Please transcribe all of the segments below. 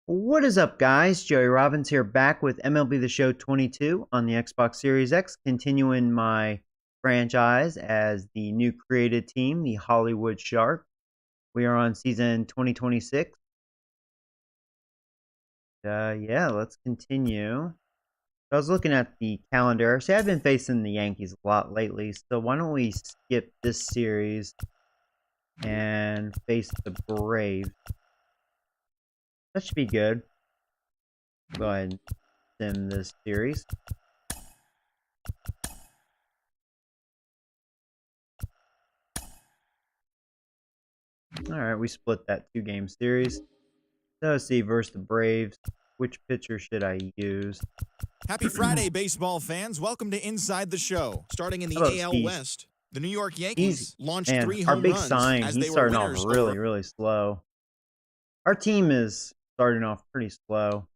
What is up, guys? Joey Robbins here, back with MLB The Show 22 on the Xbox Series X, continuing my franchise as the new created team, the Hollywood Shark. We are on season 2026. Yeah, let's continue. I was looking at the calendar. See, I've been facing the Yankees a lot lately, so why don't we skip this series and face the Braves? That should be good. Go ahead and sim this series. Alright, we split that 2-game series. So let's see, versus the Braves. Which pitcher should I use? Happy Friday, baseball fans. Welcome to Inside the Show. Starting in the AL West, the New York Yankees launched 3 home runs sign, as he's they were starting winners off really slow. Our team is starting off pretty slow.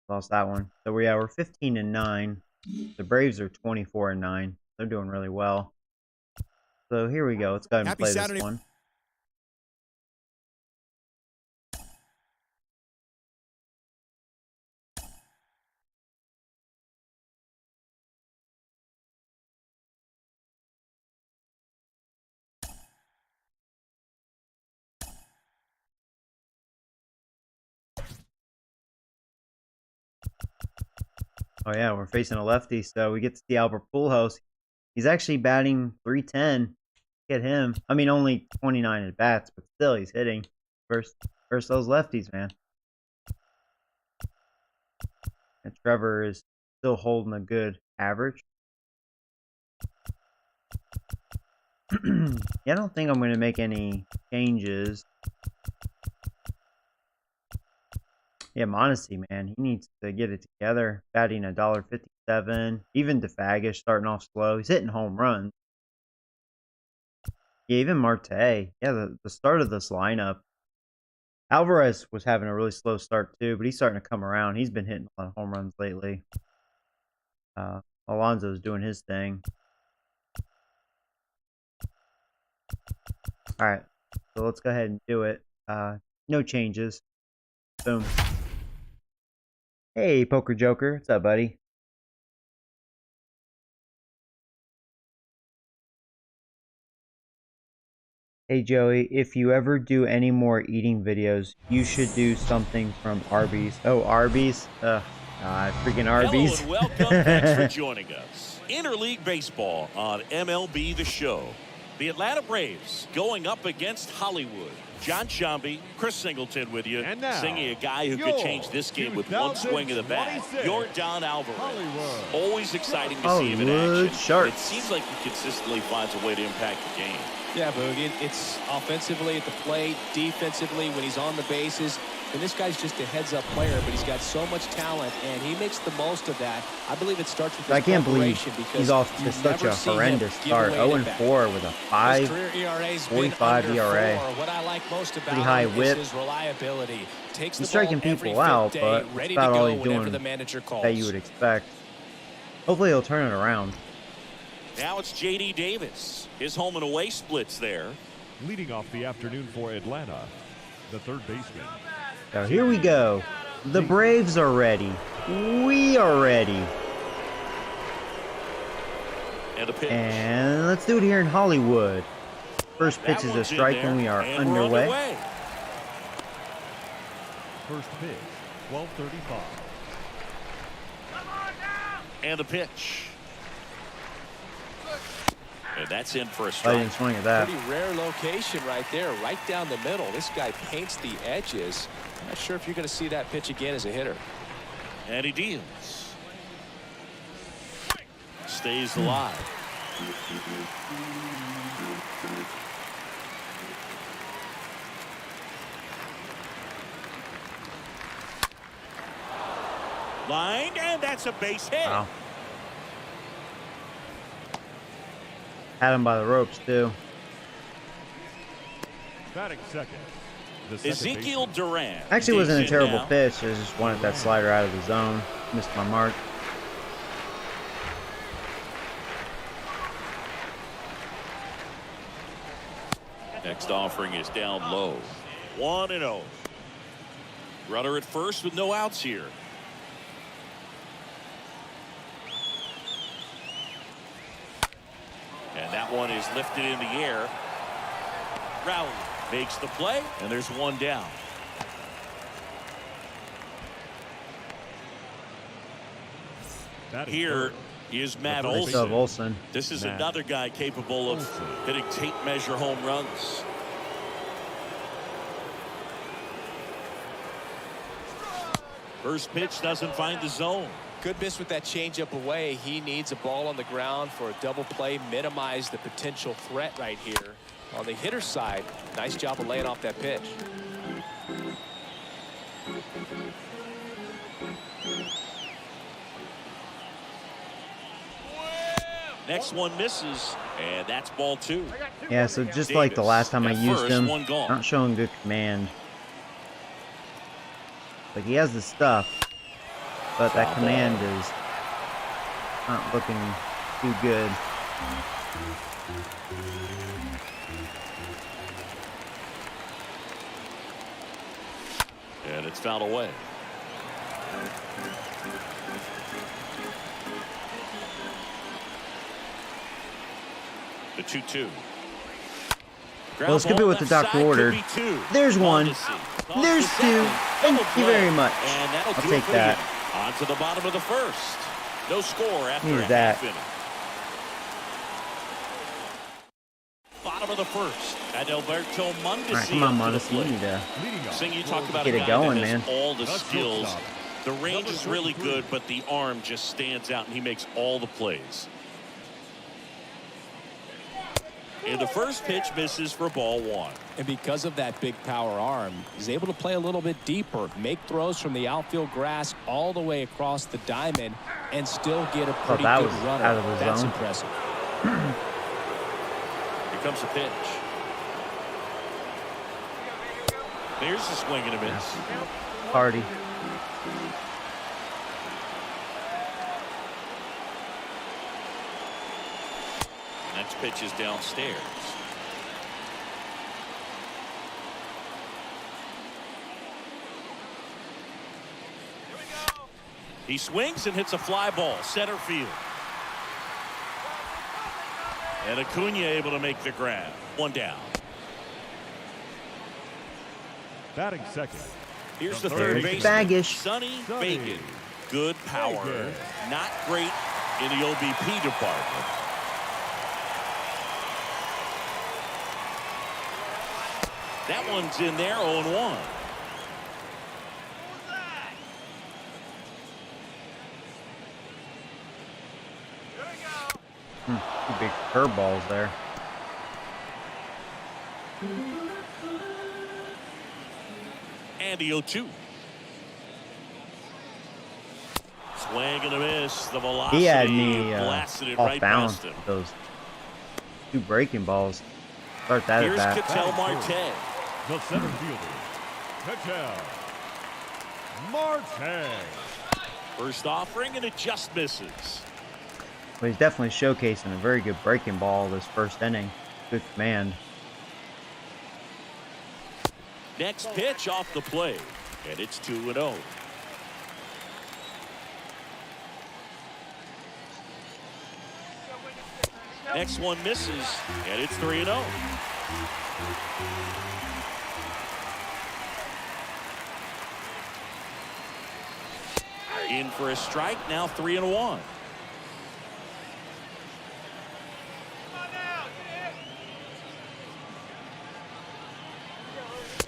Lost that one. So we're 15-9. The Braves are 24-9. They're doing really well. So here we go. Let's go ahead and play this one. Oh yeah, we're facing a lefty, so we get to see Albert Pujols. He's actually batting .310. Get him. I mean, only 29 at bats, but still, he's hitting versus those lefties, man. And Trevor is still holding a good average. Yeah, I don't think I'm going to make any changes. Yeah, Mondesi, man, he needs to get it together. Batting $1.57. Even DeFagish starting off slow. He's hitting home runs. Yeah, even Marte. Yeah, the start of this lineup. Alvarez was having a really slow start too, but he's starting to come around. He's been hitting a lot of home runs lately. Alonso's doing his thing. All right, so let's go ahead and do it. No changes. Boom. Hey, Poker Joker. What's up, buddy? Hey, Joey, if you ever do any more eating videos, you should do something from Arby's. Oh, Arby's? Freaking Arby's. Hello and welcome. Thanks for joining us. Interleague Baseball on MLB The Show. The Atlanta Braves going up against Hollywood. John Shambi, Chris Singleton with you. And now, singing a guy who could change this game with one swing of the bat. York Alvarado. Always exciting to see him in action. Sharks. It seems like he consistently finds a way to impact the game. Yeah, Boogie. It's offensively at the plate, defensively when he's on the bases. And this guy's just a heads-up player, but he's got so much talent, and he makes the most of that. I believe it starts with his I can't believe he's off to such a horrendous start. 0-4 with a 5.45 ERA. What I like most about pretty high whip. is his reliability. Takes He's the ball striking people every out, day, but ready that's about to all go he's whenever doing the manager calls. that you would expect. Hopefully he'll turn it around. Now it's J.D. Davis. His home and away splits there. Leading off the afternoon for Atlanta, the third baseman. So here we go. The Braves are ready. We are ready. And a pitch. And let's do it here in Hollywood. First pitch is a strike when we are underway. First pitch, 12:35. And a pitch. And that's in for a I strike. didn't swing at that. Pretty rare location right there, right down the middle. This guy paints the edges. I'm not sure if you're going to see that pitch again as a hitter. And he deals. Stays alive. Lined, and that's a base hit. Wow. Had him by the ropes, too. Batting second. Ezekiel Duran. Actually, wasn't a terrible pitch. I just wanted that slider out of the zone. Missed my mark. Next offering is down low. 1-0. Runner at first with no outs here. And that one is lifted in the air. Rowley makes the play, and there's one down. Here is Matt Olson. This is another guy capable of hitting tape measure home runs. First pitch doesn't find the zone. Good miss with that changeup away. He needs a ball on the ground for a double play, minimize the potential threat right here. On the hitter's side, nice job of laying off that pitch. Next one misses, and that's ball 2. Yeah, so just like the last time I used him, not showing good command. Like, he has the stuff, but that command is not looking too good. And it's fouled away. The 2-2. Well, it's going to be what the doctor ordered. There's one. There's two. Thank you very much. I'll take that. On to the bottom of the first. No score after that. Half inning. Bottom of the first. And Alberto Mondesi. All right, come on, Mondesi. You need to you talk about get it going, man. All the skills. The range is really good, but the arm just stands out, and he makes all the plays. And the first pitch misses for ball 1. And because of that big power arm, he's able to play a little bit deeper, make throws from the outfield grass all the way across the diamond, and still get a pretty good runner. Out of the That's zone. impressive. Here comes the pitch. There's the swing and a miss. Party. Next pitch is downstairs. He swings and hits a fly ball, center field. And Acuna able to make the grab. One down. Batting second. Here's the third baseman, Baggish. Sonny Bacon. Good power, not great in the OBP department. That one's in there, 0-1. Two big curveballs there. And the 0-2. Swing and a miss. The velocity He had me blasted it off right balance past him. with those two breaking balls. Start that Here's at bat. Ketel Marte. The center fielder, Ketel Marte. First offering, and it just misses. Well, he's definitely showcasing a very good breaking ball this first inning. Good command. Next pitch off the plate, and it's 2-0. Next one misses, and it's 3-0. In for a strike, now 3-1.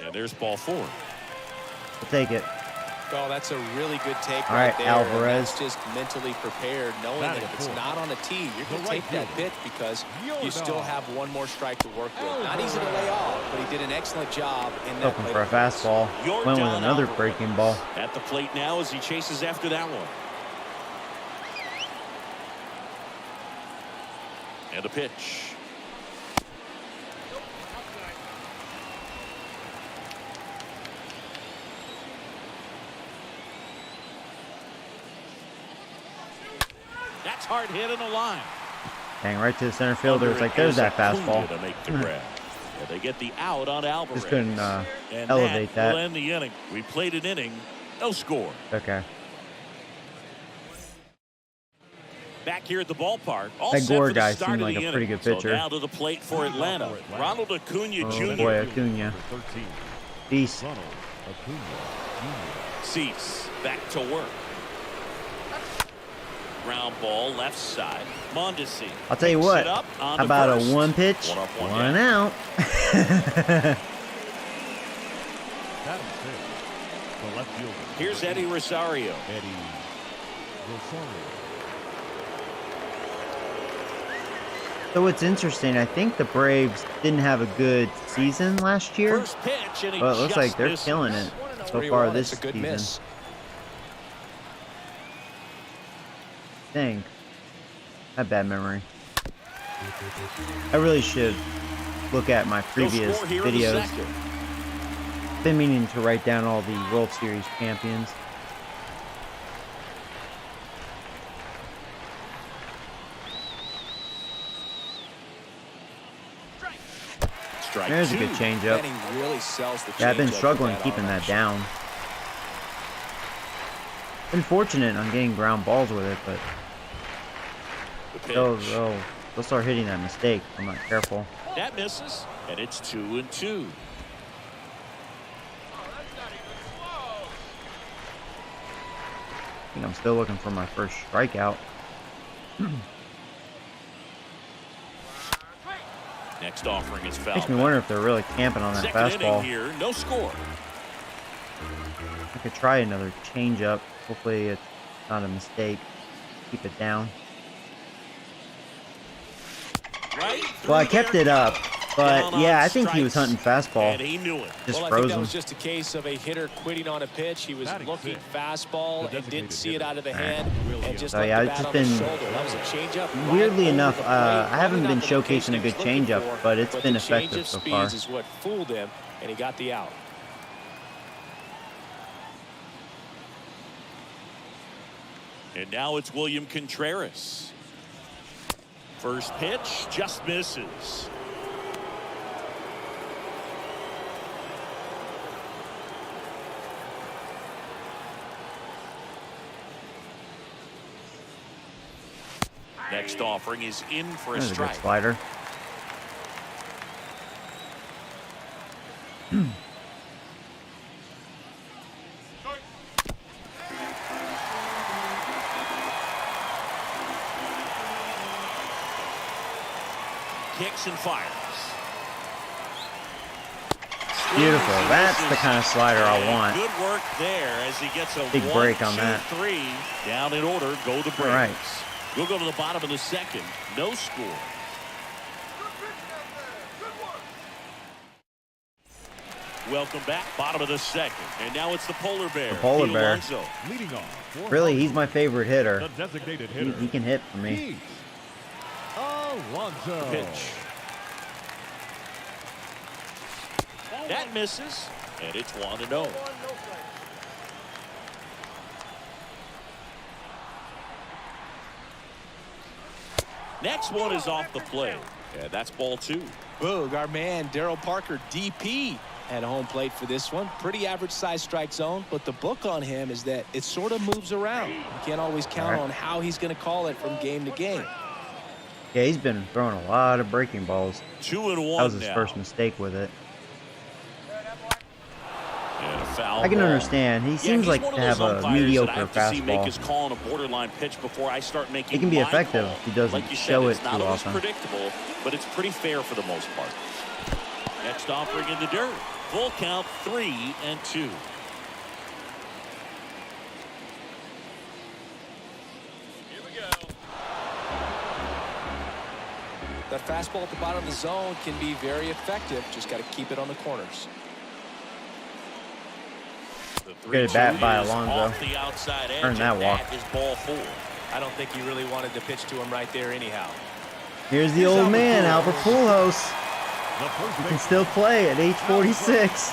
And there's ball 4. I'll take it. Oh, that's a really good take All right right, there. Alvarado. That's just mentally prepared, knowing that if it's not on a tee, you're going to take that pitch because you still have one more strike to work with. Not easy to lay off, but he did an excellent job in that Hoping plate. for a fastball. Went with another breaking ball. At the plate now as he chases after that one. And a pitch. That's hard hit in the line. Dang, right to the center fielder. It's like, there's that fastball. To make the grab. And they get the out on Alvarado. Just couldn't and elevate that. Will end the inning. We played an inning, no score. Okay. Back here at the ballpark. That Gore guy seemed like a pretty good pitcher. So now to the plate for Atlanta. Ronald Acuna Jr. Boy, Acuna. Beast. Ronald Acuna Jr. Cease back to work. Ground ball left side. Mondesi. I'll tell you what. How about a one pitch, one out? The left fielder. Here's Eddie Rosario. Eddie Rosario. So it's interesting. I think the Braves didn't have a good season last year, First pitch, and but it looks like they're misses. killing it so far this It's a good season. miss. Dang. I have bad memory. I really should look at my previous He'll score here in the videos. second. Been meaning to write down all the World Series champions. Strike There's a two. good changeup. And he really sells the Yeah, I've been changeup struggling with keeping arm. that down. Been fortunate on getting ground balls with it, but The pitch. they'll start hitting that mistake if I'm not careful. That misses, and it's 2-2. I think I'm still looking for my first strikeout. Next offering is foul. Makes me wonder if they're really camping on that Second fastball. inning here, no score. I could try another changeup. Hopefully it's not a mistake. Keep it down. Right Well, I through kept there. it up, but Down on yeah, I think he was strikes. hunting fastball. And he knew it. Just Well, I think froze that him. was just a case of a hitter quitting on a pitch. He was Batting looking sixth. fastball The and didn't designated see it hitter. out of the Alright. hand and just So, left yeah, the it's bat just on the been- shoulder. That was a changeup. Weirdly right enough, over the I plate. haven't Probably been not the location showcasing a he was good looking changeup, for, but it's been the effective change so of far. speeds is what fooled him, and he got the out. And now it's William Contreras. First pitch just misses. Next offering is in for a That was a good strike. slider. Kicks and fires. Beautiful. That's the kind of slider I want. Good work there as he gets a Big break on that. 1-2-3. Down in order, go the Braves. All right. We'll go to the bottom of the second. No score. Welcome back, bottom of the second. And now it's the polar bear. The polar Pete bear. Alonso. Leading off. for Really, he's my favorite hitter. the designated He, hitter. he can hit for me. Pete Alonso. Pitch. That misses, and it's 1-0. Next one is off the plate. Yeah, that's ball 2. Boog, our man Daryl Parker, DP, at home plate for this one. Pretty average size strike zone, but the book on him is that it sort of moves around. You can't always count on how he's going to call it from game to game. Yeah, he's been throwing a lot of breaking balls. 2-1 That was his now. first mistake with it. And a foul I can ball. understand. He seems he's like one to of those have a umpires that mediocre I have to see make fastball. his call on a borderline pitch before I start making It can be my effective call. if he doesn't like you show said, it it's not too always often. predictable, but it's pretty fair for the most part. Next offering in the dirt. Full count, 3-2. That fastball at the bottom of the zone can be very effective. Just got to keep it on the corners. The Good bat by 3-2 is Alonso. off the outside edge, Earned that and walk. that is ball 4. I don't think he really wanted to pitch to him right there anyhow. Here's the old man, Albert Pujols. The first He can base still play at age 46.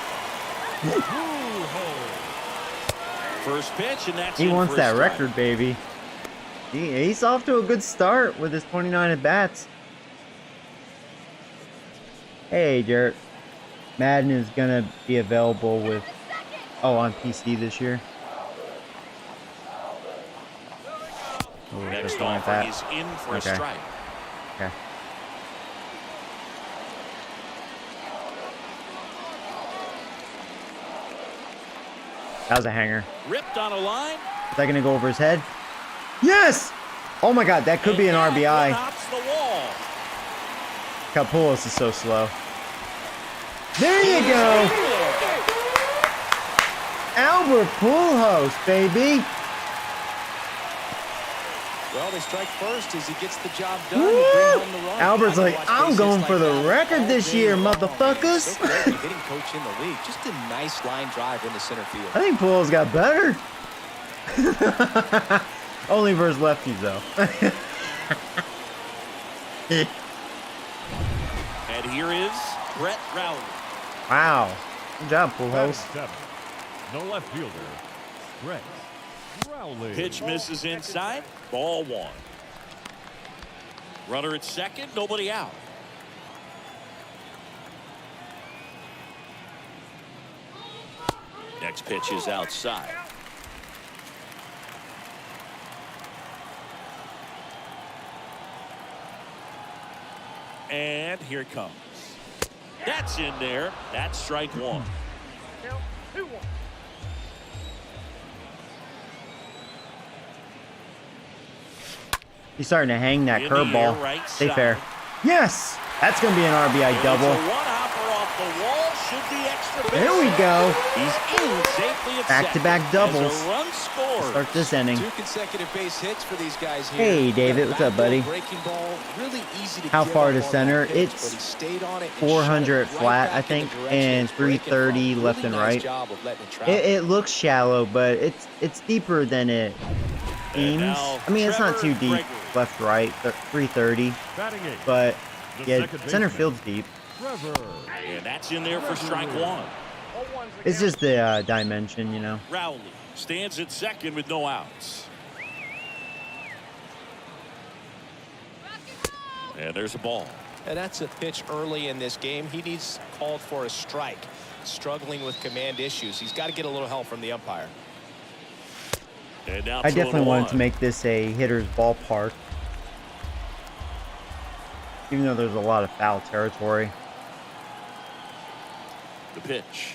First pitch, and that's He in wants for a that strike. record, baby. He's off to a good start with his 29 at bats. Hey, Jared. Madden is gonna be available with on PC this year. Oh, Next offer is in for a strike. Okay. That was a hanger. Ripped on a line. Is that gonna go over his head? Yes! Oh my God, that could be an RBI. Capullos is so slow. There you go! Albert Pujols, baby! Well, they strike first as he gets the job done. Bring home the run. Albert's like, I'm going for the record this year, motherfuckers. So great hitting coach in the league. Just a nice line drive into center field. I think Pujols got better. Only versus lefties, though. And here is Brett Rowley. Wow. Good job, Pujols. No left fielder, Brett Rowley. Pitch misses inside. Ball 1. Runner at second. Nobody out. Next pitch is outside. And here it comes. That's in there. That's strike 1. He's starting to hang that curveball. Right Stay side. fair. Yes! That's going to be an RBI double. Off the wall. Should be extra base. There we go. He's in safely at Back-to-back second. doubles. As a run scored. Start this inning. 2 consecutive base hits for these guys here. Hey, David. What's up, buddy? Breaking ball, really easy to How give far up to on center? that pitch, It's but he stayed on it and 400 shot it flat, right I back in think, the direction and it's breaking 330 from. left Really and nice right. job of letting it travel. It looks shallow, but it's deeper than it seems. I mean, it's not too deep, left, right, 330. But yeah, center field's deep. And that's in there for strike 1. It's just the dimension, you know. Rowley stands at second with no outs. And there's a ball. And that's a pitch early in this game. He needs called for a strike. Struggling with command issues. He's got to get a little help from the umpire. And now I definitely wanted to make this a hitter's ballpark. Even though there's a lot of foul territory. The pitch.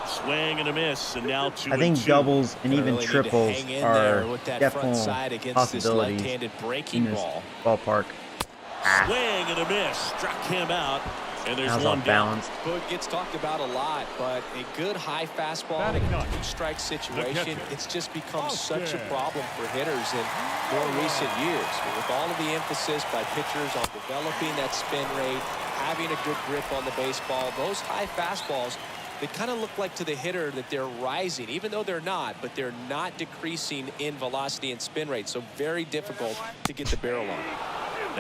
Swing and a miss, and now 2-2. I think doubles and even really triples are definitely possibilities breaking in this ball. ballpark. Swing and a miss. Struck him out. And there's That was one off down. balance. Boog gets talked about a lot, but a good high fastball in a 2-strike situation, it's just become such a problem for hitters in more recent years. With all of the emphasis by pitchers on developing that spin rate, having a good grip on the baseball, those high fastballs, they kind of look like to the hitter that they're rising, even though they're not, but they're not decreasing in velocity and spin rate, so very difficult to get the barrel on.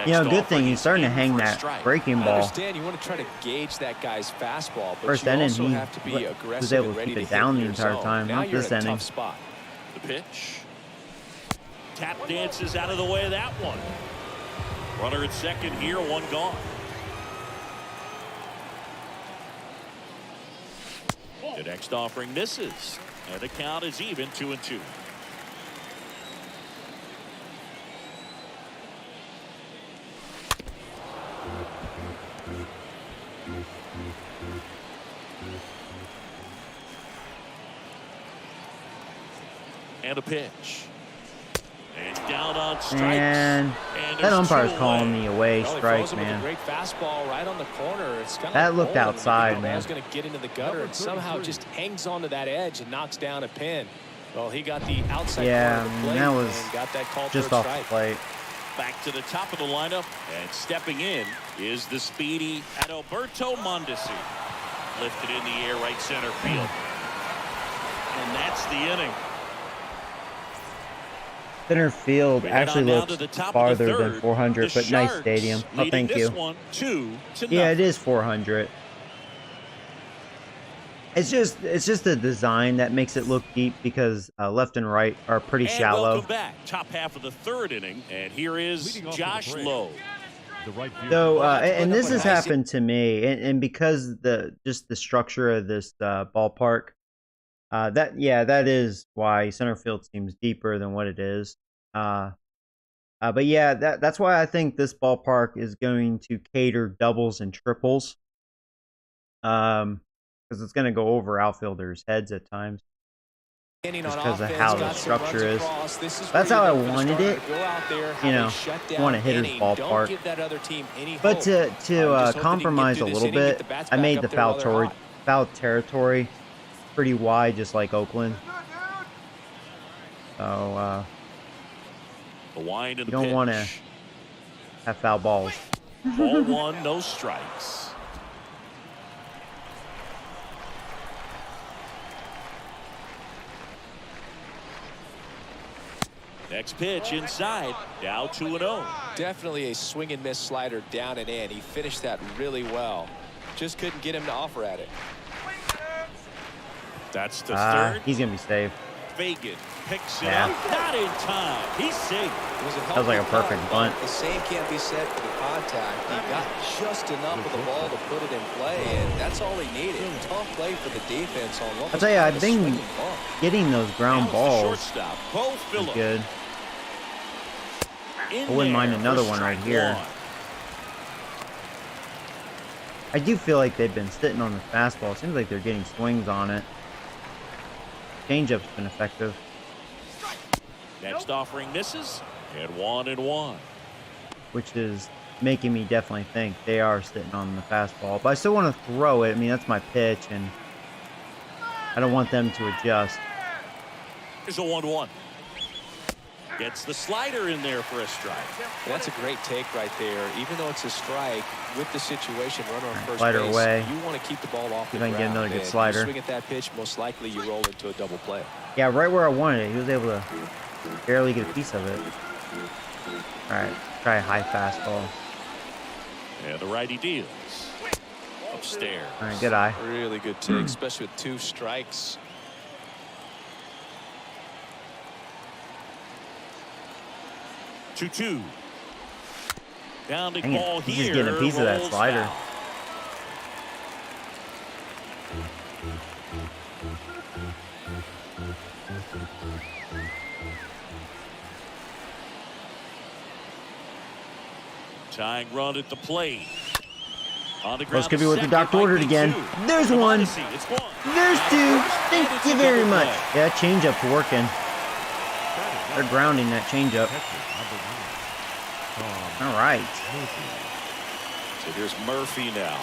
You know, good thing he's starting to hang that breaking I ball. understand you want to try to gauge that guy's fastball, but First you inning, also he have to be aggressive was able and to ready keep to it down hit the your entire zone. time. Now Not you're this in a inning. tough spot. The pitch. Tap dances out of the way of that one. Runner at second here, one gone. The next offering misses, and the count is even 2-2. And a pitch. And down on strikes. And that umpire's calling the away strike, man. Great fastball right on the corner. It's kind of That looked outside, man. Ball's going to get into the gutter and somehow just hangs onto that edge and knocks down a pin. Well, he got the outside corner of the plate that was and got that call just for a off the strike. plate. Back to the top of the lineup, and stepping in is the speedy Adalberto Mondesi. Lifted in the air, right center field. And that's the inning. Center field We head actually on down looks to the top of farther the than third. 400, The but nice Sharks stadium. Oh, leading thank this you. one 2-0. Yeah, it is 400. It's just the design that makes it look deep because left and right are pretty And shallow. welcome back. Top half of the third inning, and here is Josh Lowe. the right field. So, and this has happened to me, and because just the structure of this ballpark, that is why center field seems deeper than what it is. But yeah, that's why I think this ballpark is going to cater doubles and triples, because it's going to go over outfielders' heads at times. Just because of how the structure is. That's how I wanted it. You know, I want a hitter's ballpark. But to compromise a little bit, I made the foul territory pretty wide, just like Oakland. So you don't want to have foul balls. Ball 1, no strikes. Next pitch inside, down 2-0. Definitely a swing and miss slider down and in. He finished that really well. Just couldn't get him to offer at it. That's the third. He's gonna be safe. Fagan picks it up. Not in time. He's safe. That was like a perfect bunt. The same can't be said for the contact. He got just enough of the ball to put it in play, and that's all he needed. Tough play for the defense on what. I'll tell you, I think getting those ground balls is good. I wouldn't mind another one right here. I do feel like they've been sitting on the fastball. It seems like they're getting swings on it. Changeup's been effective. Next offering misses, and 1-1. Which is making me definitely think they are sitting on the fastball. But I still want to throw it. I mean, that's my pitch, and I don't want them to adjust. Here's a 1-1. Gets the slider in there for a strike. That's a great take right there. Even though it's a strike, with the situation, runner on first slider base, away. you want to keep the ball off the ground. If I can get another good slider. You swing at that pitch, most likely you roll into a double play. Yeah, right where I wanted it. He was able to barely get a piece of it. All right, try a high fastball. And the righty deals. Upstairs. All right, good eye. Really good take, especially with 2 strikes. Two. Down the Dang ball it. He's here. just getting a piece of that slider. Foul. Tying run at the plate. On the ground. This could be what the doctor ordered again. There's one. There's 2. Thank you very much. Yeah, changeup's working. They're grounding that changeup. All right. So here's Murphy now.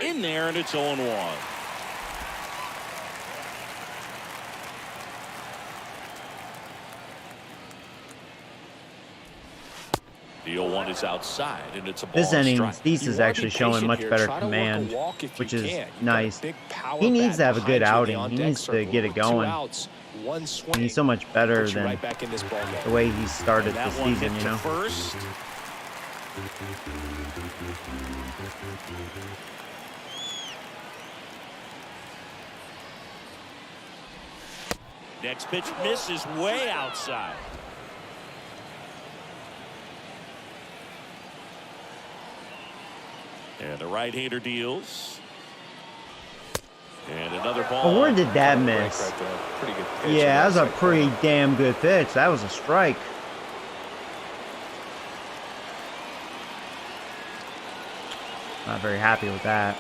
In there, and it's 0-1. The 0-1 is outside, and it's a ball. This inning, Cease is actually showing much better command, which is nice. He needs to have a good outing. He needs to get it going. And he's so much better than the way he started the season, you know. First. Next pitch misses way outside. And the right-hander deals. And another ball. Oh, where did that miss? Pretty good pitch. Yeah, that was a pretty damn good pitch. That was a strike. Not very happy with that.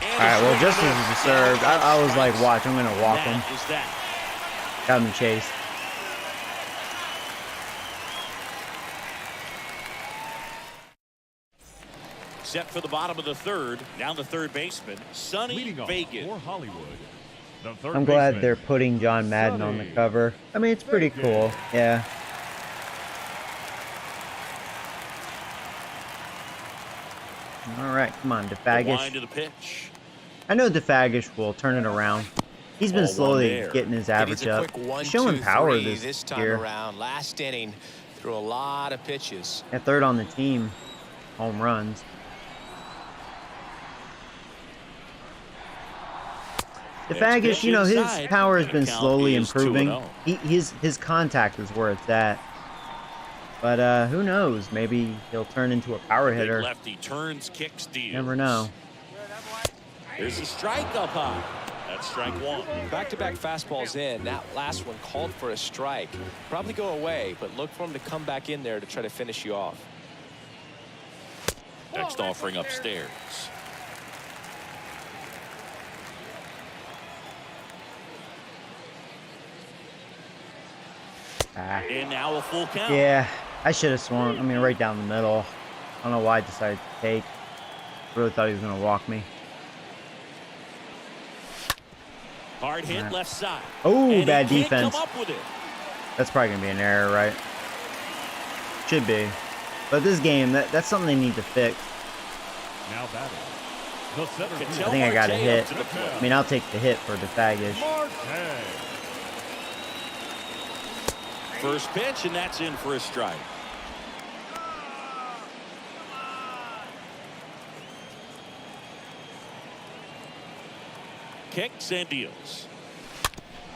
All right, well, justice is served. I was like, watch, I'm going to walk him. Got him chased. Set for the bottom of the third. Down the third baseman, Sonny Fagan. For Hollywood, the third I'm glad baseman. they're putting John Madden on the cover. I mean, it's pretty cool. Yeah. All right, come on, DeFagish. To the pitch. I know DeFagish will turn it around. He's been slowly getting his average up. He's showing power this time year. around. Last inning, Threw a lot of pitches. At third on the team, home runs. DeFagish, you know, his power has been slowly improving. His contact is where it's at. But who knows? Maybe he'll turn into a power hitter. Lefty turns, kicks, deals. Never know. There's a strike up high. That's strike one. Back-to-back fastballs in. That last one called for a strike. Probably go away, but look for him to come back in there to try to finish you off. Next offering upstairs. And now a full count. Yeah, I should have swung. I mean, right down the middle. I don't know why I decided to take. Really thought he was going to walk me. Hard hit left side. Oh, bad defense. That's probably going to be an error, right? Should be. But this game, that's something they need to fix. Now batting. The center field. I think I got a hit. I mean, I'll take the hit for DeFagish. First pitch, and that's in for a strike. Kicks and deals.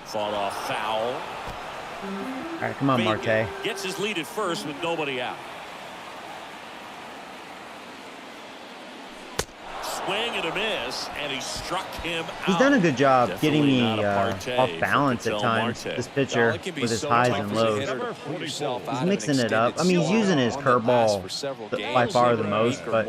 Fought off foul. All right, come on, Marte. Gets his lead at first with nobody out. Swing and a miss, and he struck him out. He's done a good job getting me Definitely off balance at times. This pitcher with his highs and lows. He's mixing it up. I mean, he's using his curveball by far the most, but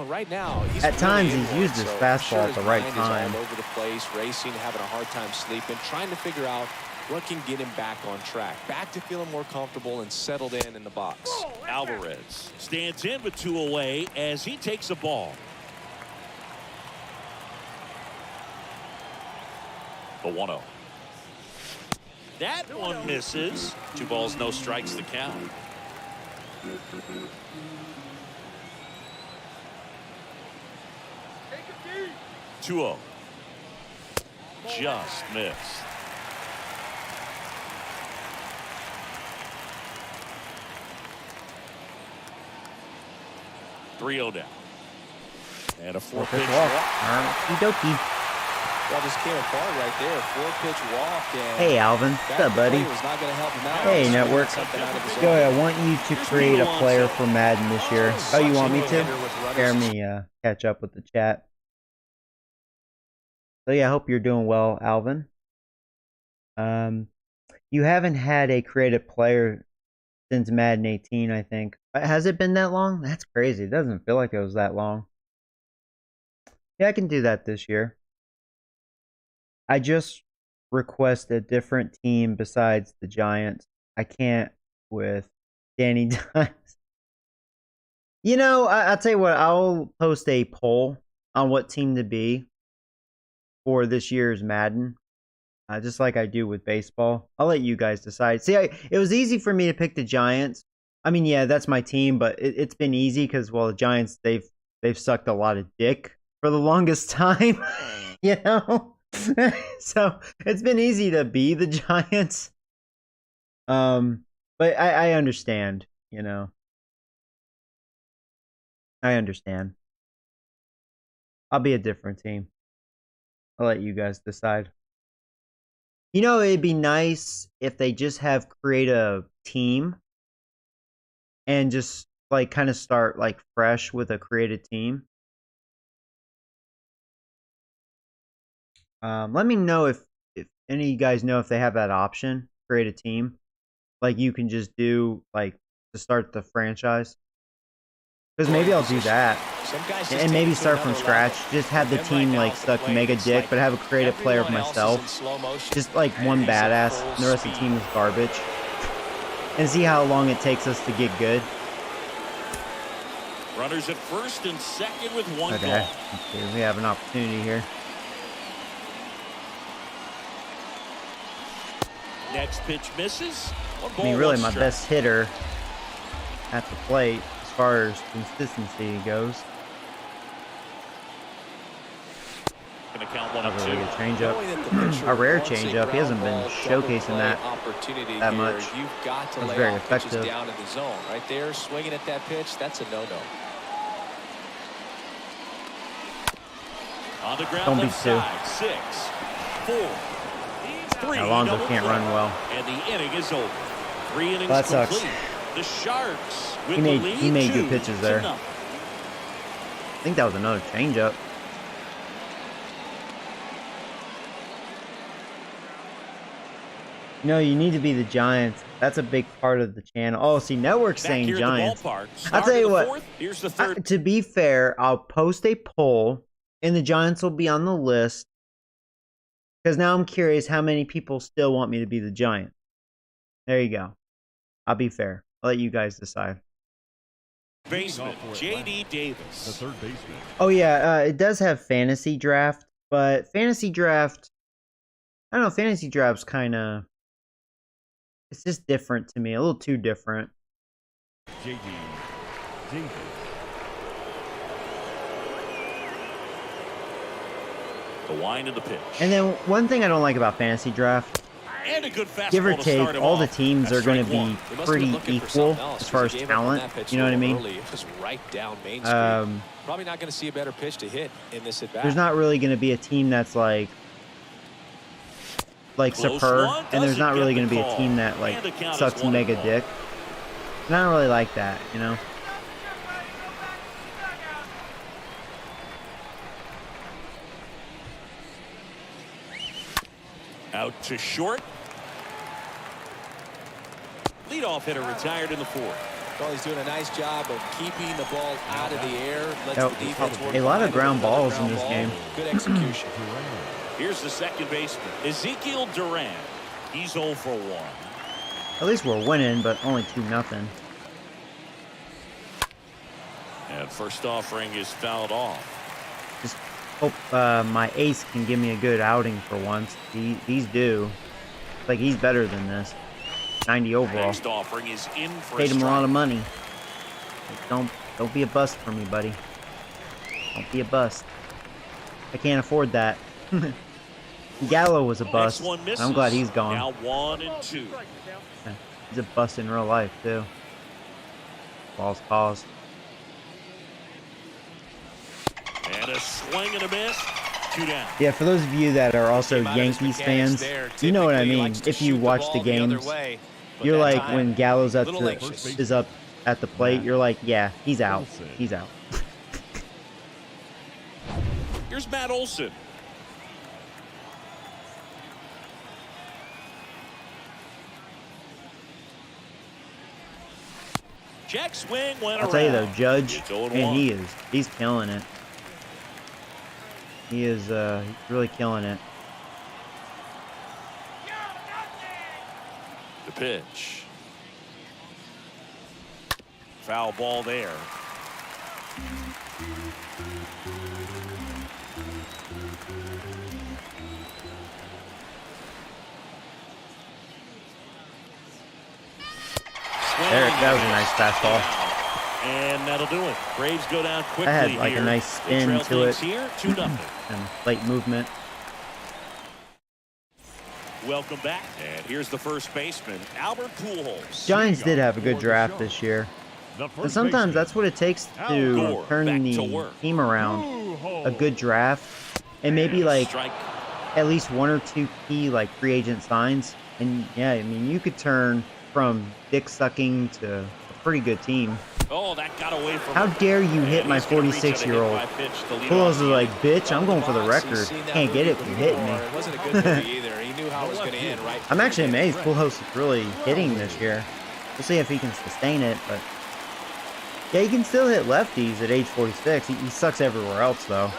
right now, at times he's used his fastball at the right time. All over the place, racing, having a hard time sleeping, trying to figure out what can get him back on track, back to feeling more comfortable and settled in the box. Alvarez stands in with 2 away as he takes a ball. The 1-0. That one misses. 2 balls, no strikes to count. Take 2-0. Just missed. down. And a 4-pitch walk. Well, just came apart right there. 4-pitch walk. And hey, Alvin. What's up, buddy? Hey, Network. Go ahead. I want you to create a player for Madden this year. Oh, you want me to? Hear me catch up with the chat. So, yeah, I hope you're doing well, Alvin. You haven't had a creative player since Madden 18, I think. Has it been that long? That's crazy. It doesn't feel like it was that long. Yeah, I can do that this year. I just request a different team besides the Giants. I can't with Danny Dimes. You know, I'll tell you what. I'll post a poll on what team to be for this year's Madden. Just like I do with baseball. I'll let you guys decide. See, it was easy for me to pick the Giants. I mean, yeah, that's my team, but it's been easy because, well, the Giants, they've sucked a lot of dick for the longest time, you know? So it's been easy to be the Giants. But I understand, you know. I understand. I'll be a different team. I'll let you guys decide. You know, it'd be nice if they just create a team and just like kind of start like fresh with a created team. Let me know if any of you guys know if they have that option, create a team. Like you can just do like to start the franchise. Because maybe I'll do that. And maybe start from scratch. Just have the team like suck mega dick, but have a creative player of myself. Just like one badass, and the rest of the team is garbage. And see how long it takes us to get good. Runners at first and second with one okay. ball. Okay, we have an opportunity here. Next pitch misses. I mean, really, my best hitter at the plate as far as consistency goes. Going to count 1 and 2. Really good changeup. A rare changeup. He hasn't been showcasing that much. You've got to lay very off pitches effective. down in the zone. Right there, swinging at that pitch, that's a no-no. On the ground, Don't be left two. side. 6, 4, 3. Alonso can't run well. And the inning is over. 3 innings That sucks. complete. The Sharks with He the lead, made good pitches there. 2-0. I think that was another changeup. No, you need to be the Giants. That's a big part of the channel. Oh, see, Network's saying Back here Giants. at the ballpark. I'll tell you what. Fourth, here's the third. To be fair, I'll post a poll, and the Giants will be on the list. Because now I'm curious how many people still want me to be the Giants. There you go. I'll be fair. I'll let you guys decide. Baseman, J.D. Davis. The third baseman. Oh, yeah, it does have fantasy draft, but fantasy draft, I don't know, fantasy draft's kind of, it's just different to me, a little too different. J.D. Davis. The wind of the pitch. And then one thing I don't like about fantasy draft, And a good fastball give or to start take, him all the off. teams That's are going to strike be one. They must pretty be looking for equal something else, as far as because he gave up on talent. that pitch You know what I mean? early. It was right down Main Street. Probably not going to see a better pitch to hit in this at bat. There's not really going to be a team that's like Close superb, one, and there's doesn't not really get going to the be a call. team that like And the count is sucks 1-1. mega dick. And I don't really like that, you know. Out to short. Leadoff hitter retired in the fourth. Well, he's doing a nice job of keeping the ball out of the air. Lets Oh, the defense work a lot of behind ground it. Another balls in ground this ball. game. Good execution. Here's the second baseman, Ezekiel Duran. He's 0 for 1. At least we're winning, but only 2-0. And first offering is fouled off. Just hope my ace can give me a good outing for once. These do. It's like he's better than this. 90 overall. Next offering is in for Paid a him a lot strike. of money. Like, don't be a bust for me, buddy. Don't be a bust. I can't afford that. Gallo was a Next bust. one misses. I'm glad he's gone. Now 1-2. He's a bust in real life too. Balls caused. And a swing and a miss. 2 down. Yeah, for those of you that are also Came out of his Yankees mechanics fans, there. you know what I Typically mean. likes to If you shoot the watch ball the the other games, way, but you're that like time, when Gallo's little anxious. is up at the plate, you're like, yeah, he's out. He's out. Here's Matt Olson. Check swing went I'll tell you though, around. Judge, It's 0-1. man, he's killing it. He is he's really killing it. The pitch. Foul ball there. There, that was a nice fastball. And that'll do it. Braves go down quickly. That had like here. a nice They spin trail to it. things here, 2-0. And late movement. Welcome back. And here's the first baseman, Albert Pujols. Giants did have a good draft this year. The And first sometimes baseman. that's what it takes to Gore turn back to the work. team around. A good draft. And maybe like Strike. at least 1 or 2 key like free agent signs. And yeah, I mean you could turn from dick sucking to a pretty good team. Oh, that got away from How him. dare you And hit my he's gonna reach out a 46-year-old? hit by pitch to lead Pujols off is the like, inning. bitch, I'm going for the record. Can't get it from hitting me. It wasn't a good movie either. He knew how it was going to end, right? I'm actually amazed Pujols is really hitting this year. We'll see if he can sustain it, but yeah, he can still hit lefties at age 46. He sucks everywhere else though.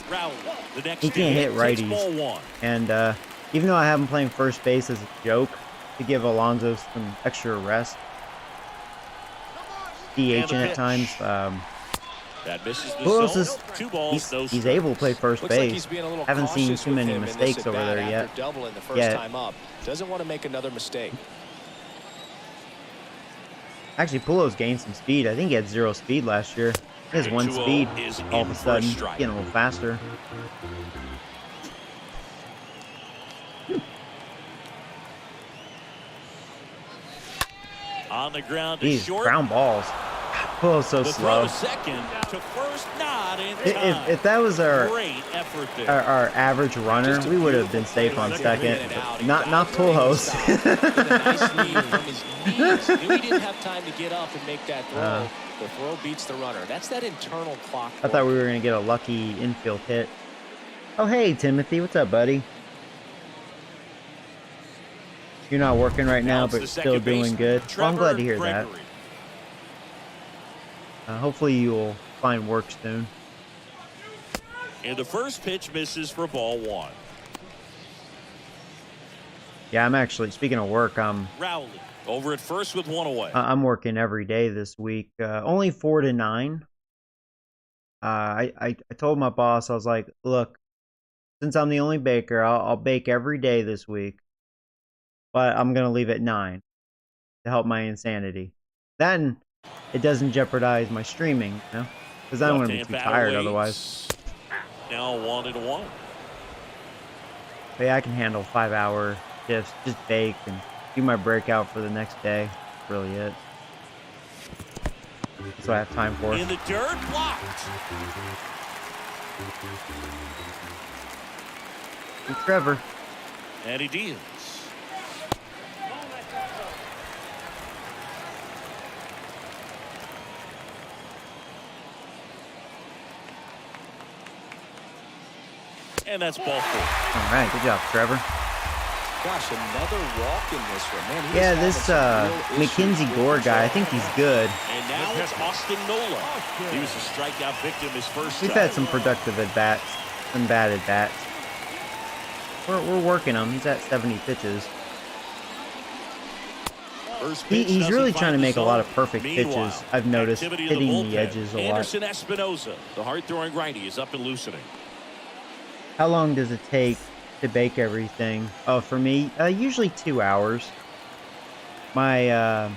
Rowley, the next He can't hit takes righties. ball 1. And even though I have him playing first base as a joke to give Alonso some extra rest, DHing at times, That misses the Pujols zone. is 2 balls, no he's strikes. able to play first Looks like base. he's being a little Haven't seen cautious too with many him in this mistakes over at-bat there yet. after doubling the first Yet. time up. Doesn't want to make another mistake. Actually, Pujols gained some speed. I think he had 0 speed last year. He has 1 2-0 speed is all of in a for a sudden, strike. getting a little faster. On the ground to These short. ground balls. Oh, so The slow. throw second to first, not in time. If that was Great effort there. our average runner, we would have been safe on second. Not Pujols. Nice lead from his knees. Knew he didn't have time to get up and make that throw. The throw beats the runner. That's that internal clock. I thought we were gonna get a lucky infield hit. Oh hey Timothy, what's up, buddy? You're not working right now, but still doing good. Well, I'm glad to hear that. Hopefully you'll find work soon. And the first pitch misses for ball 1. Yeah, I'm actually, speaking of work, Rowley over at first with 1 away. I'm working every day this week. Only 4 to 9. I told my boss, I was like, look, since I'm the only baker, I'll bake every day this week. But I'm going to leave at 9 to help my insanity. Then it doesn't jeopardize my streaming, you know? Because I'm going to be too tired otherwise. Now 1-1. But yeah, I can handle 5-hour shifts, just bake and do my breakout for the next day. That's really it. That's what I have time for. In the dirt, blocked. And Trevor. And he deals. And that's ball 4. All right, good job, Trevor. Gosh, another walk in this one, man. Yeah, this Mackenzie Gore guy, I think he's good. And now it's Austin Nola. He was a strikeout victim his first We've time. had some productive at-bats, some bad at-bats. We're working him. He's at 70 pitches. He's really trying to make a lot of perfect pitches. I've noticed hitting the edges a lot. Anderson Espinoza, the hard-throwing righty, is up and loosening. How long does it take to bake everything? Oh, for me, usually 2 hours. My at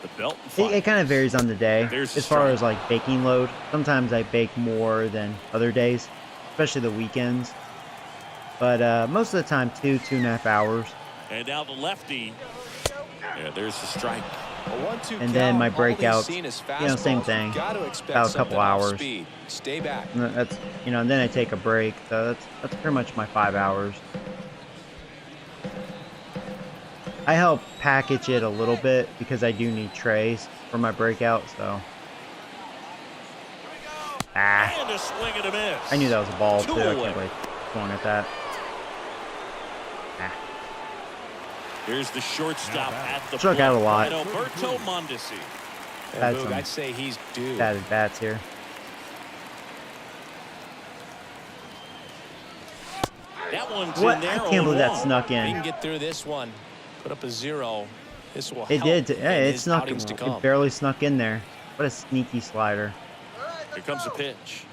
the belt. it kind of varies on the day as far as like baking load. Sometimes I bake more than other days, especially the weekends. But most of the time, 2.5 hours. And now the lefty. Yeah, there's the strike. And then my breakout, you know, same thing. About a couple hours. Stay back. And that's, you know, and then I take a break. So that's pretty much my 5 hours. I help package it a little bit because I do need trays for my breakout. So. And a swing and a miss. I knew that was a ball too. I can't believe going at that. Here's the shortstop at the Struck out a lot. Alberto Mondesi. I'd say he's due. Bad at bats here. That one's What? in there. I can't believe that snuck He in. can get through this one. Put up a 0. This will It help did. Yeah, in it his snuck. outings to It come. barely snuck in there. What a sneaky slider. Here comes a pitch.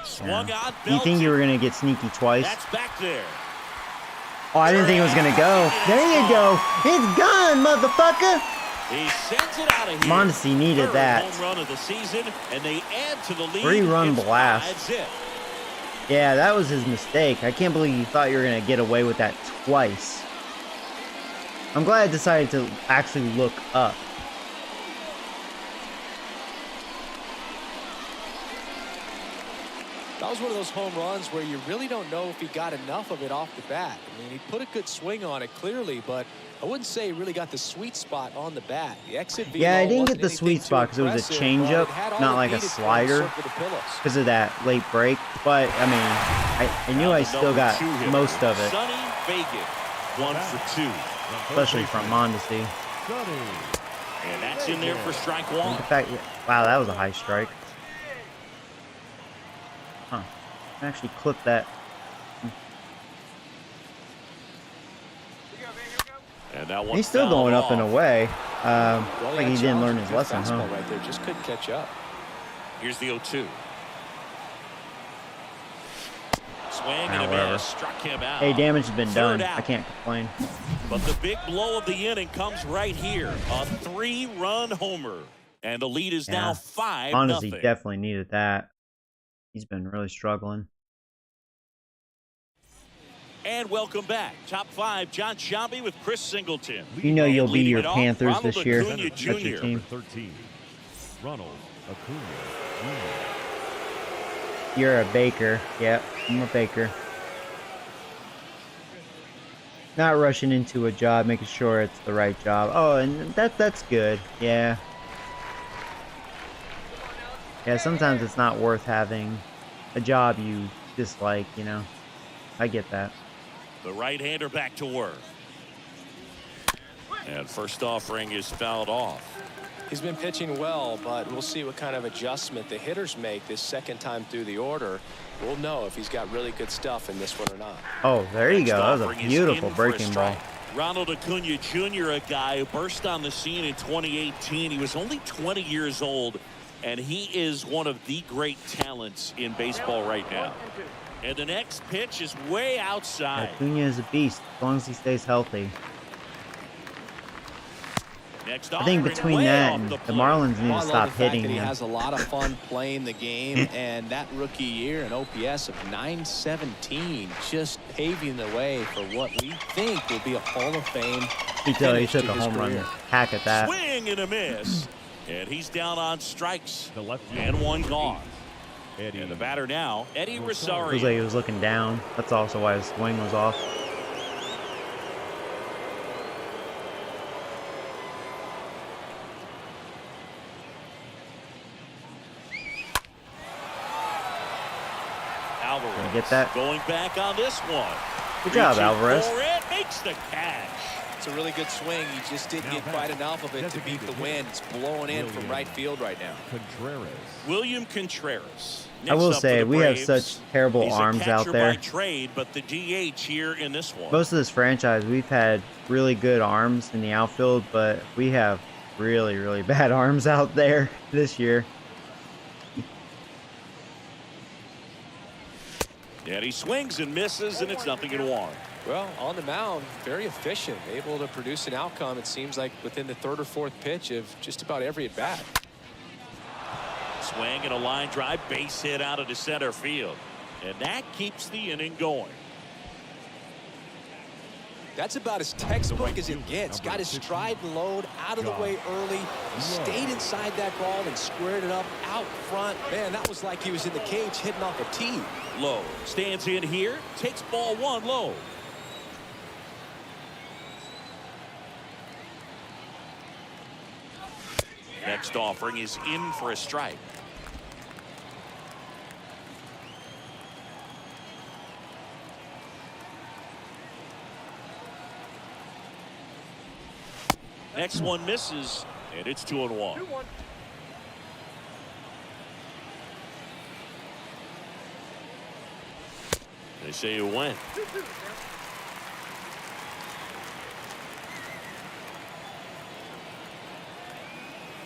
Swung Yeah. out. You think you were gonna get sneaky twice? That's back there. Oh, I didn't think it was gonna go. There you go. It's gone, motherfucker. He sends it out of here. Mondesi needed Third that. home run of the season, and they add to the lead. 3-run It's blast. 5-zip. Yeah, that was his mistake. I can't believe you thought you were gonna get away with that twice. I'm glad I decided to actually look up. That was one of those home runs where you really don't know if he got enough of it off the bat. I mean, he put a good swing on it clearly, but I wouldn't say he really got the sweet spot on the bat. The exit velo Yeah, I didn't get wasn't the sweet anything spot because too it was a impressive, changeup, but it had all not it like a needed for him to slider circle the pillows. because of that late break. But I mean, I knew I still got most of it, Sonny Fagan, 1 for 2. especially from Mondesi. And that's in there for strike 1. In fact, wow, that was a high strike. Huh. I actually clipped that. And that He's still going up and away. Well, Like he got didn't learn challenged his with lesson, huh? fastball right there. Just couldn't catch up. Here's the 0-2. Swing and a Whatever. miss. Struck him out. Hey, damage has been Third done. out. I can't complain. But the big blow of the inning comes right here. A 3-run homer. And the lead is now 5-0. Honestly, definitely needed that. He's been really struggling. And welcome back. Top 5, John Shambi with Chris Singleton. You know you'll be your Leading it off, Panthers Ronald this year. Acuna That's your Jr. team. 13. Ronald Acuna Jr. You're a Baker. Yep, I'm a Baker. Not rushing into a job, making sure it's the right job. Oh, and that's good. Yeah. Yeah, sometimes it's not worth having a job you dislike, you know. I get that. The right-hander back to work. And first offering is fouled off. He's been pitching well, but we'll see what kind of adjustment the hitters make this second time through the order. We'll know if he's got really good stuff in this one or not. Oh, there you Next go. That was offering a is beautiful in for a breaking ball. strike. Ronald Acuna Jr., a guy who burst on the scene in 2018. He was only 20 years old, and he is one of the great talents in baseball right now. And the next pitch is way outside. Acuna is a beast as long as he stays healthy. Next I think offering between way that off and the the plate. Marlins need Well, to I love stop the fact hitting that he him. has a lot of fun playing the game, and that rookie year, an OPS of .917, just paving the way for what we think will be a Hall of Fame. He finish took to a his home run career. hack at that. Swing and a miss. And he's down on strikes. The left And one gone. Eddie. And the batter now, Eddie Feels Rosario. like he was looking down. That's also why his swing was off. Alvarez Get that? going back on this one. Good job, Reaching Alvarez. for it, makes the catch. It's a really good swing. He just didn't get quite enough of it to beat the wind. It's blowing in from right field right now. Contreras. William Contreras. I will Next up say for the we have Braves. such terrible He's arms a catcher out there. by trade, but the DH here in this one. Most of this franchise, we've had really good arms in the outfield, but we have really, really bad arms out there this year. And he swings and misses, and it's 0-1. Well, on the mound, very efficient, able to produce an outcome, it seems like, within the third or fourth pitch of just about every at-bat. Swing and a line drive, base hit out into center field. And that keeps the inning going. That's about as textbook as it gets. Got his stride and load out of the way early, stayed inside that ball and squared it up out front. Man, that was like he was in the cage hitting off a tee. Lowe stands in here, takes ball one low. Next offering is in for a strike. Next one misses, and it's 2-1. They say you went.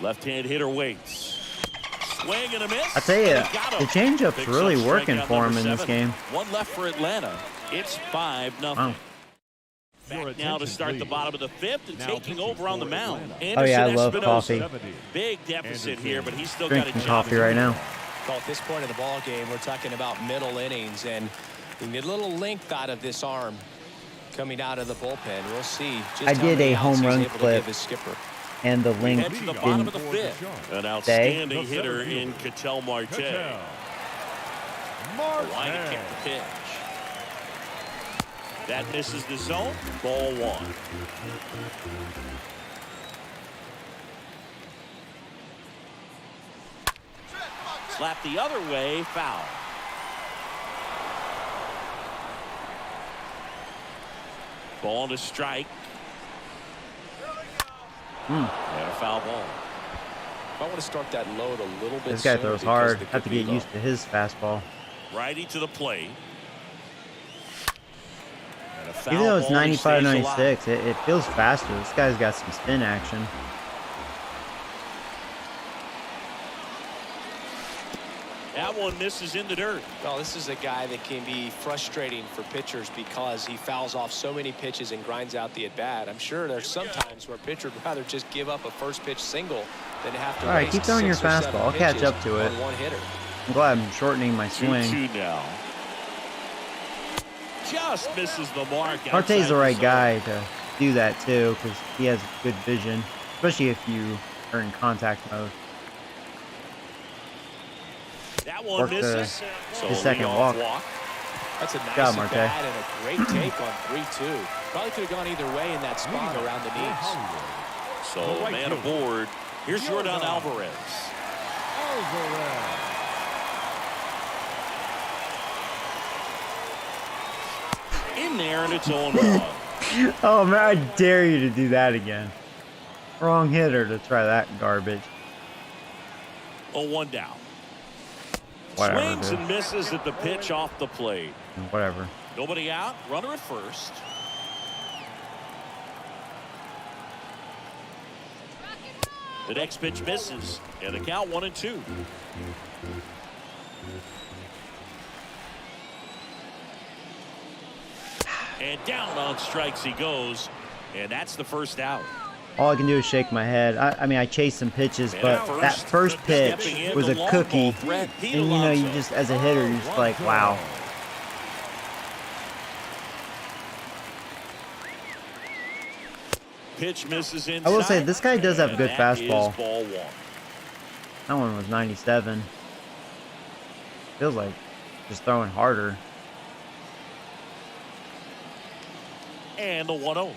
Left-hand hitter waits. Swing and a miss. I tell you, He got him. the changeup's Picks really up working strikeout for him number in this 7. game. One left for Atlanta. It's 5-0. Wow. Back now to start the bottom of the fifth and Now taking over on the mound. Oh yeah, I love Espinosa. coffee. Big deficit here, but he's still got a Drinking job. coffee right now. Well, at this point in the ball game, we're talking about middle innings, and we need a little length out of this arm coming out of the bullpen. We'll see. Just I how did many a outs home he's run able to clip. give his skipper. And the link Head to the bottom of didn't the fifth. An stay. outstanding hitter in Ketel Marte. Ketel Line to kick the pitch. That misses the zone. Ball one. Slap the other way. Foul. Ball to strike. And a foul ball. I want to start that load a little bit. This guy sooner throws because hard. there Have to could be get low. used to his fastball. Righty to the plate. And a foul Even though it's ball, he 95, stays alive. 96, it feels faster. This guy's got some spin action. That one misses in the dirt. Well, this is a guy that can be frustrating for pitchers because he fouls off so many pitches and grinds out the at-bat. I'm sure there's some times where a pitcher would rather just give up a first pitch single than have to All right, waste keep throwing your 6 or 7 fastball. I'll catch pitches up to it. on one hitter. I'm glad I'm shortening my swing. 2-2 now. just misses the mark. Marte's the right guy to do that too, because he has good vision, especially if you are in contact mode. That one misses. His second walk. That's a nice job, Marte. bat and a great take on 3-2. Probably could have gone either way in that spot around the knees. So a man aboard. Here's Jordan Alvarez. In there, and it's 0-1. Oh man, I dare you to do that again. Wrong hitter to try that garbage. 0-1 down. Whatever, Swings dude. and misses at the pitch off the plate. Whatever. Nobody out. Runner at first. The next pitch misses, and the count 1-2. And down on strikes he goes, and that's the first out. All I can do is shake my head. I mean, I chased some pitches, but that first pitch was a cookie. And, you know, you just, as a hitter, you're just like, wow. Pitch misses inside. I will say, this guy does have good fastball. Ball 1. That one was 97. Feels like just throwing harder. And the 1-0.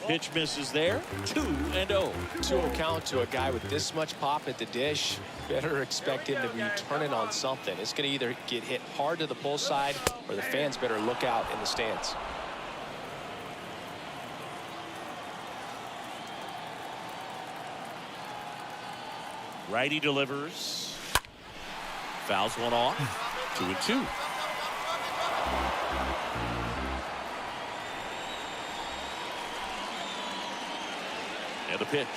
Pitch misses there. 2-0. 2-0 count to a guy with this much pop at the dish. Better expect him to be turning on something. It's going to either get hit hard to the pull side, or the fans better look out in the stands. Righty delivers. Fouls one off. 2-2. And the pitch.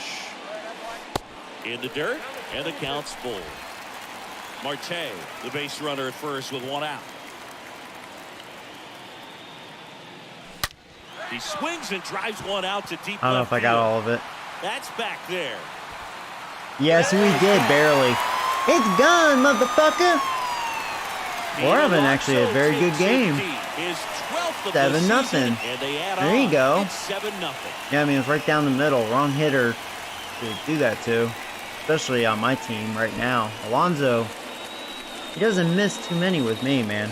In the dirt, and the count's full. Marte, the base runner at first with one out. He swings and drives one out to deep left. I don't know if I got all of it. That's back there. Yes, we did, barely. It's gone, motherfucker! We're having actually a very good game. 7-0. There you go. 7-0. Yeah, I mean, it's right down the middle. Wrong hitter to do that to. Especially on my team right now. Alonso, he doesn't miss too many with me, man.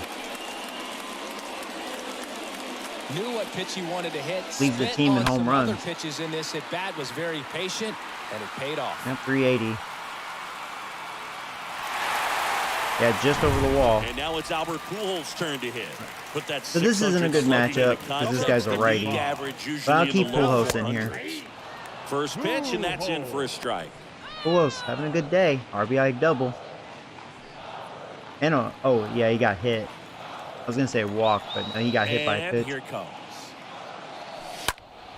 Knew what pitch he wanted to hit. Leads the team in home runs. Other pitches in this at bat, was very patient, and it paid off. At 380. Yeah, just over the wall. And now it's Albert Pujols' turn to hit. But that's So this isn't a good matchup because this guy's a righty. But I'll keep Pujols in here. First pitch, and that's in for a strike. Pujols having a good day. RBI double. And oh yeah, he got hit. I was gonna say walk, but no, he got hit by a pitch. Here it comes.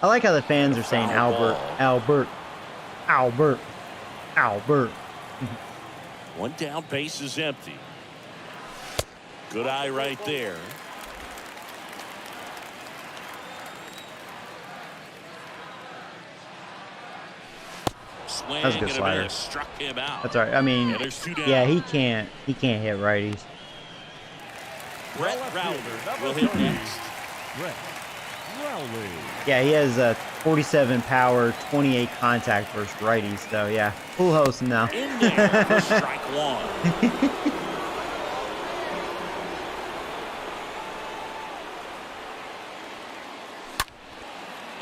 I like how the fans are saying Albert, Albert, Albert, Albert. One down, base is empty. Good eye right there. Swing That's a good and slider. miss, struck him out. That's all right. I mean, Yeah, there's two down. yeah, he can't hit righties. Brett Rowley will hit next. Brett Rowley. Yeah, he has a 47 power, 28 contact versus righties. So yeah, full host now. In there for strike one.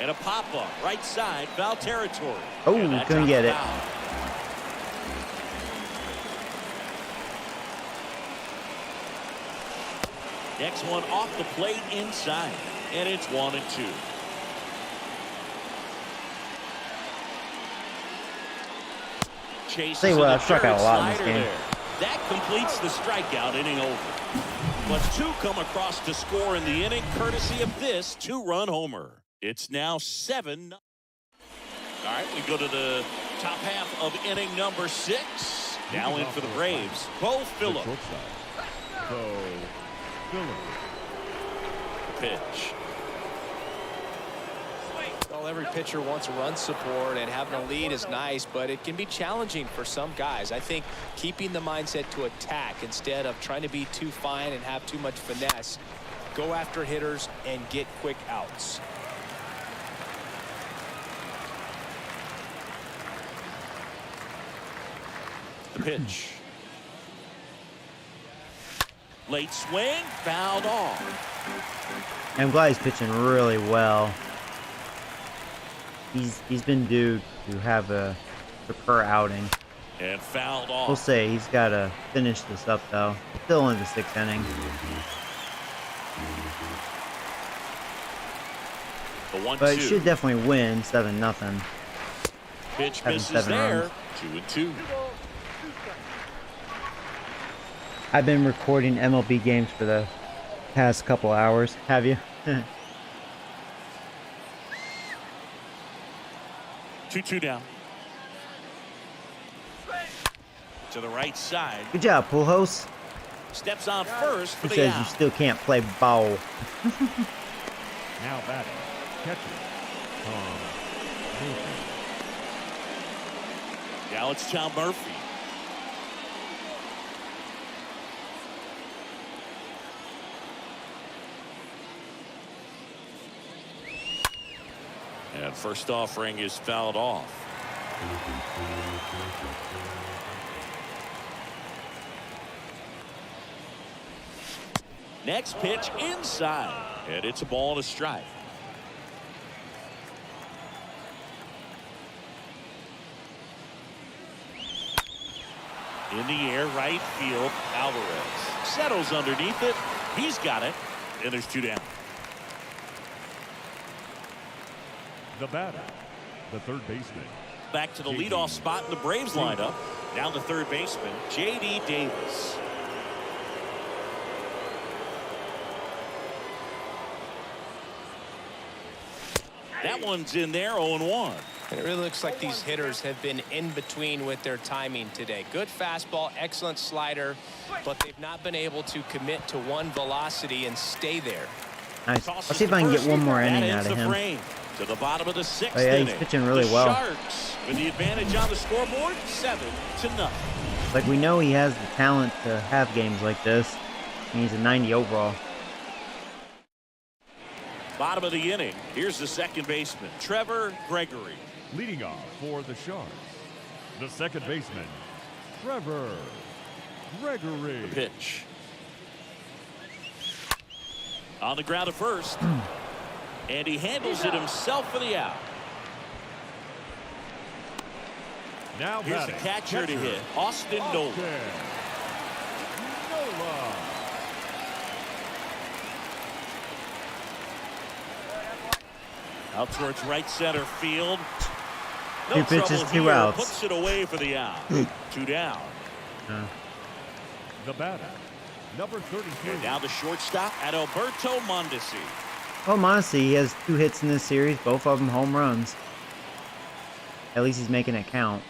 And a pop-up, right side, foul territory. Oh, And that couldn't drops get it. foul. Next one off the plate inside, and it's 1-2. Chase Say what, I've struck out a lot in this game. That completes the strikeout inning over. But two come across to score in the inning, courtesy of this two-run homer. It's now 7. All right, we go to the top half of inning number 6. Now in for the Braves, Bo Phillips. Bo Phillips. Pitch. Well, every pitcher wants run support, and having a lead is nice, but it can be challenging for some guys. I think keeping the mindset to attack instead of trying to be too fine and have too much finesse go after hitters, and get quick outs. The pitch. Late swing, fouled off. I'm glad he's pitching really well. He's been due to have a per outing. And fouled off. We'll say he's got to finish this up though. Still in the 6th inning. The 1-2. But it should definitely win 7-0. Pitch Having misses 7 there. runs. 2-2. I've been recording MLB games for the past couple hours. Have you? 2-2 down. To the right side. Good job, pool host. Steps on first for Who the says out. you still can't play ball? Now batting, catcher, Tom Murphy. Now it's Tom Murphy. And first offering is fouled off. Next pitch inside, and it's a ball and a strike. In the air, right field, Alvarado settles underneath it. He's got it, and there's 2 down. The batter, the third baseman. Back to the leadoff spot in the Braves lineup. Down the third baseman, J.D. Davis. That one's in there, 0-1. And it really looks like these hitters have been in between with their timing today. Good fastball, excellent slider, but they've not been able to commit to one velocity and stay there. Nice. I'll see if I can get one more inning out of him. To the bottom of the 6th Oh, yeah, he's inning. pitching really The well. Sharks with the advantage on the scoreboard, 7-0. Like, we know he has the talent to have games like this. And he's a 90 overall. Bottom of the inning. Here's the second baseman, Trevor Gregory. Leading off for the Sharks, the second baseman, Trevor Gregory. The pitch. On the ground at first. And he handles it himself for the out. Now Here's the catcher to hit, Austin Nola. Out towards right center field. No 2 pitches, trouble 2 here. outs. Puts it away for the out. 2 down. The batter, number 33. And now the shortstop at Alberto Mondesi. Oh, Mondesi, he has 2 hits in this series, both of them home runs. At least he's making it count.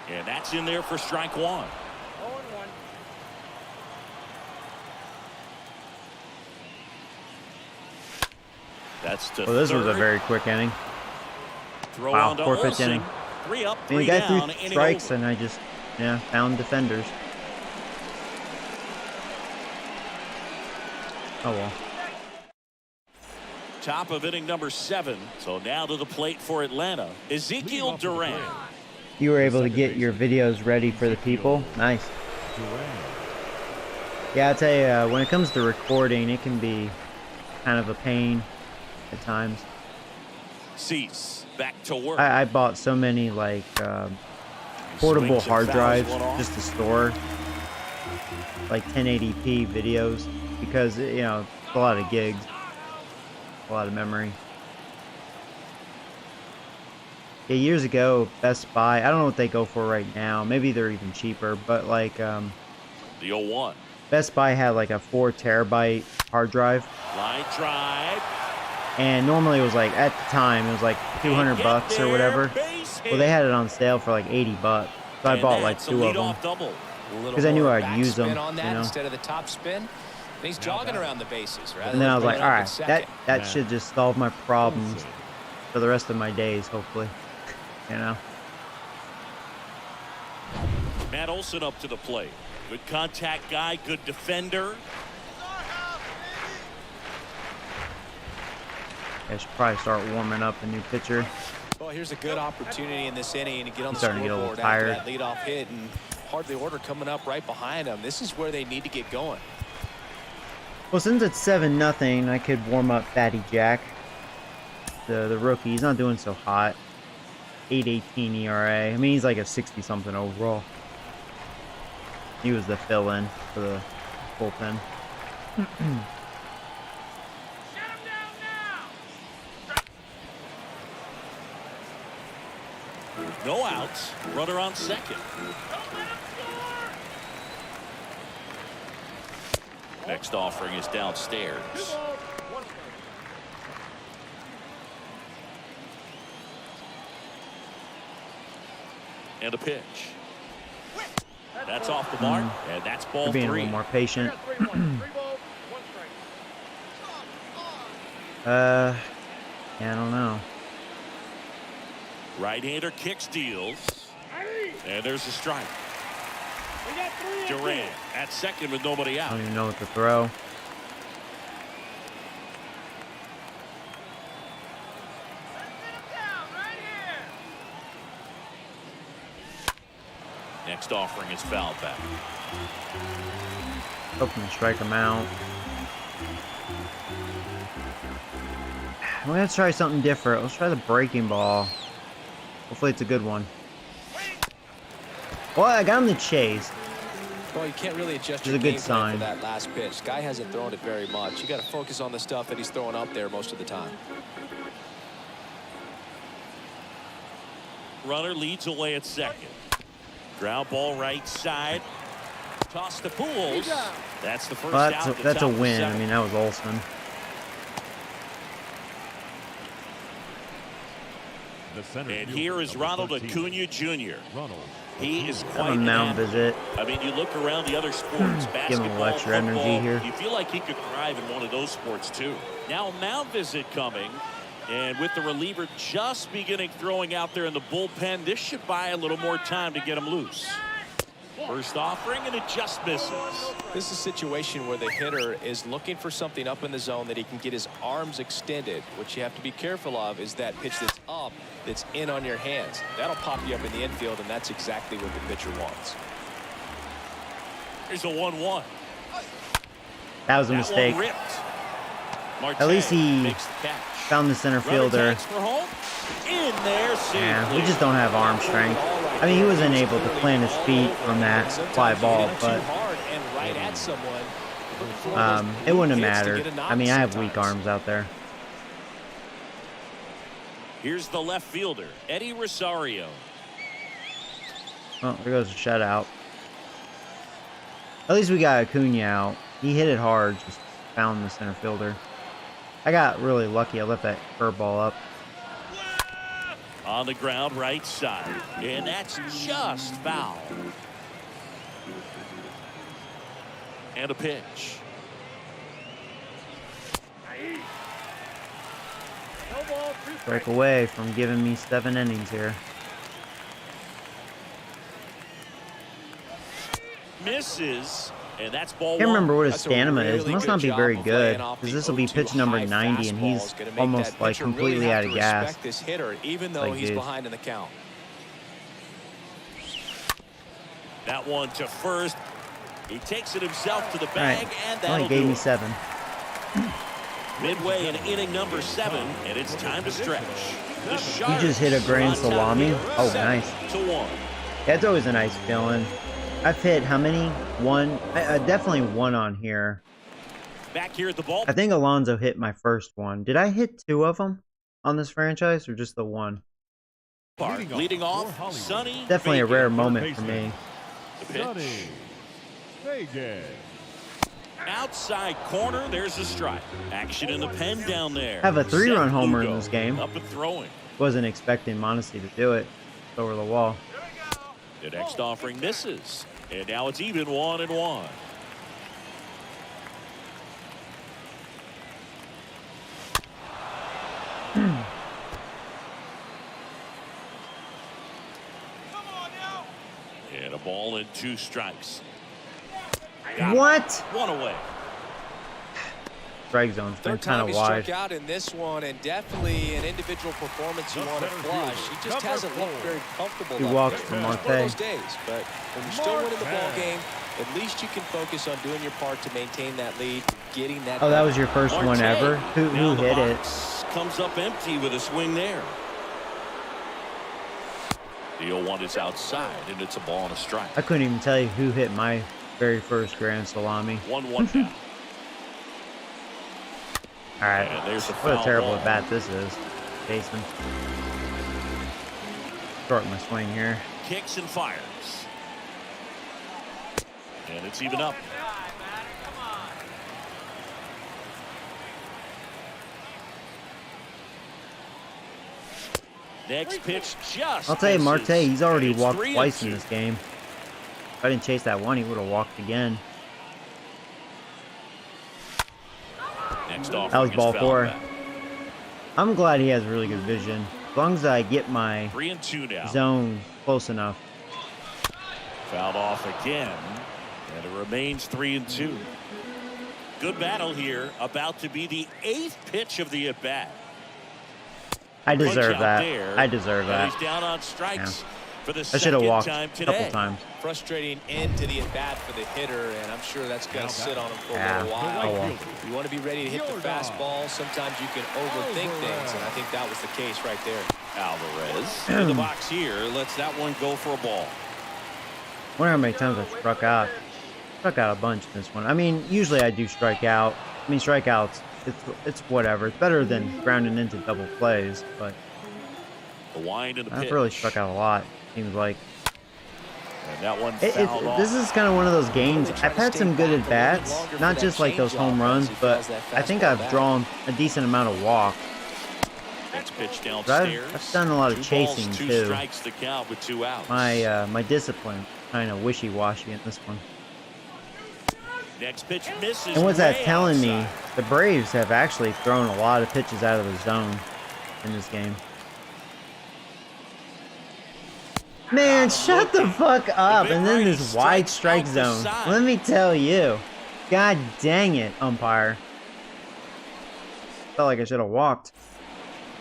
And that's in there for strike 1. That's to Well, this was a third. very quick inning. Throw Wow, on to 4th Olsen. inning. 3 up, I mean, 3 the guy down. threw Inning strikes, over. and I just, found defenders. Oh, well. Top of inning number 7. So now to the plate for Atlanta, Ezekiel Duran. You were able to get your videos ready for the people. Nice. Yeah, I'll tell you, when it comes to recording, it can be kind of a pain at times. Cease back to work. I bought so many, like, portable Swings and hard fouls drives one off. just to store, like, 1080p videos, because, it's a lot of gigs, a lot of memory. Yeah, years ago, Best Buy, I don't know what they go for right now. Maybe they're even cheaper, but, like, The 0-1. Best Buy had, like, a 4 terabyte hard drive. Line drive. And normally it was like, at the time, it was like 200 bucks or whatever. Well, they had it on sale for like 80 bucks. So I bought like 2 of them. Because I knew I'd use them, on that instead of the top spin. And he's jogging around the bases. And then I was like, all right, that should just solve my problems for the rest of my days, hopefully. Matt Olson up to the plate. Good contact guy, good defender. I should probably start warming up a new pitcher. Well, here's a good opportunity in this inning to get on the Starting to get a little scoreboard after tired. that leadoff hit, and hardly order coming up right behind them. This is where they need to get going. Well, since it's 7-0, I could warm up Fatty Jack, the rookie. He's not doing so hot. 8.18 ERA. I mean, he's like a 60-something overall. He was the fill-in for the bullpen. No outs. Runner on second. Next offering is downstairs. And a pitch. That's off the mark, and that's ball Being a three. little more patient. Yeah, I don't know. Right-hander kick steals. And there's a strike. Duran at second with nobody I out. don't even know what to throw. Next offering is fouled back. Hoping to strike him out. I'm gonna try something different. Let's try the breaking ball. Hopefully it's a good one. Well, I got him to chase. Well, you can't really adjust It's your a good game plan sign. for that last pitch. Guy hasn't thrown it very much. You got to focus on the stuff that he's throwing up there most of the time. Runner leads away at second. Ground ball right side. Toss to Pools. That's the first Well, out. at the that's a top of win. I seven. mean, that was Olsen. The center And fielder, here is number Ronald 13, Acuna Jr. Ronald. He is Have quite a an mound athlete. visit. I mean, you look around the other sports, Give him a basketball, lecture energy football, here. you feel like he could thrive in one of those sports too. Now a mound visit coming, and with the reliever just beginning throwing out there in the bullpen, this should buy a little more time to get him loose. First offering, and it just misses. This is a situation where the hitter is looking for something up in the zone that he can get his arms extended. What you have to be careful of is that pitch that's up, that's in on your hands. That'll pop you up in the infield, and that's exactly what the pitcher wants. Here's a 1-1. That was a That mistake. one ripped. Marte At least he makes the catch. found the center Runner fielder. tags for home. In there, Yeah, we safely. just don't have arm strength. I mean, he wasn't able to plant his feet on that fly ball, but it wouldn't have mattered. I mean, I have weak arms out there. Here's the left fielder, Eddie Rosario. Oh, there goes a shutout. At least we got Acuna out. He hit it hard, just found the center fielder. I got really lucky. I left that curveball up. On the ground, right side. And that's just foul. And a pitch. Break away from giving me 7 innings here. Misses. And that's ball Can't remember one. what his That's a stamina is. really Must good not be job very of good, laying off because the this will be 0-2 pitch number high 90, and fastball. he's It's gonna make almost that like pitcher really completely have out to of gas. respect this hitter, even though Like, he's dude. behind in the count. That one to first. He takes it himself to the All bag, right. and Well, that'll he gave do me it. 7. Midway in inning number 7, and it's time to stretch. The He just hit a grand on top salami. here, Oh, 7-1. That's always a nice feeling. I've hit how many? One. Definitely one on here. Back here at the ball. I think Alonso hit my first one. Did I hit 2 of them on this franchise, or just the one? Leading off, Sonny Definitely a Vegas. rare moment for me. The pitch. Sonny Vegas. Outside corner, there's a strike. Action in the pen down there. Have a 3-run Seth homer in Lugo this game. Up and throwing. Wasn't expecting Mondesi to do it. Over the wall. The next offering misses. And now it's even 1-1. And a ball and 2 strikes. Got it. What? One away. strike zone's been kind of wide. Struck out in this one, and definitely an individual performance you want to flush. He just hasn't looked very comfortable. He walks for Marte. Marte. Days, but when you're still winning the ball game, at least you can focus on doing your part to maintain that lead, getting that. Oh, that was your first one ever? Who hit it? Comes up empty with a swing there. The 0-1 is outside, and it's a ball and a strike. I couldn't even tell you who hit my very first grand salami. 1-1 now. All right. What a terrible ball. at bat this is. Baseman. Short my swing here. Kicks and fires. And it's even up. Next pitch just. I'll tell you, Marte, he's already It's walked 3-2. twice in this game. If I didn't chase that one, he would have walked again. Next That was ball 4. I'm glad he has really good vision. As long as I get my 3-2 now. zone close enough. Fouled off again, and it remains 3-2. Good battle here, about to be the 8th pitch of the at-bat. I deserve Punch out that. there, I deserve and that. He's down on strikes for the I should second have walked time a today. couple times. Frustrating end to the at-bat for the hitter, and I'm sure that's going to sit on him for a Yeah. little while. Oh, well. You want to be ready to hit the fastball. Sometimes you can overthink things, and I think that was the case right there. Alvarez in the box here, lets that one go for a ball. I wonder how many times I struck out. Struck out a bunch in this one. I mean, usually I do strike out. I mean, strikeouts, it's whatever. It's better than grounding into double plays, but The wind and the pitch. I've really struck out a lot, seems like. And that one fouled off. This is kind of one of those games. I've had some good at-bats, not just like those home runs, but I think I've drawn a decent amount of walks. Next pitch downstairs. I've done a lot of 2 chasing, balls, 2 too. strikes to count with 2 outs. My discipline kind of wishy-washy in this one. Next pitch misses. And what's that way telling me? outside. The Braves have actually thrown a lot of pitches out of the zone in this game. Man, shut the fuck up. And then this wide strike zone. Let me tell you. God dang it, umpire. Felt like I should have walked.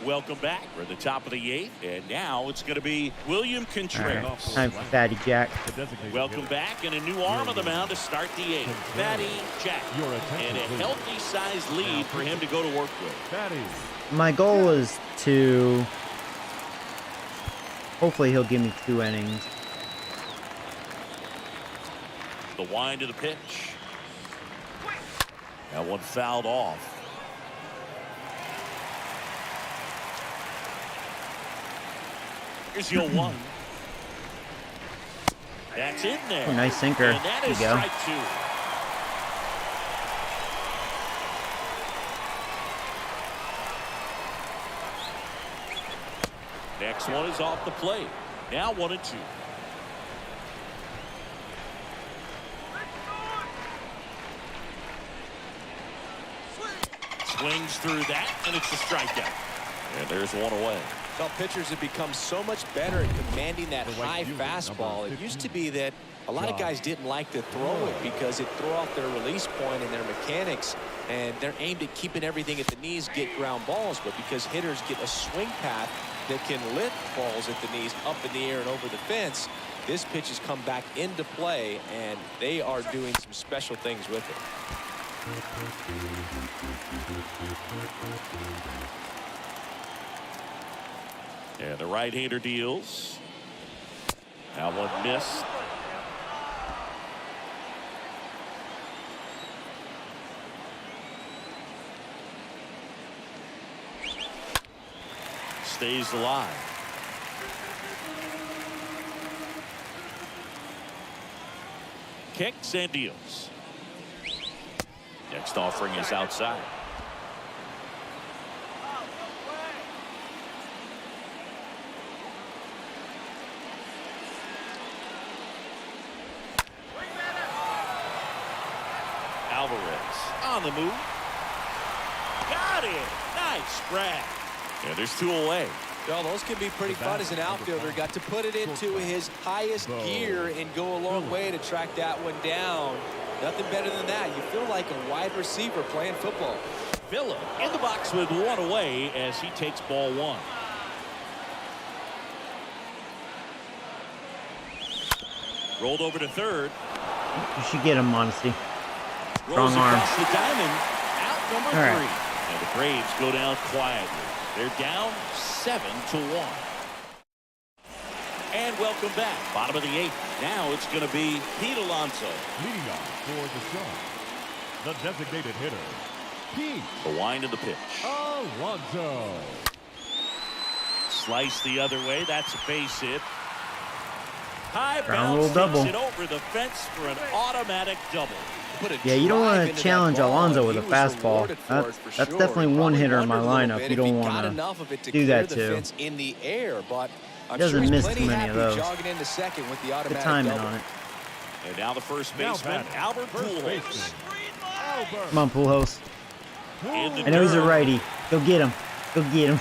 Welcome back. We're at the top of the 8th, and now it's going to be William All Contreras. right, time for Fatty Jack. Welcome back, and a new arm on the mound to start the 8th. Fatty Jack, and a healthy-sized lead for him to go to work with. My goal is to... Hopefully he'll give me 2 innings. The wind of the pitch. That one fouled off. Here's the 0-1. That's in there. Oh, nice sinker. And that There is you go. strike 2. Next one is off the plate. Now 1-2. Swings through that, and it's a strikeout. And there's one away. Well, pitchers have become so much better at commanding that high fastball. It used to be that a lot of guys didn't like to throw it because it threw off their release point and their mechanics, and they're aimed at keeping everything at the knees, get ground balls. But because hitters get a swing path that can lift balls at the knees up in the air and over the fence, this pitch has come back into play, and they are doing some special things with it. And the right-hander deals. That one missed. Stays alive. Kicks and deals. Next offering is outside. Alvarez on the move. Got it. Nice grab. And there's 2 away. Well, those can be pretty fun as an outfielder. Got to put it into his highest gear and go a long way to track that one down. Nothing better than that. You feel like a wide receiver playing football. Villa in the box with one away as he takes ball one. Rolled over to third. You should get him, Modesty. Rolls Strong arm. across the diamond. Out number All right. 3. And the Braves go down quietly. They're down 7-1. And welcome back. Bottom of the 8th. Now it's going to be Pete Alonso. Leading off for the Sharks, the designated hitter, Pete The wind of the pitch. Alonso. Slice the other way. That's a base hit. High Ground rule bounce double. takes it over the fence for an automatic double. Yeah, you don't want to challenge Alonso with a fastball. That's definitely one hitter in my lineup. You don't want to do that to. In the air, but He doesn't miss too many of those. Into second with the Good timing on it. And now the first baseman, Albert Pujols. Come on, Pujols. I know he's a righty. Go get him. Go get him.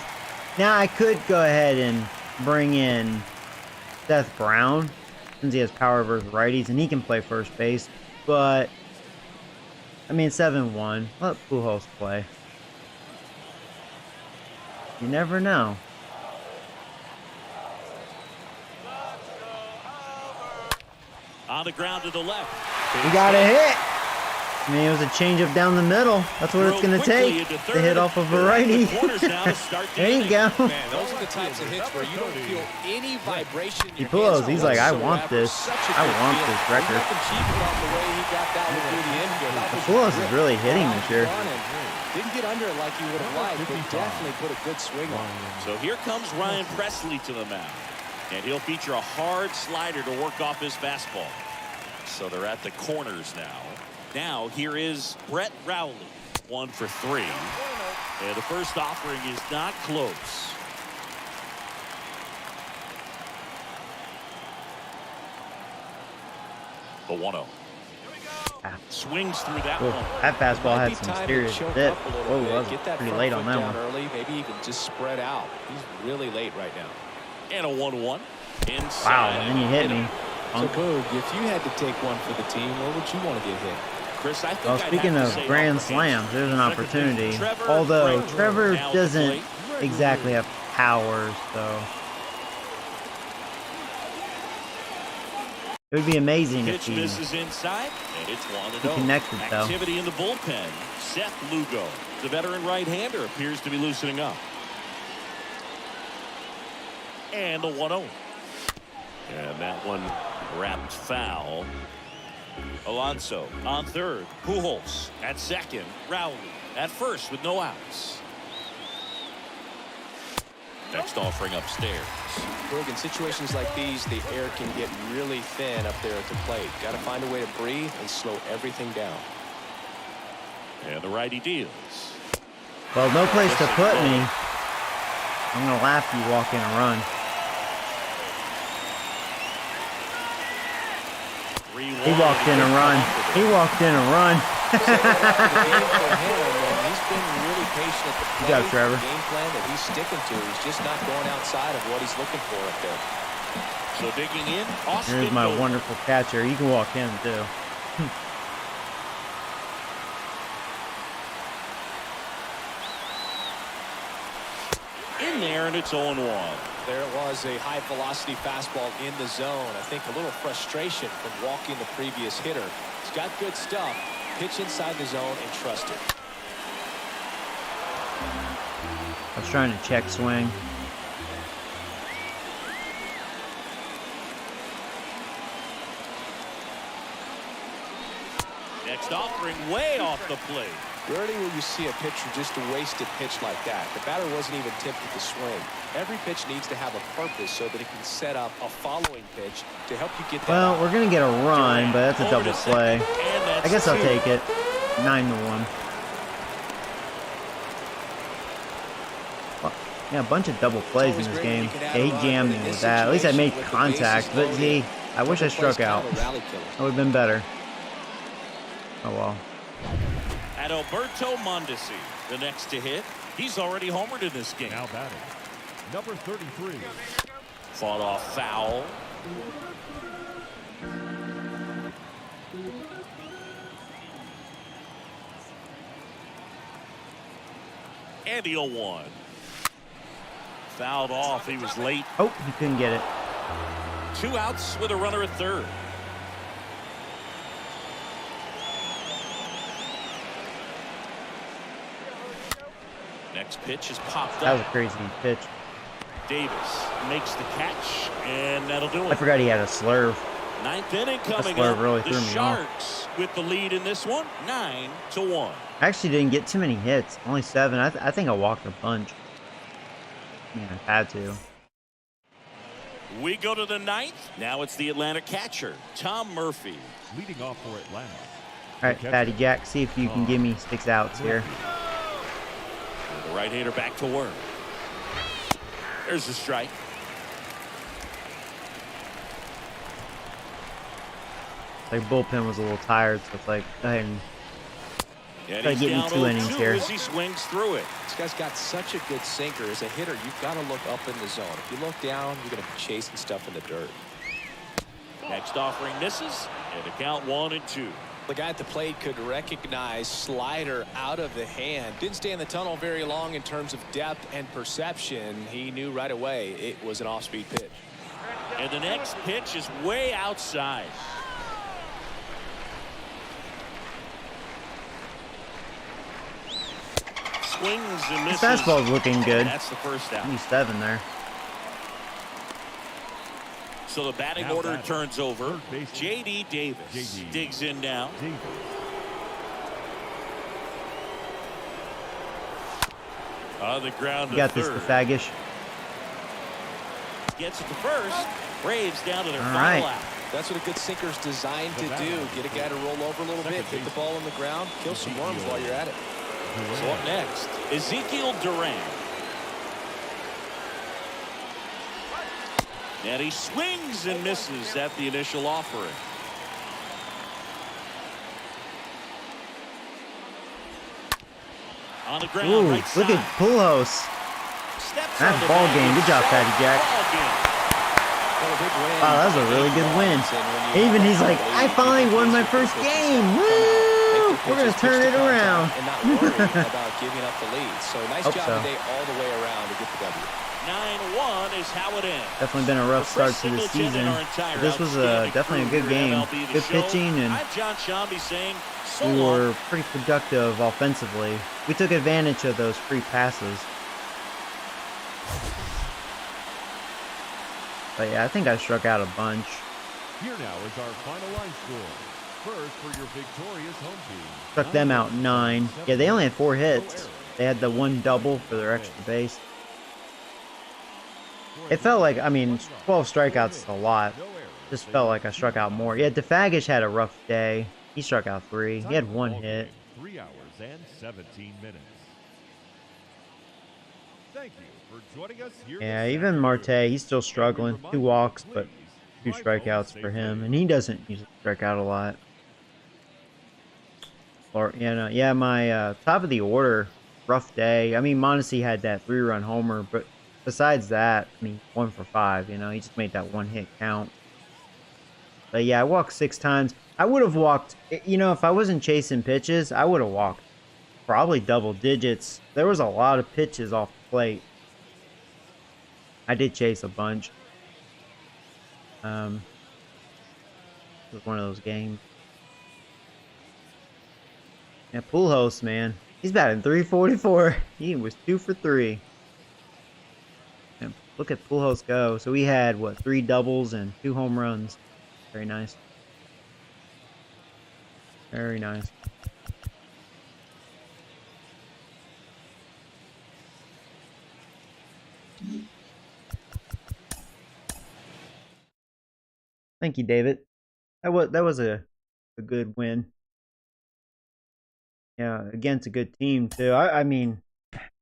Now I could go ahead and bring in Seth Brown, since he has power versus righties, and he can play first base. But, I mean, 7-1. Let Pujols play. You never know. On the ground to the left. We got a hit. I mean, it was a changeup down the middle. That's what it's going to take to hit off of a righty. There you go. Man, those are the types of hits where you don't feel any vibration. He pulls. He's like, I want this. I want this record. Pujols is really hitting this year. Didn't get under it like you would have liked, but definitely put a good swing on it. So here comes Ryan Presley to the mound. And he'll feature a hard slider to work off his fastball. So they're at the corners now. Now here is Brett Rowley. 1 for 3. And the first offering is not close. The 1-0. Swings through that one. That fastball had some serious dip. Whoa, that was pretty late on that one. Early, maybe even just spread out. He's really late right now. And a 1-1. Inside. Wow, and then you hit me. So, Boog, if you had to take one for the team, where would you want to get hit? Chris, I think well, speaking of grand slams, there's an opportunity. Although Trevor doesn't exactly have power, so it would be amazing if he misses inside, and it's 1-0. Connected though. Activity in the bullpen. Seth Lugo, the veteran right-hander, appears to be loosening up. And the 1-0. And that one wrapped foul. Alonso on third. Pujols at second. Rowley at first with no outs. Next offering upstairs. Look, in situations like these, the air can get really thin up there at the plate. Got to find a way to breathe and slow everything down. And the righty deals. Well, no place to put me. I'm going to laugh if you walk in and run. He walked in and run. He walked in and run. He's been really patient at the plate. Good job, Trevor. The game plan that he's sticking to. He's just not going outside of what he's looking for up there. So digging in, Austin. Here's my wonderful catcher. You can walk in too. In there, and it's 0-1. There it was, a high-velocity fastball in the zone. I think a little frustration from walking the previous hitter. He's got good stuff. Pitch inside the zone and trust it. I was trying to check swing. Next offering way off the plate. Rarely will you see a pitcher just a wasted pitch like that. The batter wasn't even tempted to swing. Every pitch needs to have a purpose so that it can set up a following pitch to help you get that. Well, we're going to get a run, but that's a double play. I guess I'll take it. 9-1. Yeah, a bunch of double plays in this game. Yeah, he jammed me with that. At least I made contact, but see, I wish I struck out. That would have been better. Oh well. At Alberto Mondesi, the next to hit. He's already homered in this game. Now batting, number 33. Fought off foul. And the 0-1. Fouled off. He was late. Oh, he couldn't get it. 2 outs with a runner at third. Next pitch is popped up. That was a crazy pitch. Davis makes the catch, and that'll do it. I forgot he had a slurve. 9th inning coming slurve up. really The threw me Sharks with the lead in this one, 9-1. I actually didn't get too many hits. Only 7. I think I walked a bunch. I mean, I had to. We go to the 9th. Now it's the Atlanta catcher, Tom Murphy. Leading off for Atlanta. All right, Patty Jack, see if you can give me 6 outs here. The right-hander back to work. There's a strike. Like bullpen was a little tired, so it's like go ahead and try to get me 2 innings here. As he swings through it. This guy's got such a good sinker. As a hitter, you've got to look up in the zone. If you look down, you're going to be chasing stuff in the dirt. Next offering misses, and the count 1-2. The guy at the plate could recognize slider out of the hand. Didn't stay in the tunnel very long in terms of depth and perception. He knew right away it was an off-speed pitch. And the next pitch is way outside. Swings and misses. His fastball's looking good. And that's the first out. He's 7 there. So the batting order turns over. J.D. Davis digs in now. On the ground to You got third. this, Fagish. Gets it to first. Braves down to their All final right. out. That's what a good sinker's designed to do. Get a guy to roll over a little bit, hit the ball on the ground, kill some worms while you're at it. So up next, Ezekiel Duran. And he swings and misses at the initial offering. On the ground, Ooh, right look side. at Pujols. Steps That's on the ball bag. game. Good job, Patty Jack. Ball game. Wow, that was a really good win. Even he's like, I finally won my first game. Woo! We're going to turn it around. And not worry about giving up the lead. So nice job so. today all the way around to get the W. 9-1 is how it ends. Definitely been a rough start to the season. But this was definitely a good game. Good pitching, and I'm John Shambi saying so we long. were pretty productive offensively. We took advantage of those free passes. But yeah, I think I struck out a bunch. Here now is our final line score. First for your victorious home team. Struck them out 9. Yeah, they only had 4 hits. They had the 1 double for their extra base. It felt like, I mean, 12 strikeouts is a lot. Just felt like I struck out more. Yeah, DeFagish had a rough day. He struck out 3. He had 1 hit. 3 hours and 17 minutes. Thank you for joining us here. Yeah, even Marte, he's still struggling. 2 walks, but 2 strikeouts for him. And he doesn't usually strike out a lot. Or, you know, yeah, my top of the order, rough day. I mean, Mondesi had that 3-run homer, but besides that, I mean, 1 for 5, you know, he just made that 1 hit count. But yeah, I walked 6 times. I would have walked, you know, if I wasn't chasing pitches, I would have walked probably double digits. There was a lot of pitches off the plate. I did chase a bunch. It was one of those games. Yeah, Pujols, man. He's batting .344. He was 2 for 3. And look at Pujols go. So we had, what, 3 doubles and 2 home runs. Very nice. Very nice. Thank you, David. That was a good win. Yeah, against a good team too. I mean,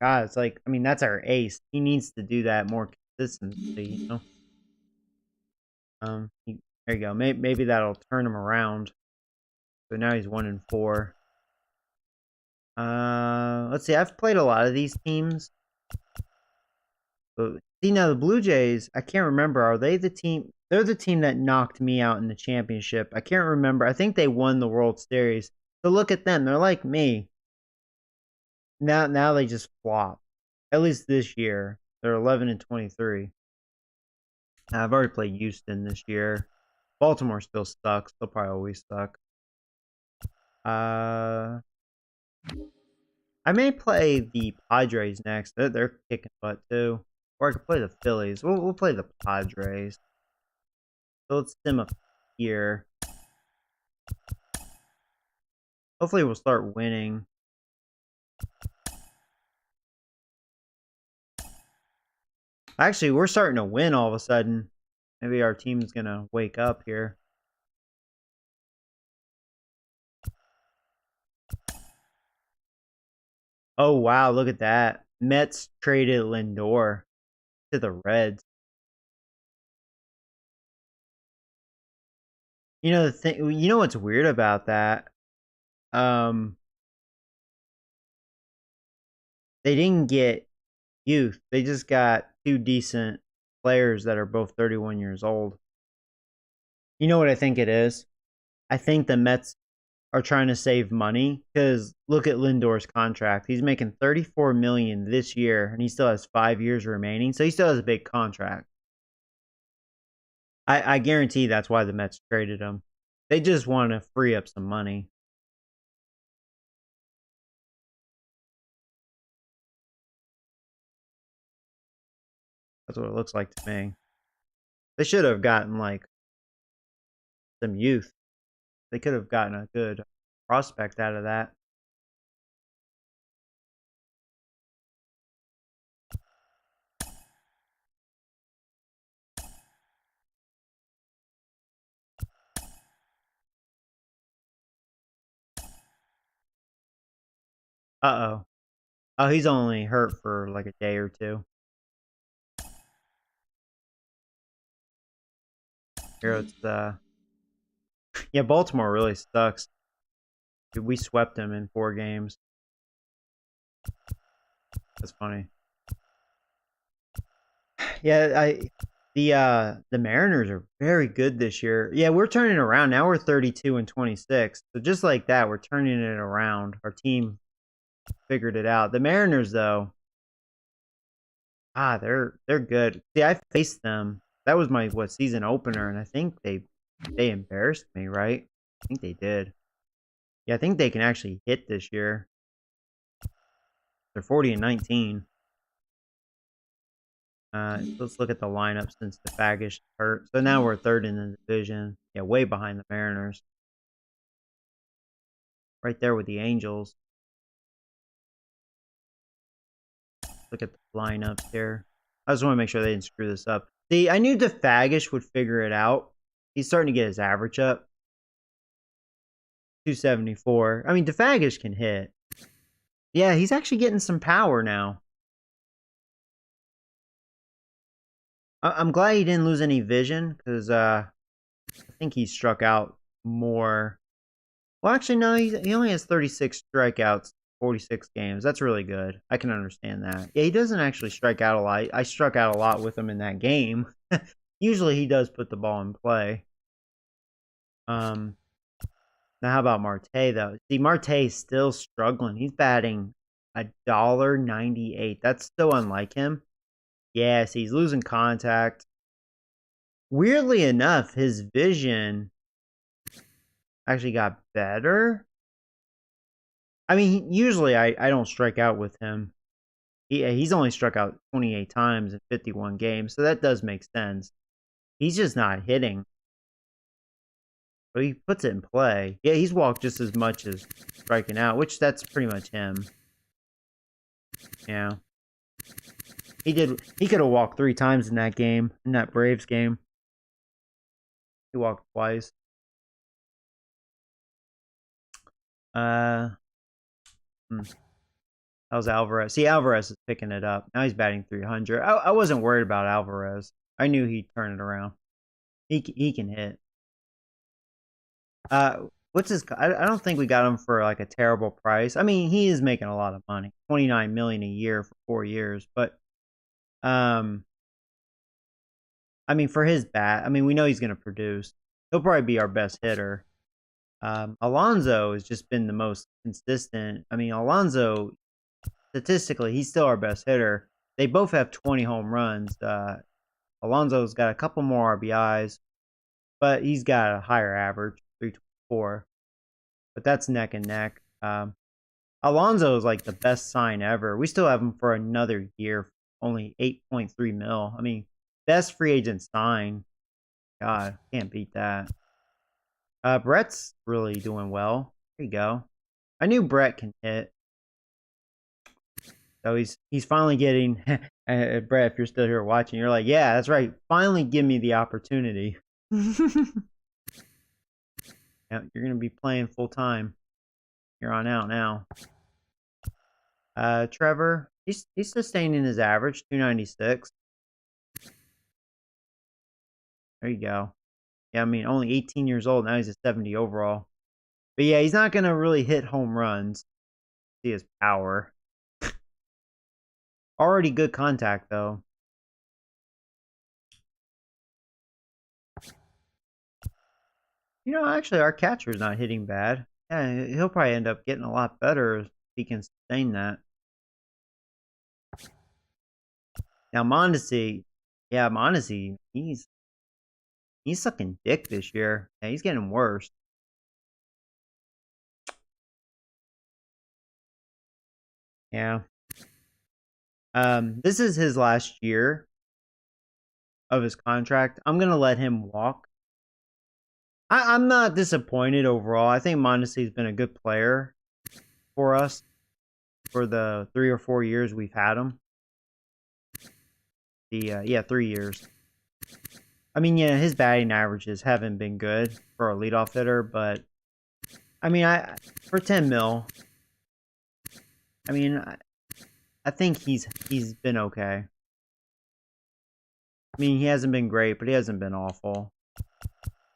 God, it's like, I mean, that's our ace. He needs to do that more consistently, you know. There you go. Maybe that'll turn him around. So now he's 1-4. Let's see. I've played a lot of these teams. But see, now the Blue Jays, I can't remember. Are they the team? They're the team that knocked me out in the championship. I can't remember. I think they won the World Series. So look at them. They're like me. Now they just flop. At least this year, they're 11-23. I've already played Houston this year. Baltimore still sucks. They'll probably always suck. I may play the Padres next. They're kicking butt too. Or I could play the Phillies. We'll play the Padres. So let's sim up here. Hopefully we'll start winning. Actually, we're starting to win all of a sudden. Maybe our team's going to wake up here. Oh, wow. Look at that. Mets traded Lindor to the Reds. You know, you know what's weird about that? They didn't get youth. They just got two decent players that are both 31 years old. You know what I think it is? I think the Mets are trying to save money because look at Lindor's contract. He's making $34 million this year, and he still has 5 years remaining, so he still has a big contract. I guarantee that's why the Mets traded him. They just want to free up some money. That's what it looks like to me. They should have gotten like some youth. They could have gotten a good prospect out of that. Uh-oh. Oh, he's only hurt for like a day or two. Here it's yeah, Baltimore really sucks. Dude, we swept them in 4 games. That's funny. Yeah, the Mariners are very good this year. Yeah, we're turning around. Now we're 32-26. So just like that, we're turning it around. Our team figured it out. The Mariners though, they're good. See, I faced them. That was my season opener, and I think they embarrassed me, right? I think they did. Yeah, I think they can actually hit this year. They're 40-19. Let's look at the lineup since the Fagish hurt. So now we're third in the division. Yeah, way behind the Mariners. Right there with the Angels. Look at the lineups here. I just want to make sure they didn't screw this up. See, I knew DeFagish would figure it out. He's starting to get his average up. 274. I mean, DeFagish can hit. Yeah, he's actually getting some power now. I'm glad he didn't lose any vision because I think he struck out more. Well, actually, no, he only has 36 strikeouts, 46 games. That's really good. I can understand that. Yeah, he doesn't actually strike out a lot. I struck out a lot with him in that game. Usually he does put the ball in play. Now, how about Marte, though? See, Marte's still struggling. He's batting $1.98. That's so unlike him. Yes, he's losing contact. Weirdly enough, his vision actually got better. I mean, usually I don't strike out with him. He's only struck out 28 times in 51 games, so that does make sense. He's just not hitting. But he puts it in play. Yeah, he's walked just as much as striking out, which that's pretty much him. Yeah. He could have walked 3 times in that game, in that Braves game. He walked twice. How's Alvarez? See, Alvarez is picking it up. Now he's batting 300. I wasn't worried about Alvarez. I knew he'd turn it around. He can hit. What's his? I don't think we got him for like a terrible price. I mean, he is making a lot of money, $29 million a year for 4 years. But I mean, for his bat, I mean, we know he's going to produce. He'll probably be our best hitter. Alonso has just been the most consistent. I mean, Alonso, statistically, he's still our best hitter. They both have 20 home runs. Alonso's got a couple more RBIs, but he's got a higher average, 324. But that's neck and neck. Alonso is like the best sign ever. We still have him for another year, only 8.3 mil. I mean, best free agent sign. God, can't beat that. Brett's really doing well. There you go. I knew Brett can hit. So he's finally getting Brett, if you're still here watching, you're like, yeah, that's right. Finally give me the opportunity. Yeah, you're gonna be playing full time. Here on out now. Trevor, he's sustaining his average, 296. There you go. Yeah, I mean, only 18 years old. Now he's a 70 overall. But yeah, he's not going to really hit home runs. See his power. Already good contact, though. You know, actually, our catcher's not hitting bad. Yeah, he'll probably end up getting a lot better if he can sustain that. Now, Mondesi, yeah, Mondesi, he's sucking dick this year. Yeah, he's getting worse. Yeah. This is his last year of his contract. I'm gonna let him walk. I'm not disappointed overall. I think Mondesi's been a good player for us for the 3 or 4 years we've had him. Yeah, 3 years. I mean, yeah, his batting averages haven't been good for a leadoff hitter, but I mean, for 10 mil, I mean, I think he's been okay. I mean, he hasn't been great, but he hasn't been awful.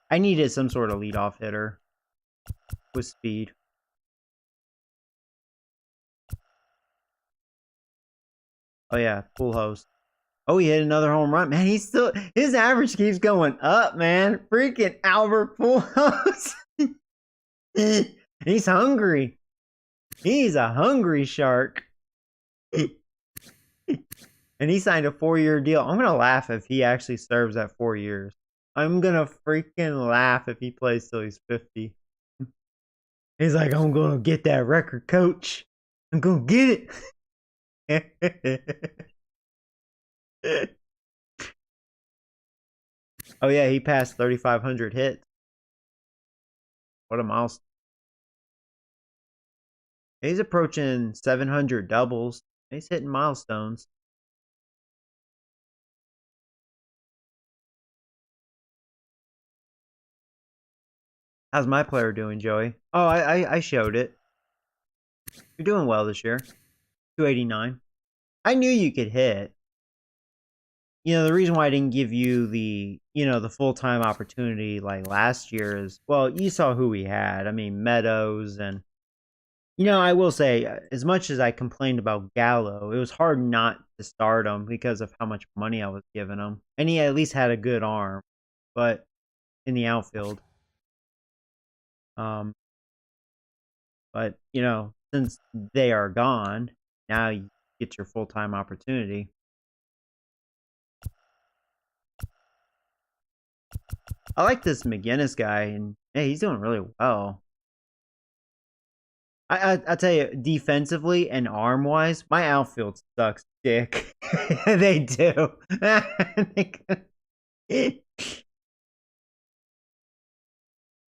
I needed some sort of leadoff hitter with speed. Oh yeah, full host. Oh, he hit another home run. Man, his average keeps going up, man. Freaking Albert Pujols. He's hungry. He's a hungry shark. And he signed a 4-year deal. I'm going to laugh if he actually serves that 4 years. I'm going to freaking laugh if he plays till he's 50. He's like, I'm going to get that record, coach. I'm going to get it. Oh, yeah, he passed 3,500 hits. What a milestone. He's approaching 700 doubles. He's hitting milestones. How's my player doing, Joey? Oh, I showed it. You're doing well this year. 289. I knew you could hit. You know, the reason why I didn't give you the, the full-time opportunity like last year is, well, you saw who we had. I mean, Meadows and, I will say, as much as I complained about Gallo, it was hard not to start him because of how much money I was giving him. And he at least had a good arm, but in the outfield. But, since they are gone, now you get your full-time opportunity. I like this McGinnis guy, and hey, he's doing really well. I tell you, defensively and arm-wise, my outfield sucks dick. They do.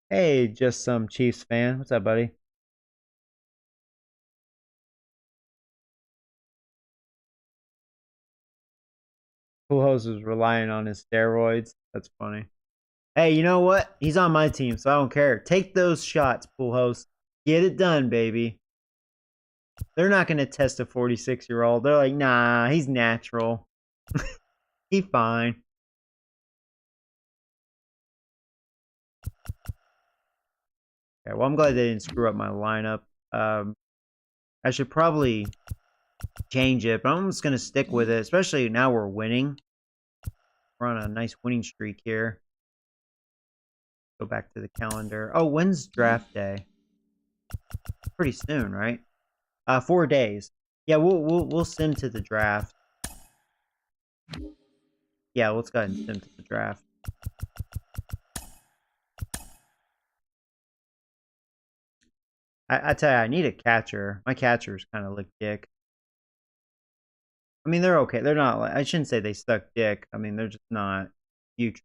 Hey, just some Chiefs fan. What's up, buddy? Pujols is relying on his steroids. That's funny. Hey, you know what? He's on my team, so I don't care. Take those shots, Pujols. Get it done, baby. They're not going to test a 46-year-old. They're like, nah, he's natural. He's fine. Okay, well, I'm glad they didn't screw up my lineup. I should probably change it, but I'm just going to stick with it, especially now we're winning. We're on a nice winning streak here. Go back to the calendar. Oh, when's draft day? Pretty soon, right? 4 days. Yeah, we'll send to the draft. Yeah, let's go ahead and send to the draft. I tell you, I need a catcher. My catchers kind of look dick. I mean, they're okay. They're not like, I shouldn't say they suck dick. I mean, they're just not huge.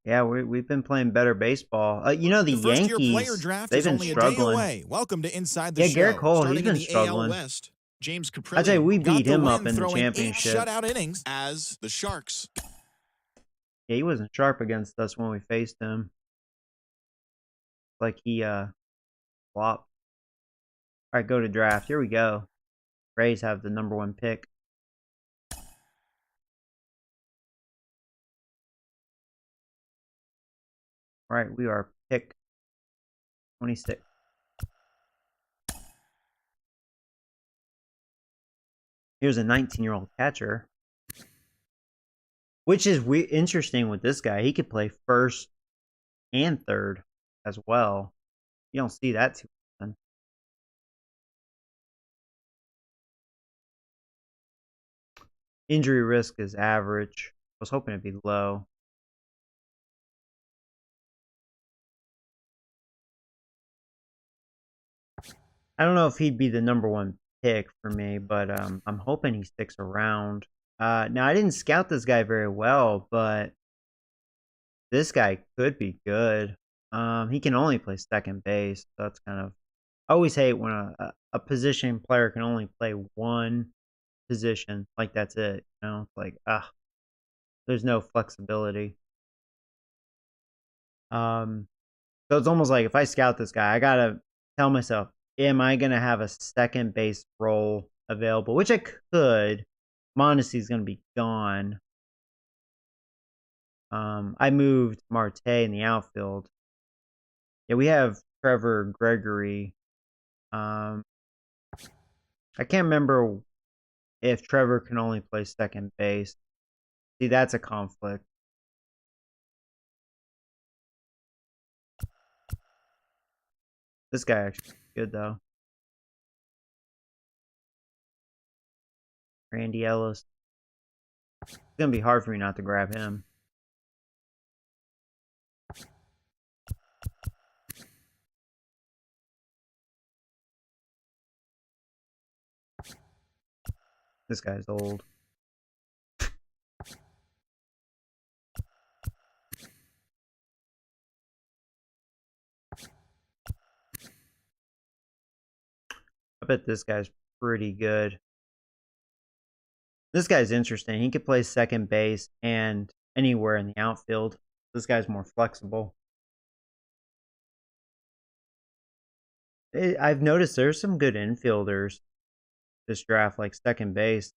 Yeah, we've been playing better baseball. You know, the first-year player Yankees, draft they've is been only struggling. A day away. Welcome to Inside the Yeah, Show. Garrett Cole, he's Starting been in the AL struggling. West, James I tell you, we Caprilli got beat the him win, up in the throwing 8 championship. shutout innings as the Sharks. Yeah, he wasn't sharp against us when we faced him. Like he flopped. All right, go to draft. Here we go. Rays have the #1 pick. All right, we are pick 26. Here's a 19-year-old catcher, which is interesting with this guy. He could play first and third as well. You don't see that too often. Injury risk is average. I was hoping it'd be low. I don't know if he'd be the #1 pick for me, but I'm hoping he sticks around. Now, I didn't scout this guy very well, but this guy could be good. He can only play second base. So that's kind of... I always hate when a position player can only play one position. Like, that's it. You know, it's like, there's no flexibility. So it's almost like if I scout this guy, I gotta tell myself, am I gonna have a second base role available? Which I could. Mondesi's gonna be gone. I moved Marte in the outfield. Yeah, we have Trevor Gregory. I can't remember if Trevor can only play second base. See, that's a conflict. This guy actually is good, though. Randy Ellis. It's going to be hard for me not to grab him. This guy's old. I bet this guy's pretty good. This guy's interesting. He could play second base and anywhere in the outfield. This guy's more flexible. I've noticed there's some good infielders this draft, like second base.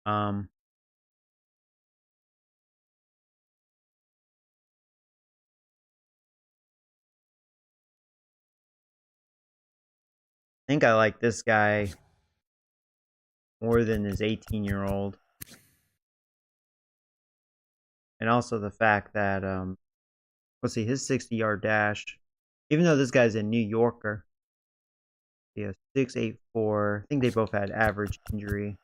I think I like this guy more than his 18-year-old. And also the fact that, let's see, his 60-yard dash, even though this guy's a New Yorker, he has 6.84. I think they both had average injury.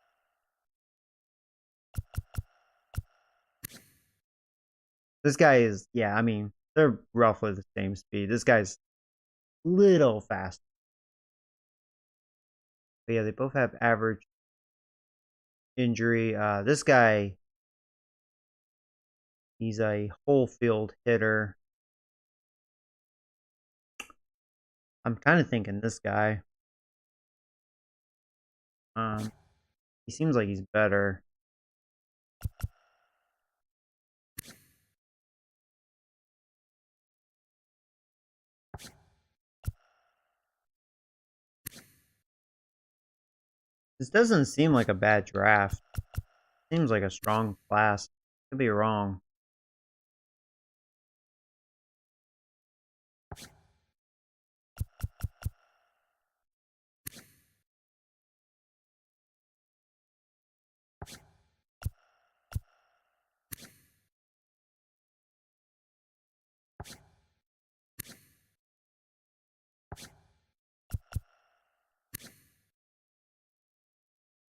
This guy is, yeah, I mean, they're roughly the same speed. This guy's little fast. But yeah, they both have average injury. This guy, he's a whole field hitter. I'm kind of thinking this guy. He seems like he's better. This doesn't seem like a bad draft. Seems like a strong class. Could be wrong.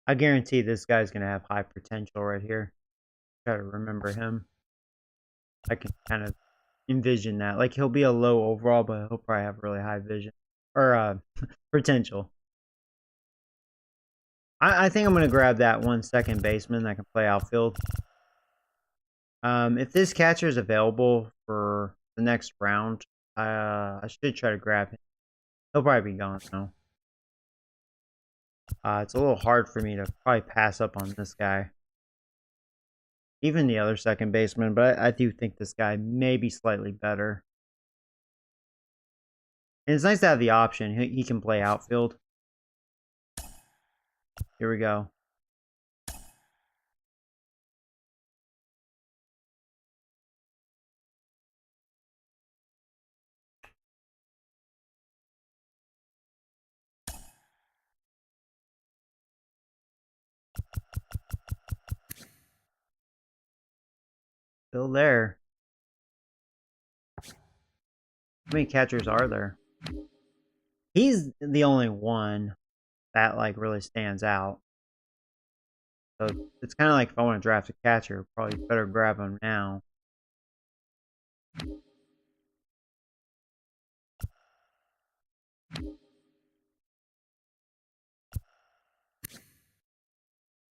I guarantee this guy's going to have high potential right here. Try to remember him. I can kind of envision that. Like, he'll be a low overall, but he'll probably have really high vision. Or, potential. I think I'm going to grab that one second baseman that can play outfield. If this catcher is available for the next round, I should try to grab him. He'll probably be gone though. It's a little hard for me to probably pass up on this guy. Even the other second baseman, but I do think this guy may be slightly better. And it's nice to have the option. He can play outfield. Here we go. Still there. How many catchers are there? He's the only one that like really stands out. So it's kind of like if I want to draft a catcher, probably better grab him now.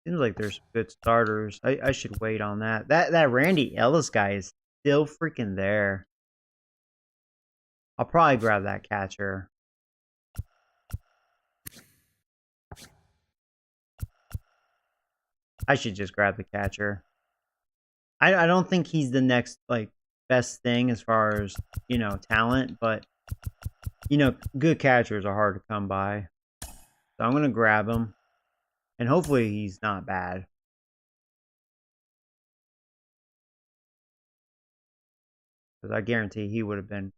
Seems like there's good starters. I should wait on that. That Randy Ellis guy is still freaking there. I'll probably grab that catcher. I should just grab the catcher. I don't think he's the next like best thing as far as, you know, talent, but you know, good catchers are hard to come by. So I'm gonna grab him. And hopefully he's not bad. Because I guarantee he wouldn't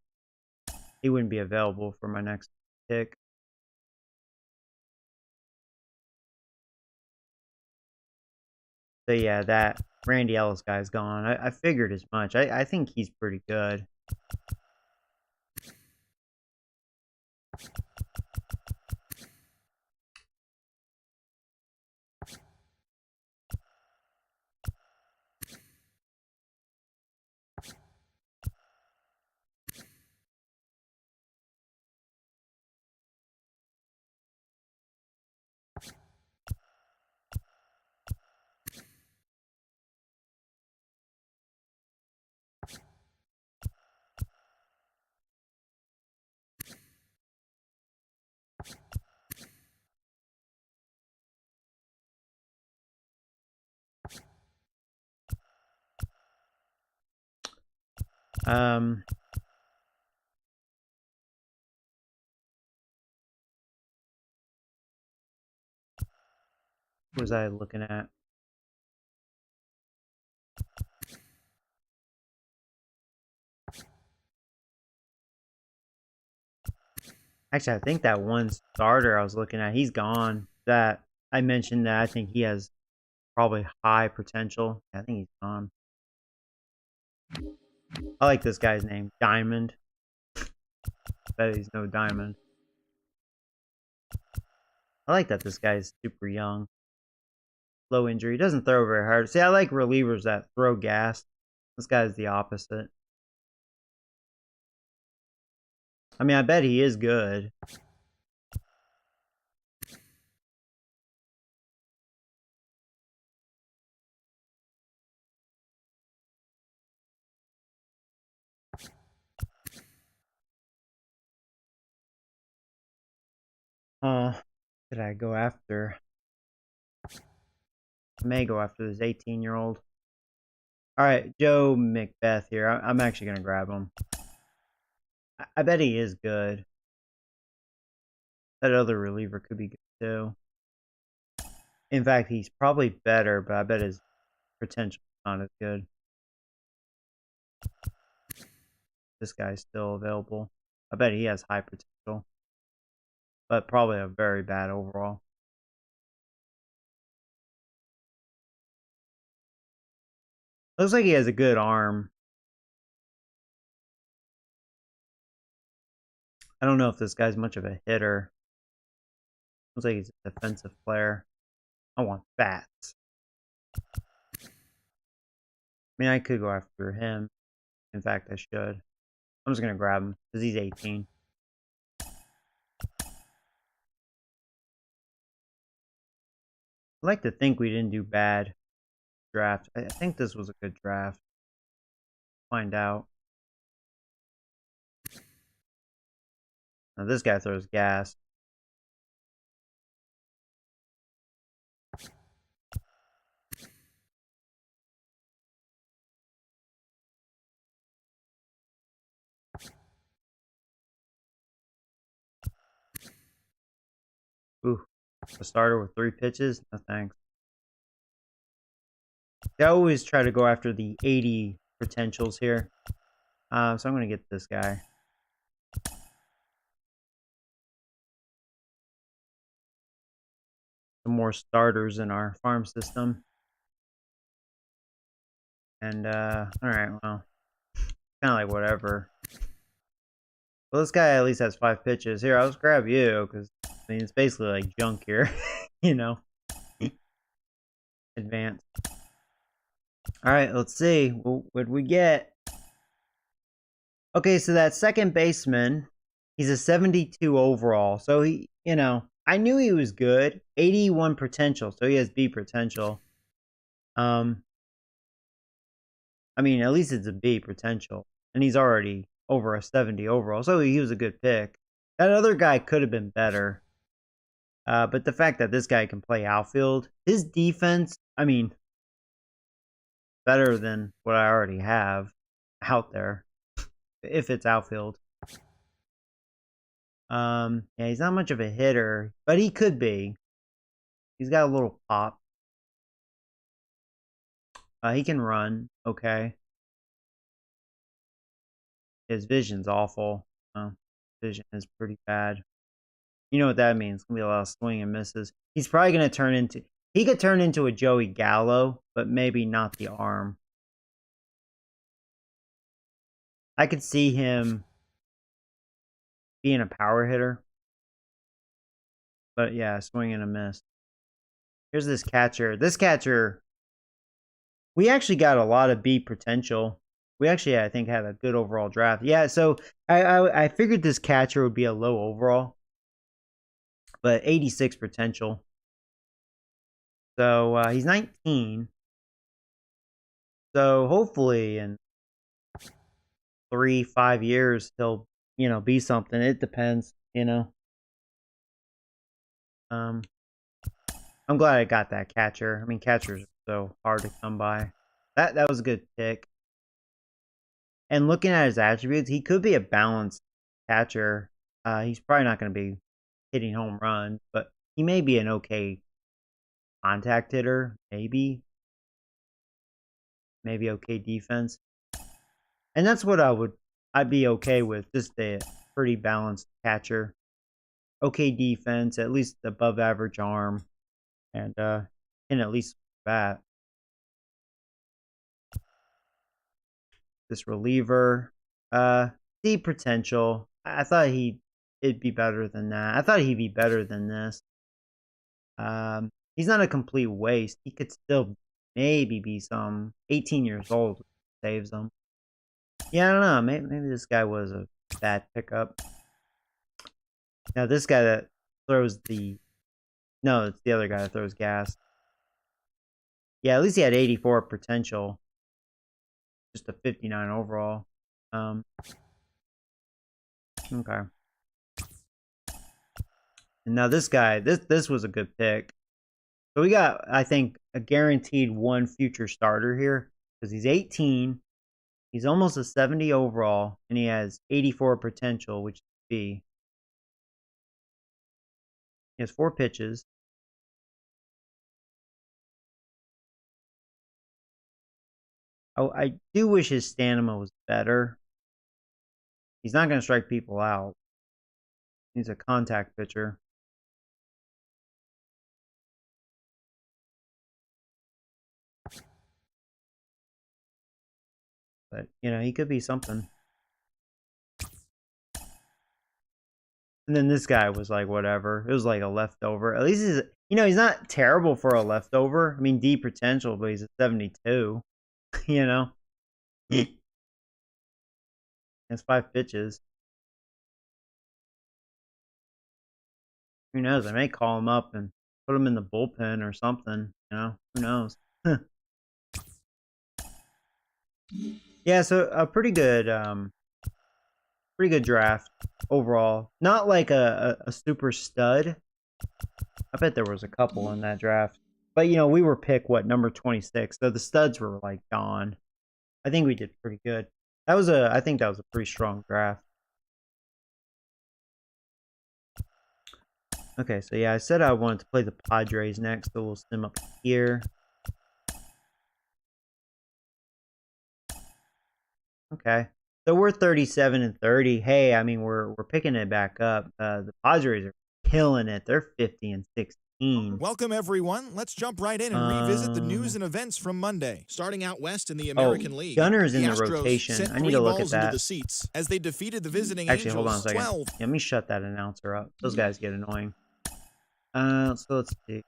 be available for my next pick. So yeah, that Randy Ellis guy's gone. I figured as much. I think he's pretty good. What was I looking at? Actually, I think that one starter I was looking at, he's gone. That I mentioned that I think he has probably high potential. I think he's gone. I like this guy's name, Diamond. Bet he's no diamond. I like that this guy's super young. Low injury. Doesn't throw very hard. See, I like relievers that throw gas. This guy's the opposite. I mean, I bet he is good. Did I go after? I may go after this 18-year-old. Alright, Joe Macbeth here. I'm actually going to grab him. I bet he is good. That other reliever could be good too. In fact, he's probably better, but I bet his potential is not as good. This guy's still available. I bet he has high potential. But probably a very bad overall. Looks like he has a good arm. I don't know if this guy's much of a hitter. Looks like he's a defensive player. I want bats. I mean, I could go after him. In fact, I should. I'm just going to grab him because he's 18. I like to think we didn't do bad draft. I think this was a good draft. Find out. Now this guy throws gas. Ooh, a starter with 3 pitches? No thanks. They always try to go after the 80 potentials here. So I'm going to get this guy. Some more starters in our farm system. And, alright, well, kind of like whatever. Well, this guy at least has 5 pitches. Here, I'll just grab you, because, I mean, it's basically like junk here. You know? Advance. Alright, let's see. What'd we get? Okay, so that second baseman, he's a 72 overall. So he, you know, I knew he was good. 81 potential, so he has B potential. I mean, at least it's a B potential. And he's already over a 70 overall, so he was a good pick. That other guy could have been better. But the fact that this guy can play outfield, his defense, I mean, better than what I already have out there, if it's outfield. Yeah, he's not much of a hitter, but he could be. He's got a little pop. He can run, okay. His vision's awful. Vision is pretty bad. You know what that means. It's going to be a lot of swing and misses. He's probably going to turn into... He could turn into a Joey Gallo, but maybe not the arm. I could see him being a power hitter. But yeah, swing and a miss. Here's this catcher. This catcher... We actually got a lot of B potential. We actually, I think, had a good overall draft. Yeah, so I figured this catcher would be a low overall. But 86 potential. So he's 19. So hopefully in 3-5 years he'll, you know, be something. It depends, you know. I'm glad I got that catcher. I mean, catchers are so hard to come by. That was a good pick. And looking at his attributes, he could be a balanced catcher. He's probably not going to be hitting home runs, but he may be an okay contact hitter, maybe okay defense. And that's what I'd be okay with, just a pretty balanced catcher. Okay defense, at least above average arm, and can at least bat. This reliever, C potential. I thought it'd be better than that. I thought he'd be better than this. He's not a complete waste. He could still maybe be some 18 years old. Saves him. Yeah, I don't know. Maybe this guy was a bad pickup. Now this guy that throws no, it's the other guy that throws gas. Yeah, at least he had 84 potential. Just a 59 overall. Okay. And now this guy, this was a good pick. So we got, I think, a guaranteed one future starter here because he's 18. He's almost a 70 overall, and he has 84 potential, which is B. He has 4 pitches. Oh, I do wish his stamina was better. He's not going to strike people out. He's a contact pitcher. But, you know, he could be something. And then this guy was like, whatever. It was like a leftover. At least You know, he's not terrible for a leftover. I mean, D potential, but he's a 72. You know? That's 5 pitches. Who knows? I may call him up and put him in the bullpen or something. You know? Who knows? Yeah, so a pretty good draft overall. Not like a super stud. I bet there was a couple in that draft. But, you know, we were picked, what, number 26. So the studs were, like, gone. I think we did pretty good. I think that was a pretty strong draft. Okay, so yeah, I said I wanted to play the Padres next, so we'll stem up here. Okay. So we're 37-30. Hey, I mean, we're picking it back up. The Padres are killing it. They're 50-16. Welcome, everyone. Let's jump right in and revisit the news and events from Monday. Starting out west in the American League, Gunner's in the rotation. I need to look at that. The seats as they defeated the visiting Actually, hold on a Angels second. 12. Yeah, let me shut that announcer up. Those guys get annoying. So let's see.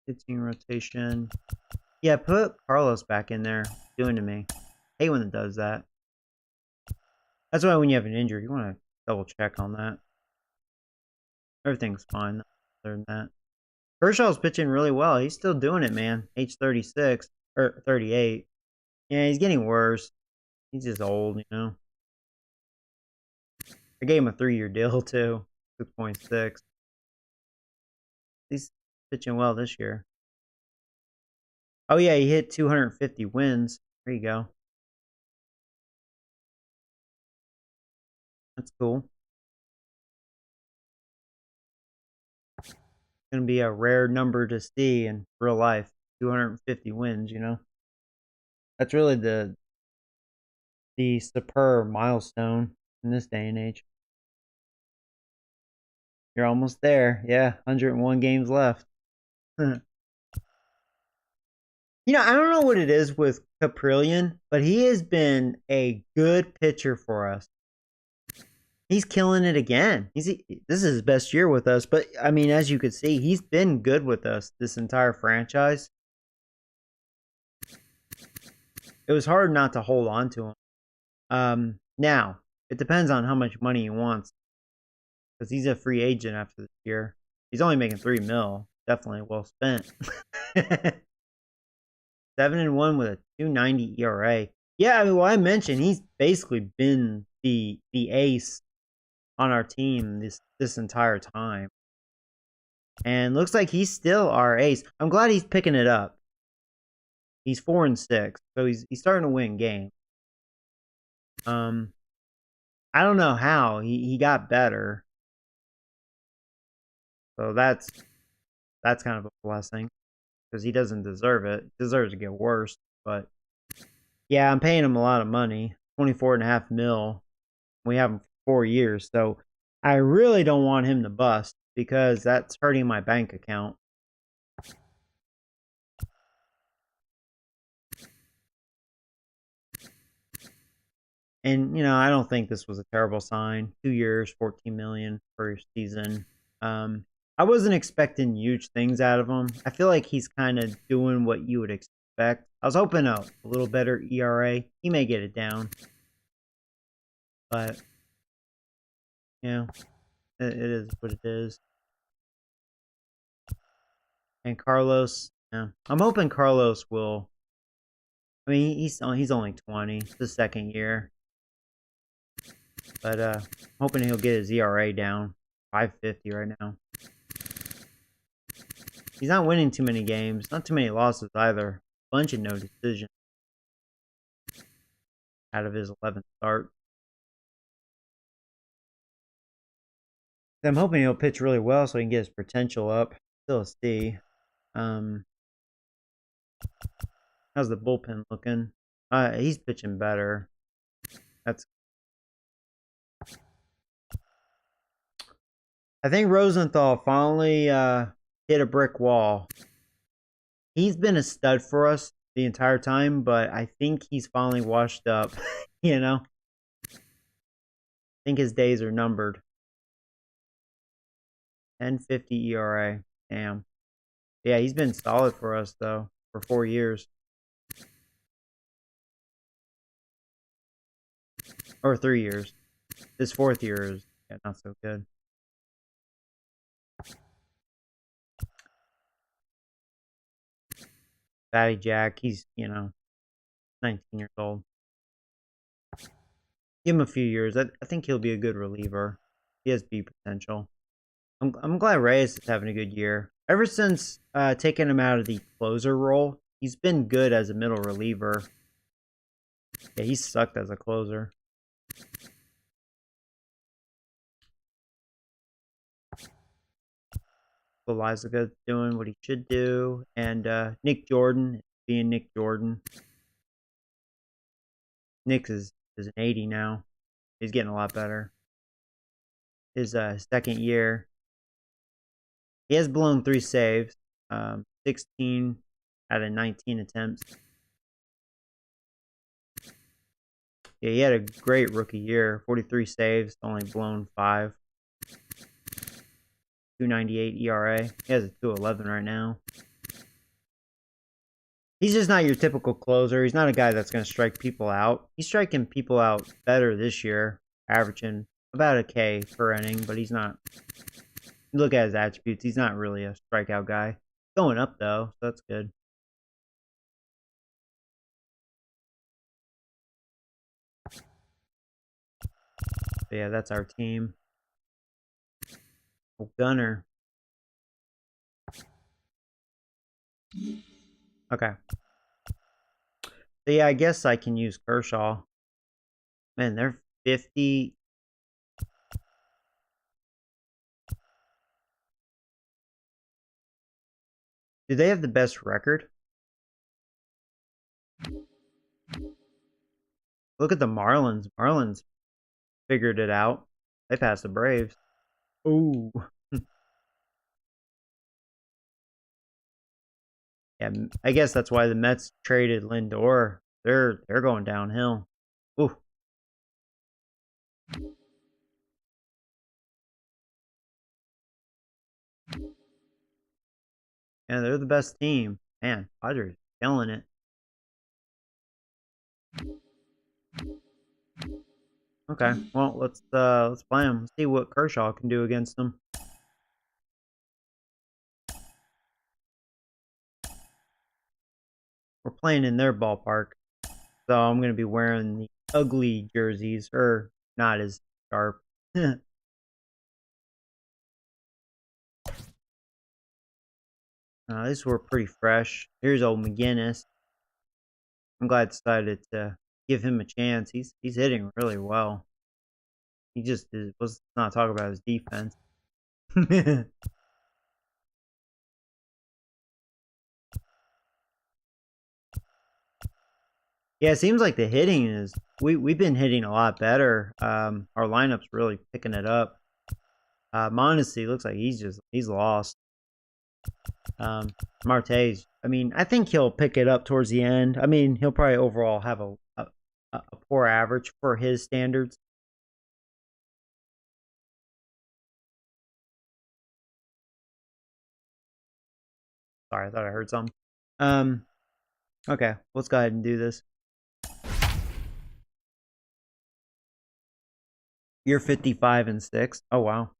Pitching rotation. Yeah, put Carlos back in there. Doing to me. Hate when it does that. That's why when you have an injury, you want to double check on that. Everything's fine other than that. Kershaw's pitching really well. He's still doing it, man. Age 36 or 38. Yeah, he's getting worse. He's just old, you know. I gave him a 3-year deal too. 6.6. He's pitching well this year. Oh yeah, he hit 250 wins. There you go. That's cool. It's gonna be a rare number to see in real life. 250 wins, you know. That's really the superb milestone in this day and age. You're almost there. Yeah, 101 games left. You know, I don't know what it is with Caprillion, but he has been a good pitcher for us. He's killing it again. This is his best year with us, but I mean, as you could see, he's been good with us this entire franchise. It was hard not to hold on to him. Now, it depends on how much money he wants, because he's a free agent after this year. He's only making $3 million. Definitely well spent. 7-1 with a 2.90 ERA. Yeah, I mean, well, I mentioned he's basically been the ace on our team this entire time, and looks like he's still our ace. I'm glad he's picking it up. He's 4-6, so he's starting to win games. I don't know how he got better, so that's kind of a blessing. Because he doesn't deserve it. He deserves to get worse. But yeah, I'm paying him a lot of money. $24.5 million. We have him for 4 years. So I really don't want him to bust, because that's hurting my bank account. And, you know, I don't think this was a terrible sign. 2 years, $14 million per season. I wasn't expecting huge things out of him. I feel like he's kind of doing what you would expect. I was hoping a little better ERA. He may get it down. But, you know, it is what it is. And Carlos, yeah, I'm hoping Carlos will. I mean, he's only 20. It's the second year. But hoping he'll get his ERA down. 5.50 right now. He's not winning too many games. Not too many losses either. Bunch of no decisions out of his 11th start. I'm hoping he'll pitch really well so he can get his potential up. Still a C. How's the bullpen looking? He's pitching better. I think Rosenthal finally hit a brick wall. He's been a stud for us the entire time, but I think he's finally washed up. You know? I think his days are numbered. 10.50 ERA. Damn. Yeah, he's been solid for us though for 4 years. Or 3 years. This 4th year is not so good. Fatty Jack, he's 19 years old. Give him a few years. I think he'll be a good reliever. He has B potential. I'm glad Reyes is having a good year. Ever since taking him out of the closer role, he's been good as a middle reliever. Yeah, he sucked as a closer. Eliza's doing what he should do, and Nick Jordan being Nick Jordan. Nick is an 80 now. He's getting a lot better. His 2nd year, he has blown 3 saves, 16 out of 19 attempts. Yeah, he had a great rookie year. 43 saves, only blown 5. 2.98 ERA. He has a 2.11 right now. He's just not your typical closer. He's not a guy that's going to strike people out. He's striking people out better this year, averaging about a K per inning, but he's not. Look at his attributes. He's not really a strikeout guy. Going up, though, so that's good. But yeah, that's our team. Oh, Gunner. Okay. So yeah, I guess I can use Kershaw. Man, they're 50. Do they have the best record? Look at the Marlins. Marlins figured it out. They passed the Braves. Ooh. Yeah, I guess that's why the Mets traded Lindor. They're going downhill. Ooh. Yeah, they're the best team. Man, Padres killing it. Okay, well let's play them. See what Kershaw can do against them. We're playing in their ballpark, so I'm gonna be wearing the ugly jerseys, or not as sharp. These were pretty fresh. Here's old McGinnis. I'm glad I decided to give him a chance. He's hitting really well. He just was not talking about his defense. Yeah, it seems like the hitting is we've been hitting a lot better. Our lineup's really picking it up. Mondesi looks like he's lost. Marte's, I mean, I think he'll pick it up towards the end. I mean, he'll probably overall have a poor average for his standards. Sorry, I thought I heard something. Okay, let's go ahead and do this. You're 55-6. Oh wow.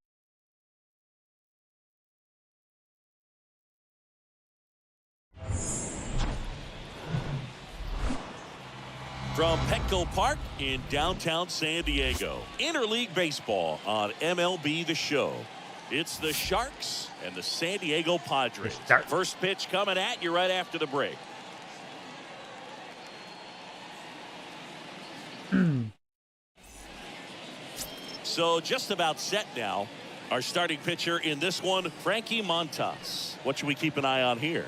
From Petco Park in downtown San Diego, interleague baseball on MLB The Show. It's the Sharks and the San Diego Padres. First pitch coming at you right after the break. So just about set now. Our starting pitcher in this one, Frankie Montas. What should we keep an eye on here?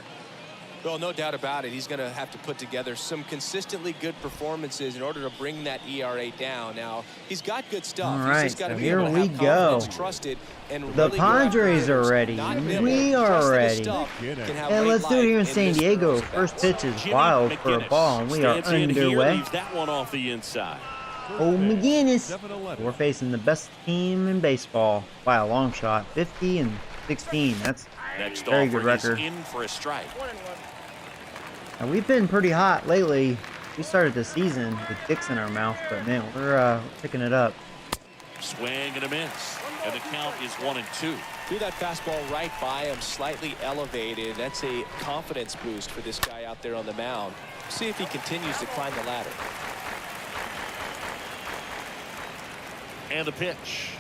Well, no doubt about it. He's going to have to put together some consistently good performances in order to bring that ERA down. Now, he's got good stuff. All right, he's just got to so be able to have confidence, trusted, and the really Padres are ready. We are ready. And let's do it here in San Diego. First pitch is wild for a ball, and we are underway. That one off the inside. Oh, McGinnis. We're facing the best team in baseball by a long shot. 50-6. 16. That's Next very good offering is record. in for a strike. Now, we've been pretty hot lately. We started the season with dicks in our mouth, but man, we're picking it up. Swing and a miss, and the count is 1-2. Threw that fastball right by him, slightly elevated. That's a confidence boost for this guy out there on the mound. See if he continues to climb the ladder. And the pitch.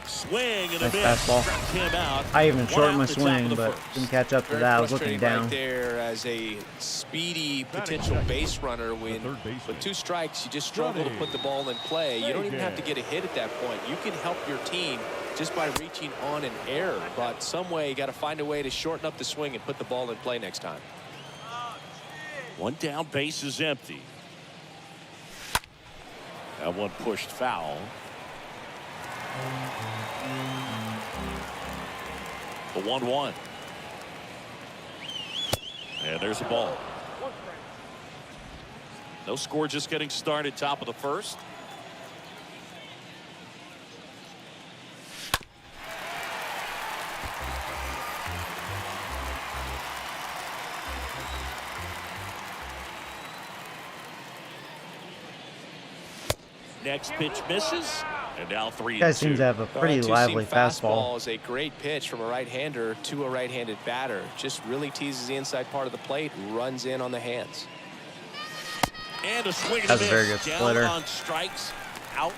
Swing and a Nice miss. fastball. Struck him out. I even One shortened out my the top swing, of the but first. didn't catch up to Very that. I was looking frustrating down. right there as a speedy potential base runner. When with 2 strikes, you just struggle to put the ball in play. You don't even have to get a hit at that point. You can help your team just by reaching on an error. But some way, you got to find a way to shorten up the swing and put the ball in play next time. One down, base is empty. That one pushed foul. The 1-1. And there's a ball. No score, just getting started, top of the first. Next pitch misses, and now 3-2. Guy seems to have a pretty lively fastball. Is a great pitch from a right-hander to a right-handed batter. Just really teases the inside part of the plate, runs in on the hands. And a swing and a That's a miss. very good splitter. Down on strikes, out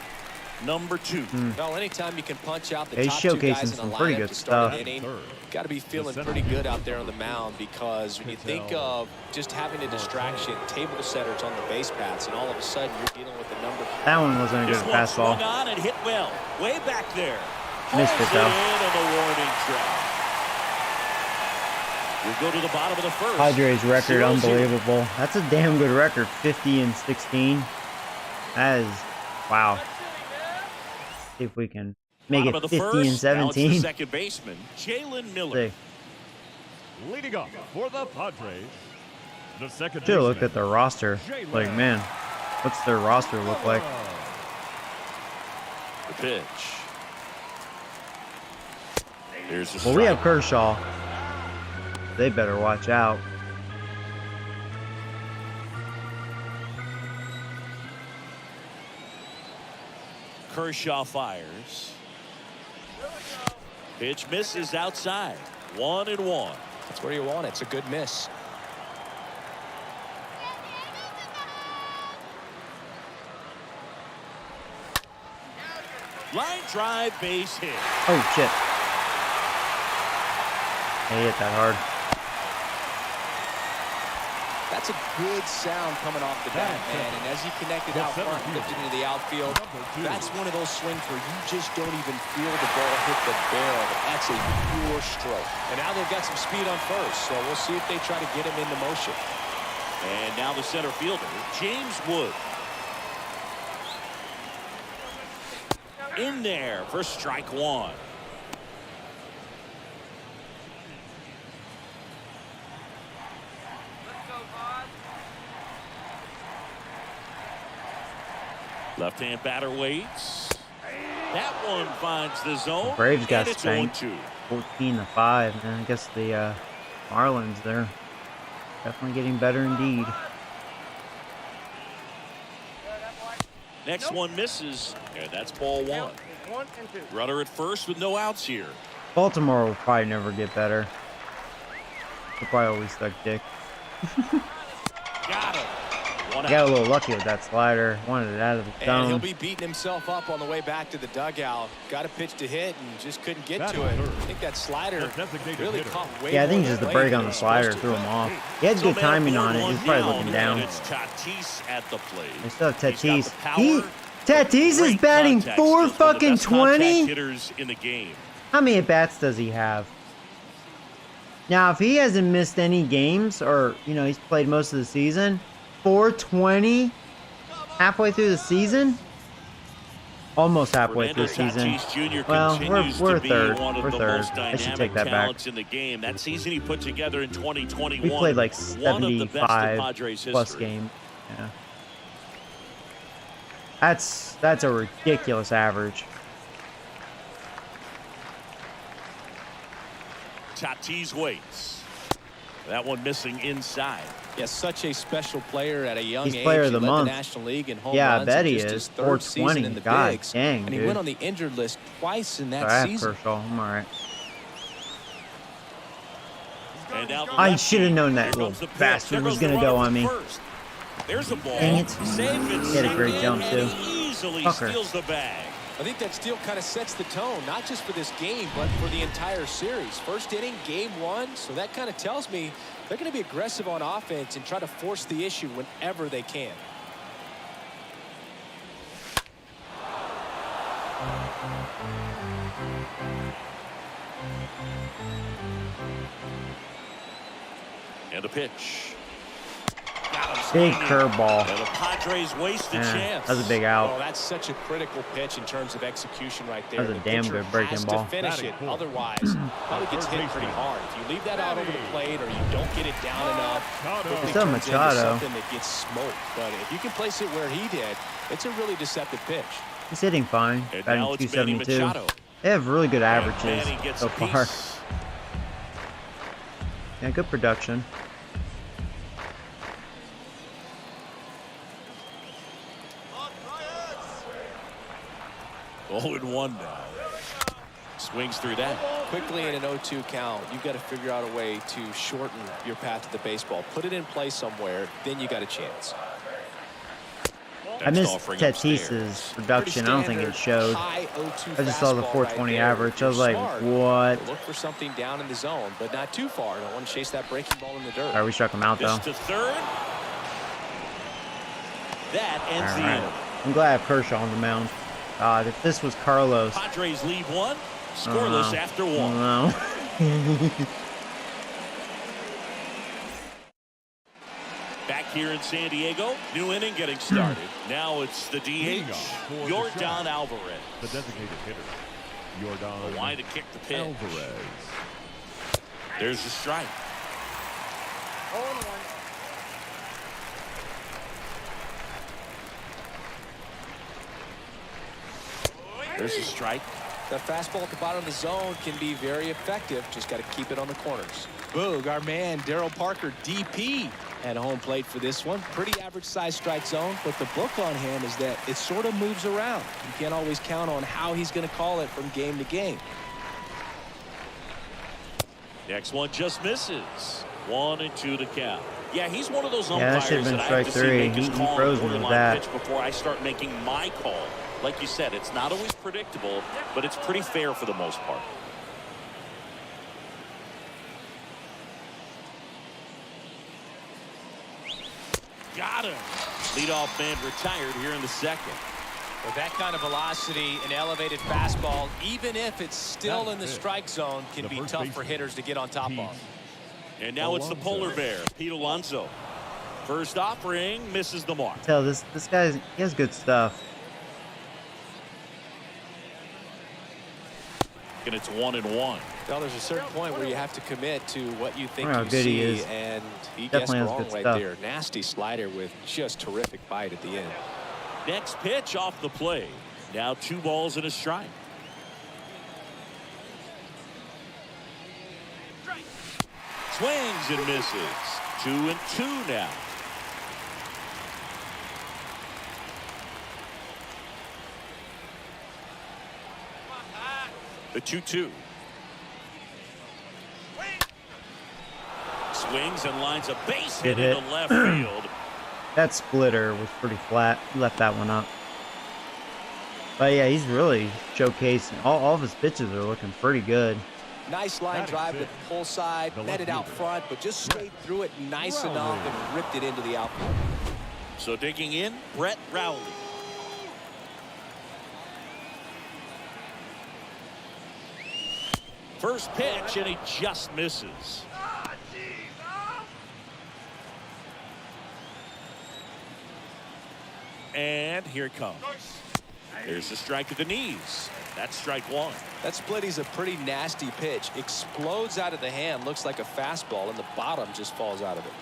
number 2. Well, anytime you can punch out the He's top 2 guys showcasing in some the pretty lineup good to start stuff. an inning, got to be feeling pretty good out there on the mound, because when you think of just having a distraction, table setters on the base paths, and all of a sudden you're dealing with the number. That one wasn't a This good one fastball. swung on and hit well, way back there. Missed it, Holds though. in on the warning track. We go to the bottom of the first. Padres record 0-0. unbelievable. That's a damn good record. 50-16. That is wow. See if we can make Bottom it of the first. Now it's the 50-17. second baseman, Jalen Miller. See. Leading up for the Padres, the second Should have looked baseman, at their roster. Like, man, what's their roster look like? The pitch. Here's the Well, we have strike. Kershaw. They better watch out. Kershaw fires. Pitch misses outside. 1-1. That's where you want it. It's a good miss. Line drive, base hit. Oh, shit. They hit that hard. That's a good sound coming off the bat, man. And as he connected out front and lifted into the outfield, that's one of those swings where you just don't even feel the ball hit the barrel. That's a pure stroke. And now they've got some speed on first, so we'll see if they try to get him into motion. And now the center fielder, James Wood. In there for strike 1. Left-hand batter waits. That one finds the zone. Braves got and it's spanked. 0-2. 14-5. And I guess the Marlins, they're definitely getting better indeed. Next one misses, and that's ball 1. Runner at first with no outs here. Baltimore will probably never get better. They'll probably always suck dick. Got him. One Got out. a little lucky with that slider. Wanted it out of the And he'll zone. be beating himself up on the way back to the dugout. Got a pitch to hit and just couldn't get to it. I think that slider really caught way Yeah, I think more just the than break weight on than the it was slider supposed threw to. him off. He had good timing on it. He was probably looking down. And it's Tatis at the plate. They still have He's got Tatis. the power. Tatis is Great batting contact .4 skills, one of the fucking best contact 20. hitters in the game. How many at-bats does he have? Now, if he hasn't missed any games, or, you know, he's played most of the season, 420 halfway through the season? Almost halfway through the Fernando season. Tatis Jr. Well, continues we're to be third. one of We're the third. most I should dynamic take that back. talents in the game. That season he put together in 2021. We played like one of the best in 75 Padres plus history. games. Yeah. That's a ridiculous average. Tatis waits. That one missing inside. Yeah, such a special player at a young age. Player of the led month. the National League in home Yeah, I runs bet in he just is. his third season in the God bigs, dang, and he dude. went on the injured list twice in that Sorry, season. Kershaw. I'm all right. And now I should have known that little bastard was going to go on me. There's a ball. Dang it. He had a great jump, too. He easily Fucker. steals the bag. I think that steal kind of sets the tone, not just for this game, but for the entire series. First inning, game one, so that kind of tells me they're going to be aggressive on offense and try to force the issue whenever they can. And the pitch. Big curveball. And the Padres waste the chance. That was a big out. Oh, that's such a critical pitch in terms of execution right there. That was a The damn pitcher good breaking has ball. to finish it. Otherwise, probably gets hit pretty hard. If you leave that out over the plate or you don't get it down enough, quickly It's a turns into Machado. something that gets smoked. But if you can place it where he did, it's a really deceptive pitch. He's hitting fine. And Batting now it's Manny 272. Machado. They have really good And averages Manny gets so a far. piece. Yeah, good production. Oh, and 1 now. Swings through that. Quickly in an 0-2 count, you've got to figure out a way to shorten your path to the baseball. Put it in play somewhere, then you got a chance. I missed offering Tatis's upstairs. production. I don't think it showed. High 0-2 I just saw the fastball 420 right there. average. I was You're like, smart. what? Look for something down in the zone, but not too far. Don't want to chase that breaking ball in the dirt. All right, we struck him out, This though. to third. That ends All the right. inning. I'm glad I have Kershaw on the mound. God, if this was Carlos. Padres leave one. Scoreless after one. No. Back here in San Diego, new inning getting started. Now it's the DH, Yordan Alvarez. The designated hitter, Yordan Line to kick the pitch. Alvarez. There's the strike. There's a strike. That fastball at the bottom of the zone can be very effective. Just got to keep it on the corners. Boog, our man, Daryl Parker, DP, at home plate for this one. Pretty average size strike zone, but the book on him is that it sort of moves around. You can't always count on how he's going to call it from game to game. Next one just misses. 1-2 to count. Yeah, he's one of those Yeah, that umpires should've been that I have strike to see three. make his He call on froze me with borderline that. pitch before I start making my call. Like you said, it's not always predictable, but it's pretty fair for the most part. Got him. Leadoff man retired here in the second. With that kind of velocity, an elevated fastball, even if it's still in the strike zone, can be tough for hitters to get on top of. And now it's the polar bear, Pete Alonso. First offering, misses the mark. Tell this guy's he has good stuff. And it's 1-1. Well, there's a certain point where you have to commit to what you think I don't know you how good he see, is. and he Definitely has guessed wrong good right stuff. there. Nasty slider with just terrific bite at the end. Next pitch off the plate. Now 2 balls and a strike. Swings and misses. 2-2 now. The 2-2. Swings and lines a base hit Good into hit. left field. That splitter was pretty flat. He left that one up. But yeah, he's really showcasing. All of his pitches are looking pretty good. Nice line drive with the pull side, met it out front, but just stayed through it nice enough and ripped it into the outfield. So digging in, Brett Rowley. First pitch, and he just misses. And here it comes. There's a strike at the knees. That's strike 1. That splitty's a pretty nasty pitch. Explodes out of the hand, looks like a fastball, and the bottom just falls out of it.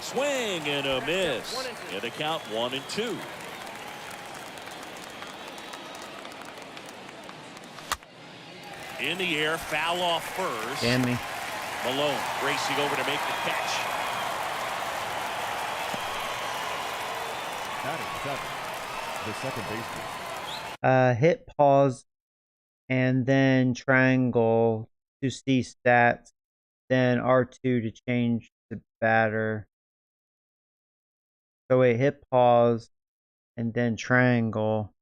Swing and a miss. And the count 1-2. In the air, foul off first. Damn me. Malone racing over to make the catch. Batting 7, the second baseman. Hit pause and then triangle to see stats, then R2 to change the batter. So wait, hit pause and then triangle.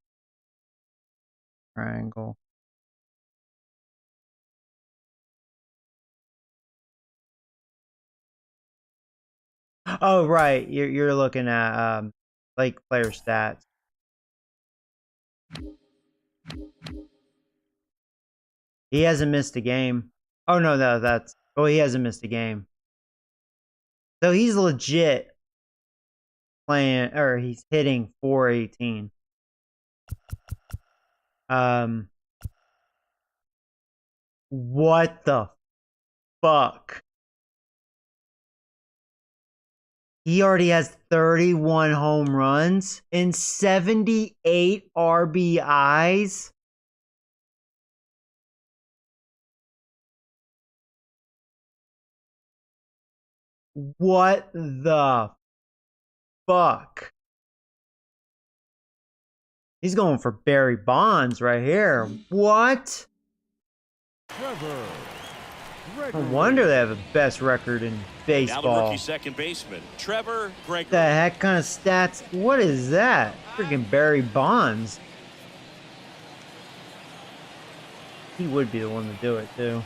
Oh right, you're looking at like player stats. He hasn't missed a game. Oh no, he hasn't missed a game. So he's legit playing, or he's hitting 418. What the fuck? He already has 31 home runs and 78 RBIs. What the fuck? He's going for Barry Bonds right here. What? Trevor No Gregory. wonder they have the best record in Now baseball. the rookie second baseman, Trevor Gregory. The heck kind of stats? What is that? Freaking Barry Bonds. He would be the one to do it too.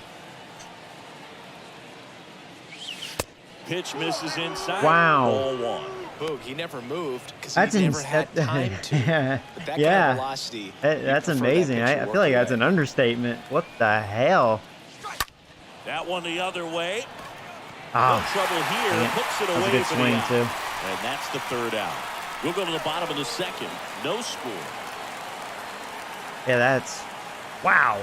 Pitch misses inside. Wow. Ball one. Boog, he never moved because That's he never had time to. But that kind of velocity. That's you prefer amazing. that pitcher I feel like working that's away. an understatement. What the hell? That one the other way. No Ah, trouble here. dang it. Hooks it that was away a good for the swing out. too. And that's the third out. We'll go to the bottom of the second. No score. Yeah, that's wow.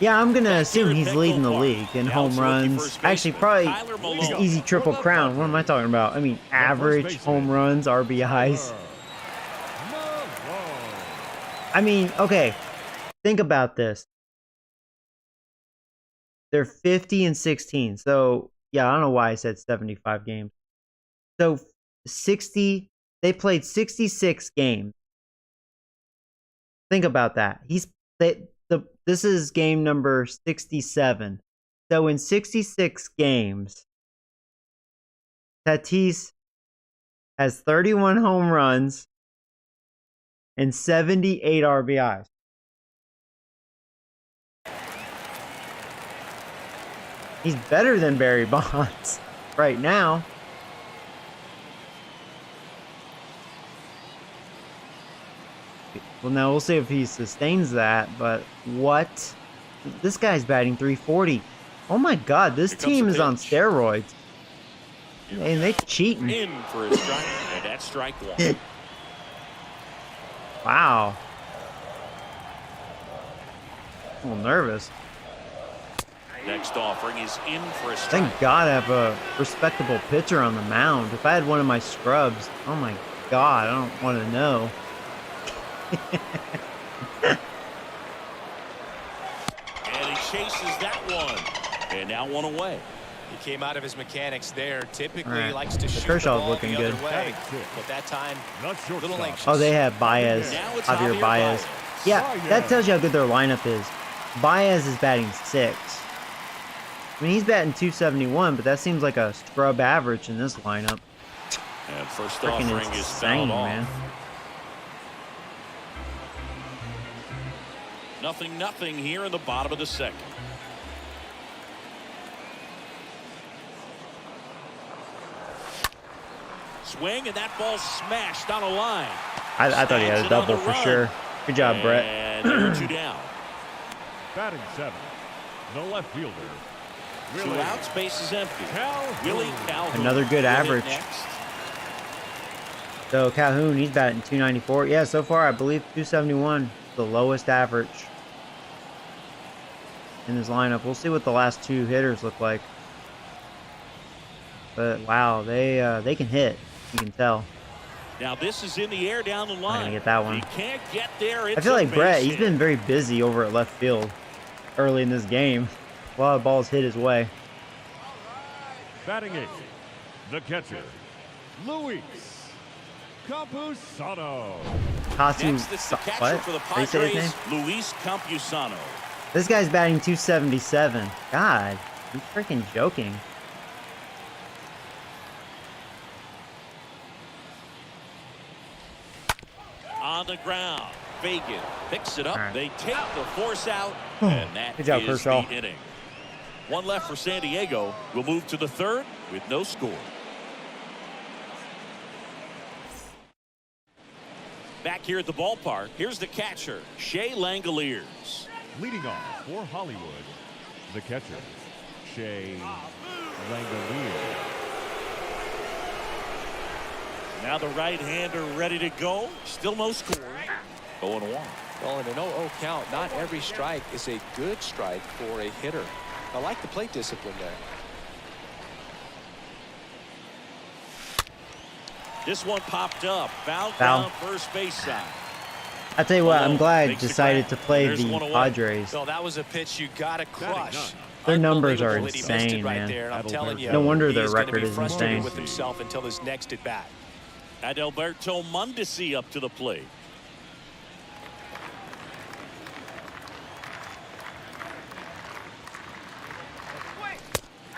Yeah, I'm gonna assume he's leading the league in home runs. Actually, probably just easy triple crown. What am I talking about? I mean, average home runs, RBIs. I mean, okay, think about this. They're 50 and 16. So, yeah, I don't know why I said 75 games. So, 60, they played 66 games. Think about that. This is game number 67. So, in 66 games, Tatis has 31 home runs and 78 RBIs. He's better than Barry Bonds right now. Well, now we'll see if he sustains that, but what? This guy's batting 340. Oh my god, this Here comes team the is on pitch. steroids. And they cheating. In for a strike. And that's strike one. Wow. A little nervous. Next offering is in for a strike. Thank God I have a respectable pitcher on the mound. If I had one of my scrubs, oh my god, I don't want to know. And he chases that one. And now one away. He came out of his mechanics there. Typically Right. likes to shoot the Kershaw's ball looking the other good. way. But that time, Not a shortstop. little anxious. Oh, they have Baez. Now it's Javier Baez. Yeah, that tells you how good their lineup is. Baez is batting 6. I mean, he's batting 271, but that seems like a scrub average in this lineup. And first Freaking offering is insane, fouled off. man. 0-0 here in the bottom of the second. Swing, and that ball smashed on a line. I thought he had a Snags it on double the for run. sure. Good job, Brett. And there are two down. Batting 7, the left fielder. Two Willie outs, base is empty. Calhoun. Willie Calhoun. Another good will hit average. next. So Calhoun, he's batting 294. Yeah, so far I believe 271, the lowest average in his lineup. We'll see what the last two hitters look like. But wow, they can hit. You can tell. Now this is in the air down the line. Not gonna get that one. He can't get there. It's I feel like Brett, he's hit. been very busy over at left field early in this game. A lot of balls hit his way. Batting 8th, the catcher, Luis Campusano. Next, it's the catcher for the Padres, Luis Campusano. This guy's batting 277. God, I'm freaking joking. On the ground, Fagan picks it up. Right. They take the force out, and that Good job, is Kershaw. the inning. One left for San Diego. We'll move to the third with no score. Back here at the ballpark, here's the catcher, Shea Langoliers. Leading off for Hollywood, the catcher, Shea Langoliers. Now the right-hander ready to go. Still no score. 0-1. Well, in an 0-0 count, not every strike is a good strike for a hitter. I like the plate discipline there. This one popped up. Foul Foul. down first base side. I tell you what, I'm glad I Makes the decided grab. to play There's the 1-1. Padres. No, that was a pitch you got to crush. Their numbers are Unbelievable that he missed it insane, right man. there, and I'm telling you, No wonder he their is gonna record be is frustrated insane. with himself until his next at bat. Adalberto Mondesi up to the plate.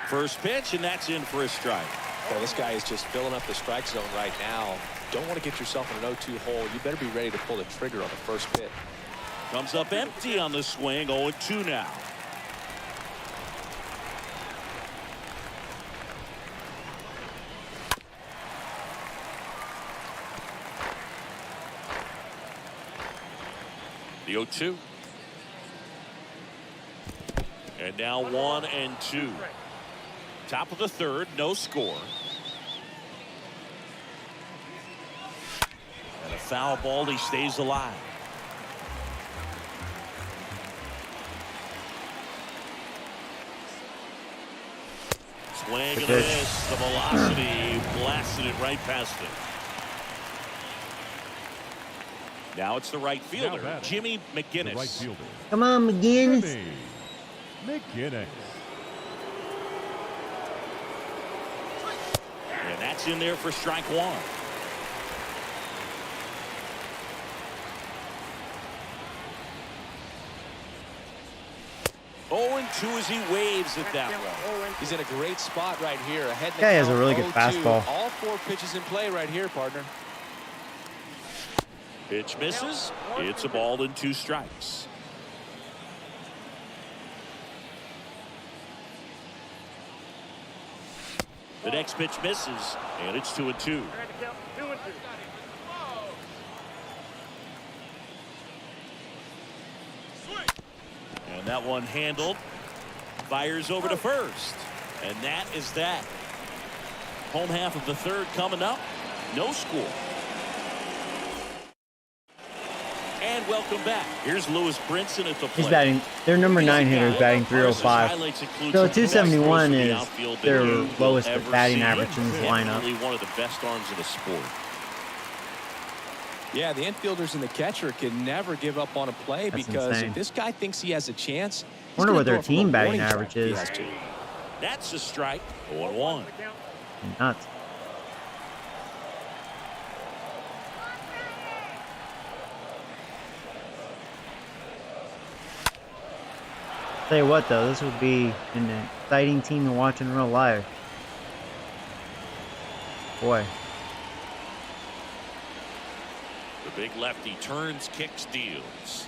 First pitch, and that's in for a strike. Well, this guy is just filling up the strike zone right now. Don't want to get yourself in an 0-2 hole. You better be ready to pull the trigger on the first pitch. Comes up empty on the swing. 0-2 now. The 0-2. And now 1-2. Top of the third, no score. And a foul ball, he stays alive. Swing and a miss. The velocity blasted it right past it. Now it's the right fielder, Jimmy McGinnis. The right fielder, Come on, McGinnis. Jimmy McGinnis. And that's in there for strike one. Oh, and 2 as he waves at that one. He's in a great spot right here. Ahead Guy has a really good 0-2. fastball. All 4 pitches in play right here, partner. Pitch misses. It's a ball and 2 strikes. The next pitch misses, and it's 2-2. And that one handled. Fires over to first. And that is that. Home half of the third coming up. No score. And welcome back. Here's Lewis Brinson at the plate. He's batting. Their number 9 hitter is batting 305. So 271 is their lowest batting average in this lineup. One of the best arms in the sport. Yeah, the infielders and the catcher can never give up on a play. That's because insane. if this guy thinks he has a chance, I wonder what their team batting average is. That's a strike. 0-1. Nuts. Tell you what, though, this would be an exciting team to watch in real life. Boy. The big lefty turns, kicks, deals.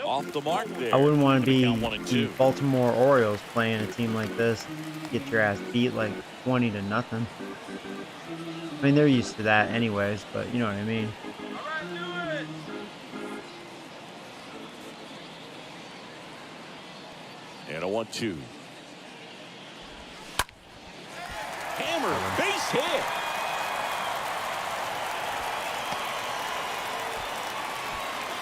Off the mark there. I wouldn't want to be Count 1 and 2. the Baltimore Orioles playing a team like this. Get your ass beat like 20-0. I mean, they're used to that anyways, but you know what I mean. And a 1-2. Hammer, base hit.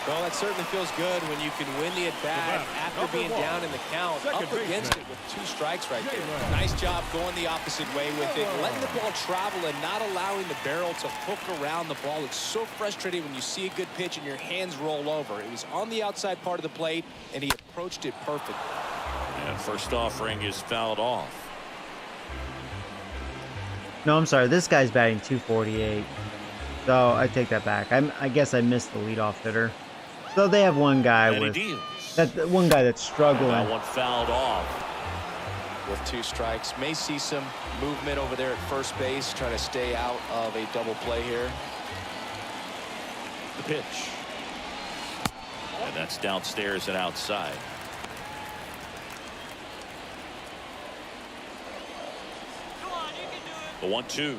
Well, that certainly feels good when you can win the at-bat after being down in the count, up against it with 2 strikes right there. Nice job going the opposite way with it, letting the ball travel and not allowing the barrel to hook around the ball. It's so frustrating when you see a good pitch and your hands roll over. It was on the outside part of the plate, and he approached it perfectly. And first offering is fouled off. No, I'm sorry. This guy's batting 248. So I take that back. I guess I missed the leadoff hitter. So they have one guy one guy that's struggling. That one fouled off. With 2 strikes, may see some movement over there at first base, trying to stay out of a double play here. The pitch. And that's downstairs and outside. The 1-2.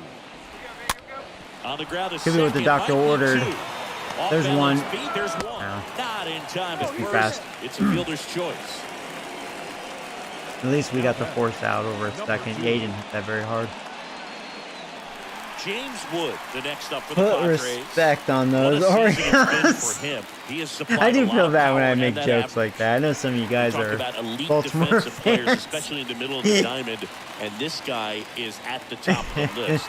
On the ground is Give me what the doctor ordered. There's one. There's one. No. Not in time. Too fast. It's a fielder's choice. At least we got the force out over a second. Yeah, he didn't hit that very hard. James Wood, the next up for the Put Padres. respect on those Orioles. I do feel bad when I make jokes like that. I know some of you guys are Baltimore players, especially in the middle of the diamond, and this guy is at the top of the list.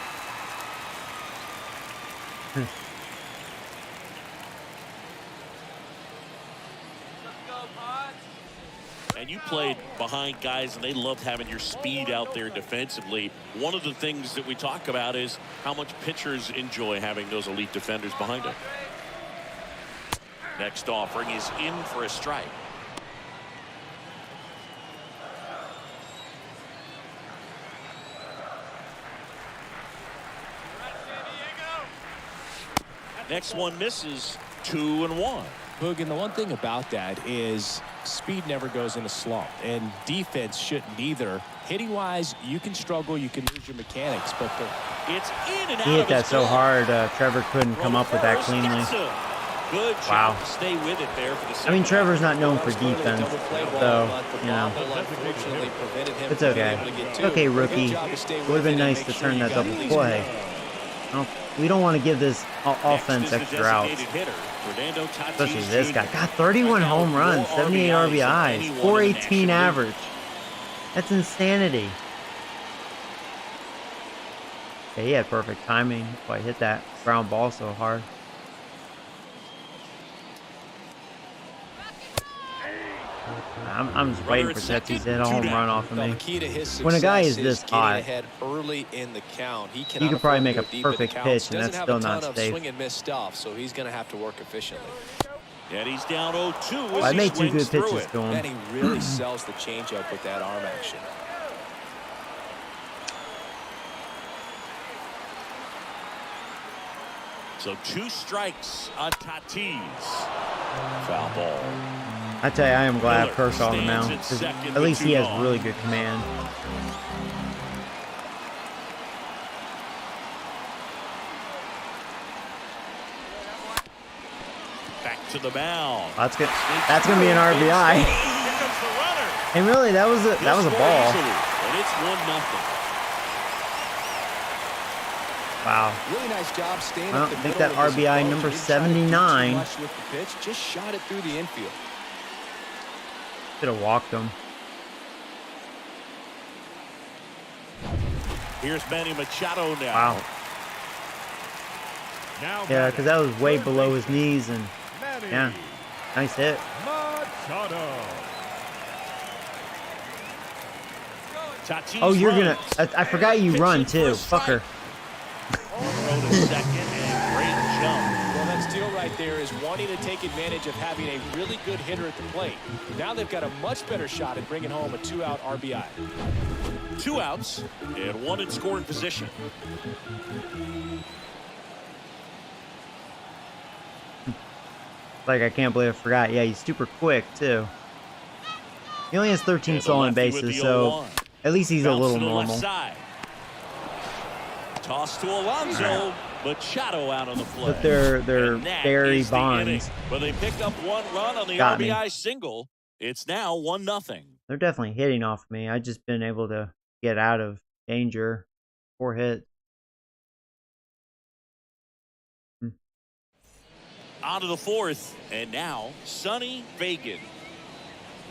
And you played behind guys, and they loved having your speed out there defensively. One of the things that we talk about is how much pitchers enjoy having those elite defenders behind them. Next offering is in for a strike. Next one misses. 2-1. Boog, and the one thing about that is speed never goes in a slump, and defense shouldn't either. Hitting wise, you can struggle, you can lose your mechanics, but it's in and out. He hit that so hard, Trevor couldn't come up with that cleanly. Good job to stay with it there for the I mean, Trevor's not known for defense, so, you know, it's okay. It's okay, rookie. It would have been nice to turn that double play. We don't want to give this offense extra outs. Especially this guy. Got 31 home runs, 78 RBIs, 418 average. That's insanity. Yeah, he had perfect timing. That's why he hit that ground ball so hard. I'm just waiting for Tetsu's to hit a home run off of me. When a guy is this hot, early in the count, he you could probably make a perfect pitch, and that's still not safe. Swing and miss stuff, so he's going to have to work efficiently. And he's down 0-2. Well, I made 2 good pitches to him. And he really sells the changeup with that arm action. So 2 strikes on Tatis. Foul ball. I tell you, I am glad Kershaw on the mound. At least he has really good command. Back to the mound. That's good. That's gonna be an RBI. And really, that was a ball. And it's 1-0. Wow. Really nice job staying I think that RBI number 79. With the pitch, just shot it through the infield. Should have walked him. Here's Manny Machado now. Wow. Yeah, because that was way below his knees, and yeah, nice hit. Oh, you're gonna. I forgot you run too, fucker. Well, that steal right there is wanting to take advantage of having a really good hitter at the plate. Now they've got a much better shot at bringing home a 2-out RBI. 2 outs and 1 in scoring position. Like, I can't believe I forgot. Yeah, he's super quick too. He only has 13 stolen bases, so at least he's a little normal. Toss to Alonso. Machado out on the play. But they're Barry Bonds. But they pick up 1 run on the RBI single. It's now 1-0. They're definitely hitting off me. I just been able to get out of danger. 4 hits. On to the fourth, and now Sonny Fagan.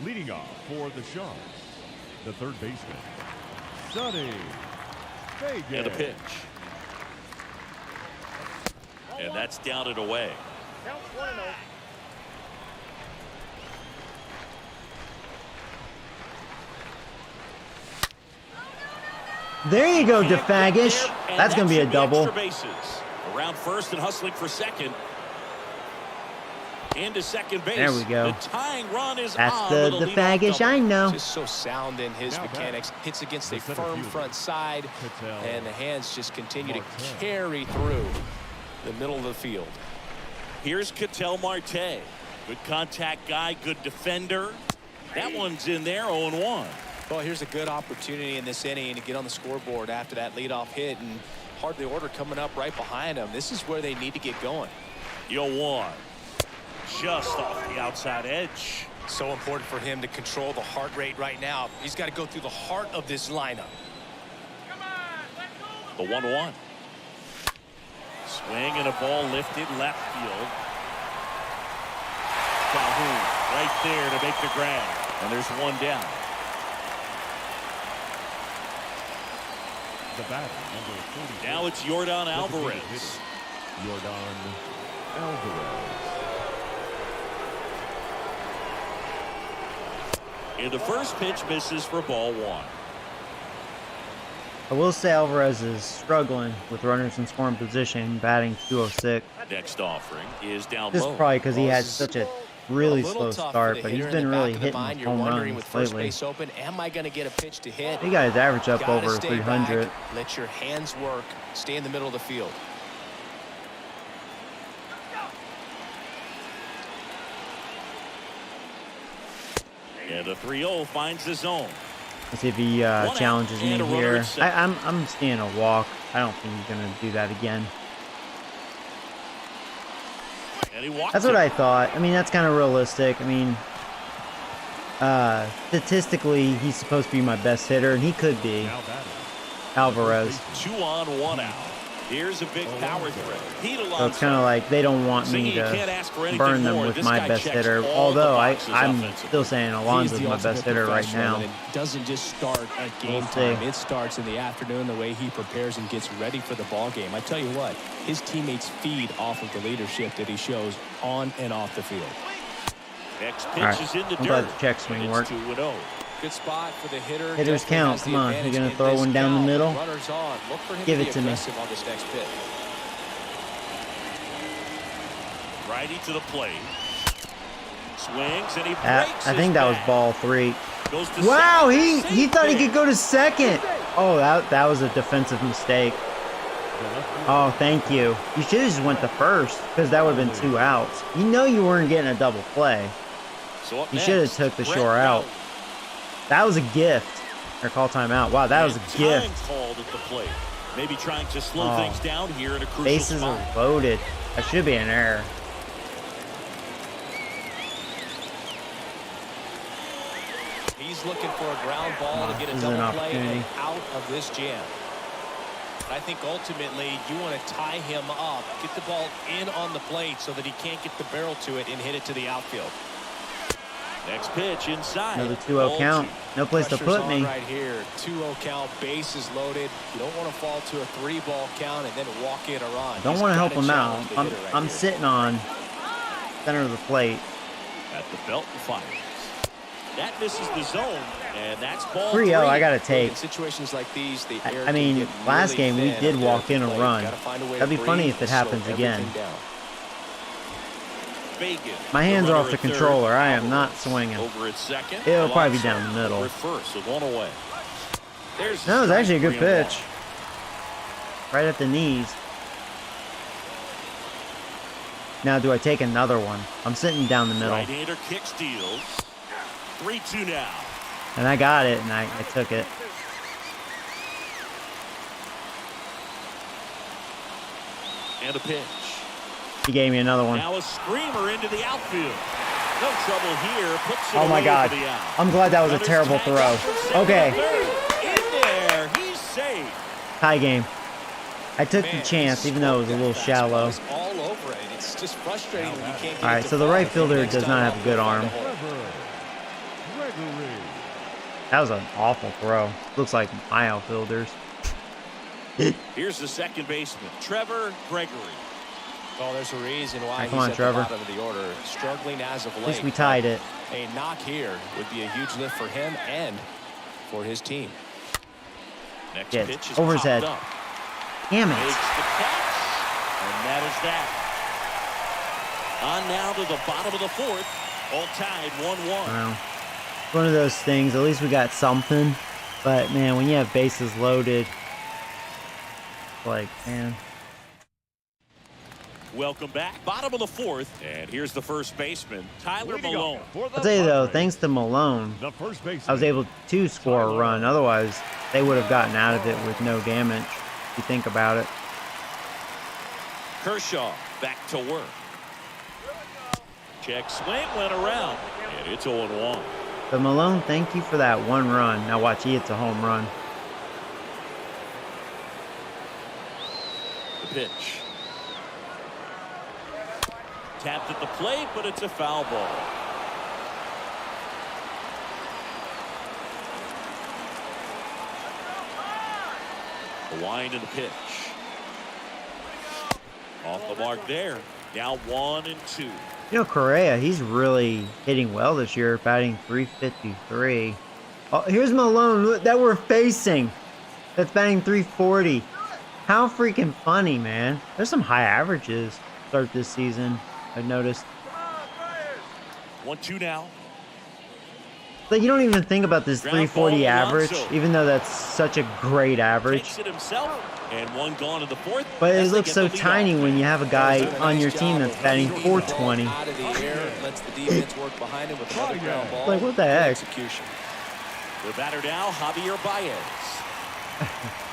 Leading off for the Sharks, the third baseman, Sonny Fagan. And a pitch. And that's down and away. There you go, DeFagish. That's going to be a double. Around first and hustling for second. Into second base. There we go. The tying run is That's on the DeFagish I know. Just so sound in his mechanics. Hits against a firm front side, and the hands just continue to carry through the middle of the field. Here's Ketel Marte. Good contact guy, good defender. That one's in there, 0-1. Well, here's a good opportunity in this inning to get on the scoreboard after that leadoff hit, and hardly order coming up right behind them. This is where they need to get going. 0-1. Just off the outside edge. So important for him to control the heart rate right now. He's got to go through the heart of this lineup. The 1-1. Swing and a ball lifted left field. Calhoun right there to make the grab. And there's one down. The batter, number 44. Now it's Yordan Alvarez. Yordan Alvarez. And the first pitch misses for ball one. I will say Alvarez is struggling with runners in scoring position, batting .206. Next offering is down This is low. probably because he had such a really slow start, but he's been really hitting home runs lately. Open. Am I going to get a pitch to hit? He got his average up over 300. Back. Let your hands work. Stay in the middle of the field. And the 3-0 finds the zone. Let's see if he challenges me here. I'm staying a walk. I don't think he's going to do that again. That's what I thought. I mean, that's kind of realistic. I mean, statistically, he's supposed to be my best hitter, and he could be. Alvarez. 2 on, 1 out. Here's a big power threat. So it's kind of like they don't want me to burn them with my best hitter. Although I'm still saying Alonso's my best hitter right now. It doesn't just start at game time. It starts in the afternoon, the way he prepares and gets ready for the ball game. I tell you what, his teammates feed off of the leadership that he shows on and off the field. Next pitch is in the dirt. I'm glad the check swing worked. 2-0. Good spot for the hitter. Hitters count. Come on. You're going to throw one down the middle? Runners on. Look for him Give to it be to me. aggressive on this next pitch. Righty to the plate. Swings and he breaks I think that was ball 3. Goes Wow, he thought he could go to second. Oh, that was a defensive mistake. Oh, thank you. You should have just went to first, because that would have been 2 outs. You know you weren't getting a double play. So You should have took the shore out. That was a gift. Or call timeout. Wow, that was a gift. Called at the plate. Maybe trying to slow things down here in a crucial Bases spot. are loaded. That should be an error. He's looking for a ground ball to get a This is an double play opportunity. and out of this jam. I think ultimately you want to tie him up, get the ball in on the plate so that he can't get the barrel to it and hit it to the outfield. Next pitch inside. Another 2-0 count. No place to put me. Right here, 2-0 count, bases loaded. You don't want to fall to a 3-ball count and then walk in a run. Don't want to help him out. I'm sitting on center of the plate. At the belt and fires. That misses the zone, and that's ball 3-0, 3. I got to take. In situations like these, the air I mean, can get last really game we thin did up walk there in at a the plate. run. Gotta find a way to That'd be funny breathe if it and happens slow again. everything down. Fagan. My hands are off the Runner at third. controller. I am not swinging. Over at second. It'll probably be Alonso down the middle. over at first, so 1 away. There's That was actually a good 3-1. pitch. Right at the knees. Now, do I take another one? I'm sitting down the middle. Right-hander kick steals. 3-2 now. And I got it, and I took it. And a pitch. He gave me another one. Now a screamer into the outfield. No trouble here. Puts it Oh my away God. for the out. I'm glad that was a Runners terrible tag throw. up from second Okay. to third. In there. He's safe. Tie game. I took the Man, chance, he even though it was a smoked little that fastball. shallow. He's all over it. It's just frustrating when you can't get All right, so the right fielder does not have a good arm. That was an awful throw. Looks like my outfielders. Here's the second baseman, Trevor Gregory. Oh, there's a reason why Come on, he's Trevor. at the bottom of the order, struggling as of late. At least we tied it. A knock here would be a huge lift for him and for his team. Next Yes, pitch is over his head. popped up. Damn Makes it. the catch, and that is that. On now to the bottom of the fourth, all tied 1-1. Wow. It's one of those things. At least we got something. But, man, when you have bases loaded, like, man. Welcome back. Bottom of the fourth, and here's the first baseman, Tyler Malone. I'll tell you, though, thanks to Malone, I was able to score a run. Otherwise, they would have gotten out of it with no damage, if you think about it. Kershaw back to work. Check swing, went around, and it's 0-1. But Malone, thank you for that one run. Now watch, he hits a home run. The pitch. Tapped at the plate, but it's a foul ball. The wind of the pitch. Off the mark there. Now 1-2. You know, Correa, he's really hitting well this year, batting .353. Oh, here's Malone that we're facing. That's batting .340. How freaking funny, man. There's some high averages to start this season, I've noticed. 1-2 now. Like, you don't even think about this Ground ball, 340 average, Alonso. even though that's such a great average. Takes it himself, and one gone to the fourth. But it as they looks get so the lead tiny off. when you have a guy on your team that's batting .420. Out of the air, lets the defense work behind him with another ground ball. Like, what the Good heck? execution. The batter now, Javier Baez.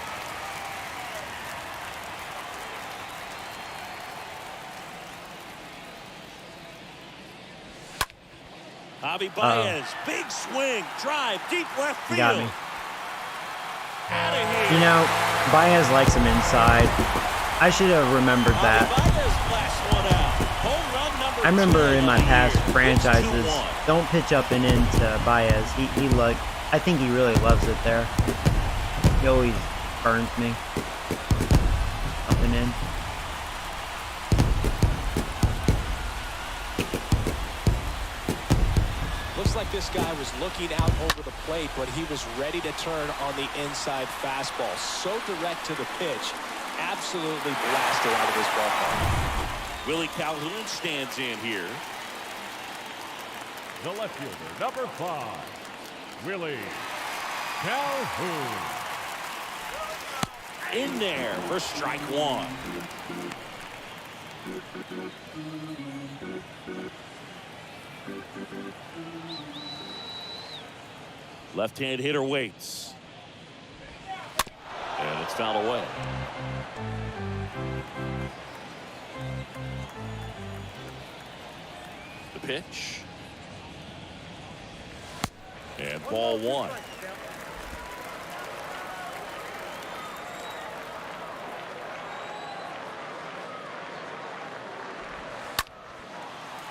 Javi Baez, big swing, drive, deep left You field. got me. Out of here. You know, Baez likes him inside. I should have remembered that. Javi Baez blasts one out. Home run number I remember 10 in my on the past year. franchises, It's 2-1. don't pitch up and into Baez. I think he really loves it there. He always burns me. Up and in. Looks like this guy was looking out over the plate, but he was ready to turn on the inside fastball. So direct to the pitch. Absolutely blasted out of this ballpark. Willie Calhoun stands in here. The left fielder, number 5, Willie Calhoun. In there for strike one. Left-hand hitter waits. And it's fouled away. The pitch. And ball one.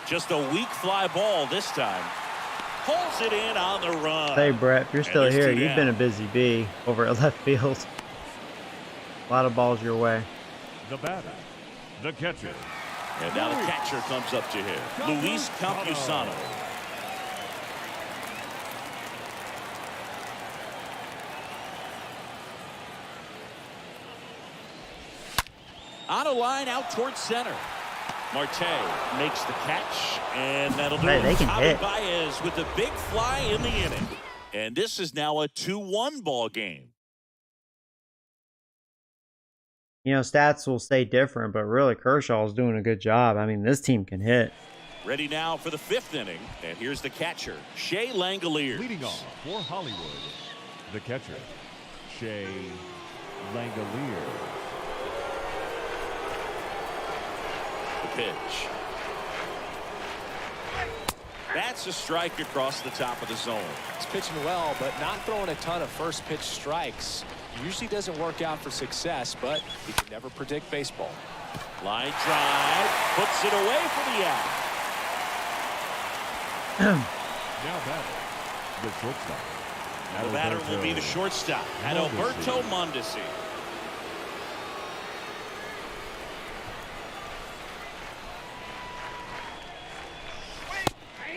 Just a weak fly ball this time. Pulls it in on the run. Hey, Brett, if you're still there's here, two you've down. been a busy bee over at left field. A lot of balls your way. The batter, the catcher. And now the catcher comes up to him. Luis Campusano. On a line out towards center. Marte makes the catch, and that'll do Hey, it. they can Javi hit. Baez with the big fly in the inning. And this is now a 2-1 ball game. You know, stats will stay different, but really Kershaw's doing a good job. I mean, this team can hit. Ready now for the 5th inning. And here's the catcher, Shea Langoliers. Leading off for Hollywood, the catcher, Shea Langoliers. The pitch. That's a strike across the top of the zone. He's pitching well, but not throwing a ton of first pitch strikes. Usually doesn't work out for success, but you can never predict baseball. Line drive, puts it away for the out. Now batting, the shortstop. The batter will be the shortstop, Adalberto Mondesi.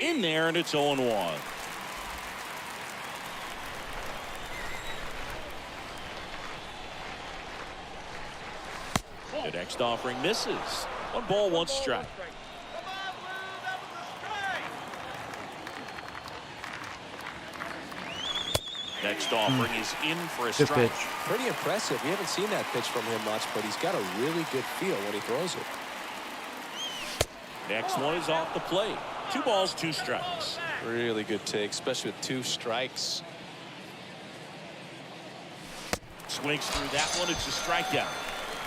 In there, and it's 0-1. The next offering misses. 1 ball, 1 strike. Next offering is in for a Good strike. pitch. Pretty impressive. We haven't seen that pitch from him much, but he's got a really good feel when he throws it. Next one is off the plate. 2 balls, 2 strikes. Really good take, especially with 2 strikes. Swings through that one. It's a strikeout.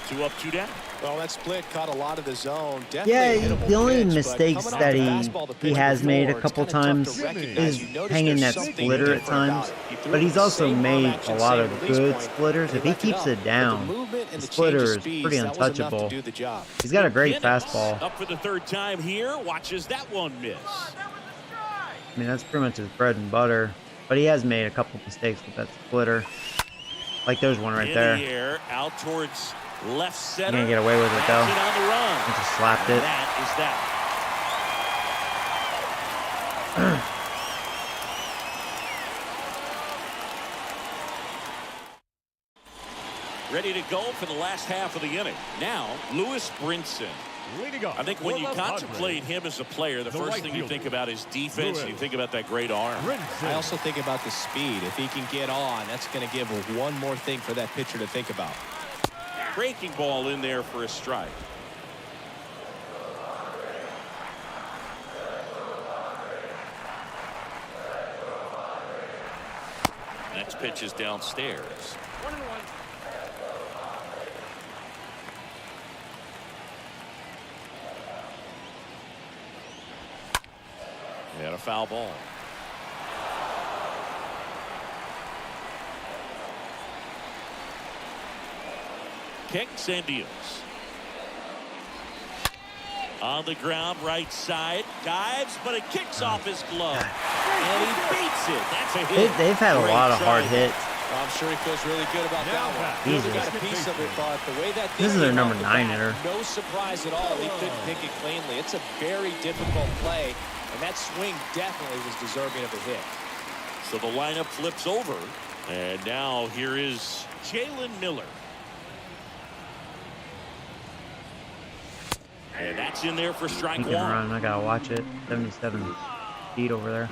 2 up, 2 down. Well, that split caught a lot of the zone. Yeah, Definitely the only pitch, mistakes but that coming off the fastball the he pitch has made a before, couple it's kinda tough times to recognize. is You notice hanging there's that something splitter at different about times, it. He threw but it he's the also same arm made action, a lot same of release good point. splitters. They If he left it keeps up, it but down, the movement and the the splitter change is of speeds, pretty that was enough to untouchable. do the job. He's got a great Guinness fastball. up for the 3rd time here. Watches that one miss. I mean, that's pretty much his bread and butter, but he has made a couple mistakes with that splitter. Like there's one right In there. the air, out towards left He center. can't get away with it though. That's it on the run. He just slapped And it. that is that. Ready to go for the last half of the inning. Now, Lewis Brinson. Leading off I think when for you the contemplate Padres, him as a player, the first right thing you fielder, think about is defense, and you think about that great arm. Brinson. I also think about the speed. If he can get on, that's going to give one more thing for that pitcher to think about. Breaking ball in there for a strike. Next pitch is downstairs. 1-1. And a foul ball. Kicks and deals. On the ground, right side. Dives, but it kicks off his glove. And he beats it. That's a hit. They've had a Great lot of hard try. hits. I'm sure he feels really good about Now that back. one. He Jesus. got a piece of it, but the way that This is thing their came number off the 9 bat, hitter. no surprise at all. He couldn't pick it cleanly. It's a very difficult play, and that swing definitely was deserving of a hit. So the lineup flips over. And now here is Jalen Miller. And that's in there for strike He can 1. run. I gotta watch it. 77 feet over there.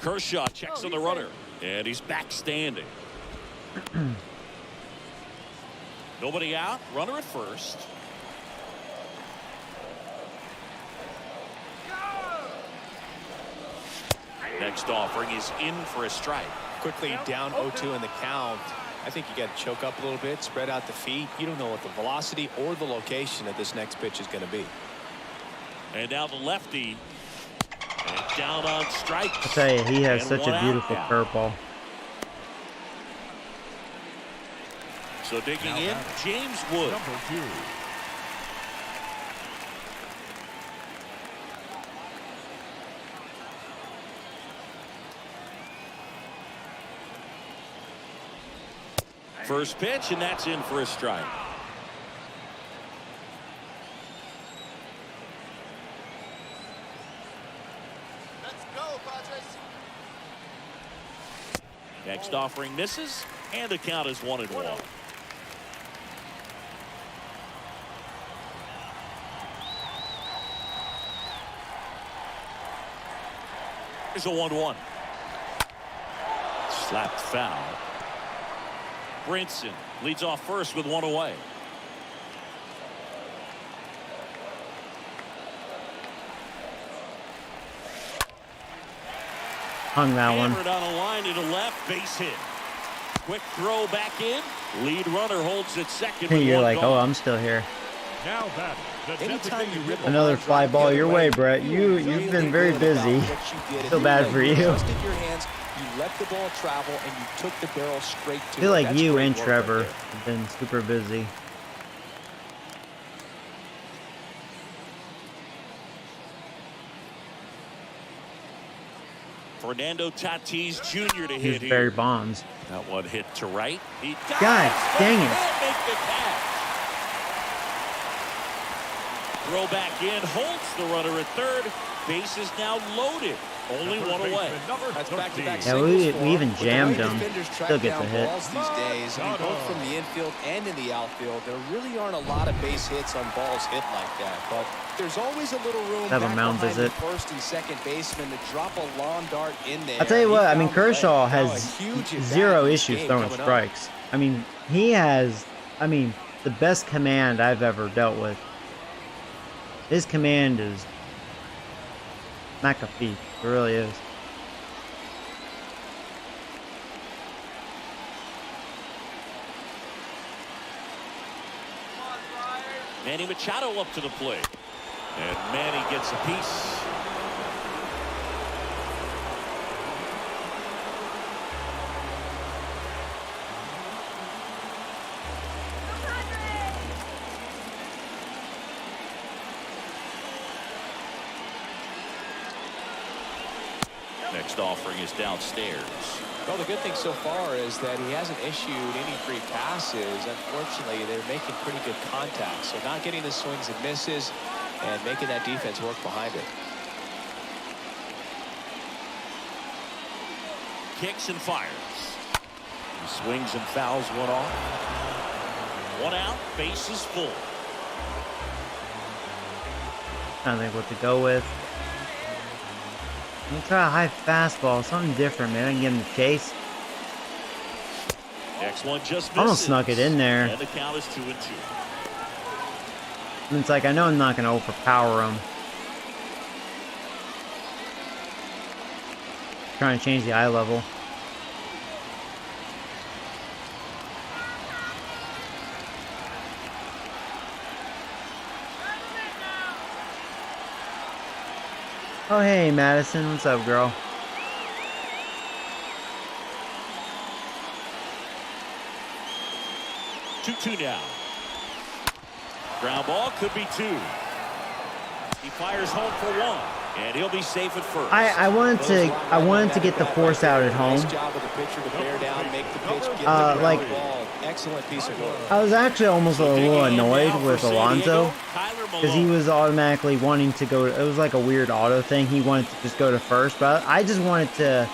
Kershaw checks on the runner. And he's back standing. Nobody out. Runner at first. Next offering is in for a strike. Quickly down 0-2 in the count. I think you got to choke up a little bit, spread out the feet. You don't know what the velocity or the location of this next pitch is going to be. And now the lefty. And down on strikes. I tell you, he has And such one a out beautiful now. curveball. So digging Now in, batting. James Wood. Number 2. First pitch, and that's in for a strike. Let's go, Padres. Next offering misses, and the count is 1-1. Here's a 1-1. Slapped foul. Brinson leads off first with 1 away. Hung that one. Hammered on a line to the left, base hit. Quick throw back in. Lead runner holds at second. with You're one like, oh, gone. I'm still here. Now that Anytime you rip Another fly ball your way, Brett. You've been very busy. Feel bad for you. Trusted your hands, you let the ball travel, and you took the barrel straight to I feel it. like That's you great and work Trevor right there. have been super busy. Fernando Tatis Jr. to Here's hit Barry here. Bonds. That one hit to right. He God dang it. can't make the catch. Throw back in, holds the runner at third. Base is now loaded. Only one away. That's back-to-back Yeah, singles for we even him. With the jammed way him. defenders track Still gets a down hit. balls these days, I mean, both from the infield and in the outfield, there really aren't a lot of base hits on balls hit like that. But there's always a little room Have a back mound behind visit. the first and second baseman to drop a lawn dart in there. I'll tell you what, I mean, He found the Kershaw play. Now, has a huge at-bat zero in this issues game throwing coming up. strikes. I mean, he has, the best command I've ever dealt with. His command is Macbeth. It really is. Manny Machado up to the plate. And Manny gets a piece. Next offering is downstairs. Well, the good thing so far is that he hasn't issued any free passes. Unfortunately, they're making pretty good contact. So not getting the swings and misses and making that defense work behind it. Kicks and fires. He swings and fouls one off. One out, base is full. I don't think what to go with. I'm gonna try a high fastball, something different, man. I can get him to chase. Next one just misses. Almost snuck it in there. And the count is 2-2. And it's like, I know I'm not gonna overpower him. Trying to change the eye level. Oh, hey, Madison. What's up, girl? Two now. Ground ball could be two. He fires home for one, and he'll be safe at first. I wanted to get the force out at home. Nice job of the pitcher to bear down, make the pitch, get the like- ground ball. Excellent piece of work. I was actually almost a little annoyed with Alonso because he was automatically wanting to go. It was like a weird auto thing. He wanted to just go to first, but I just wanted to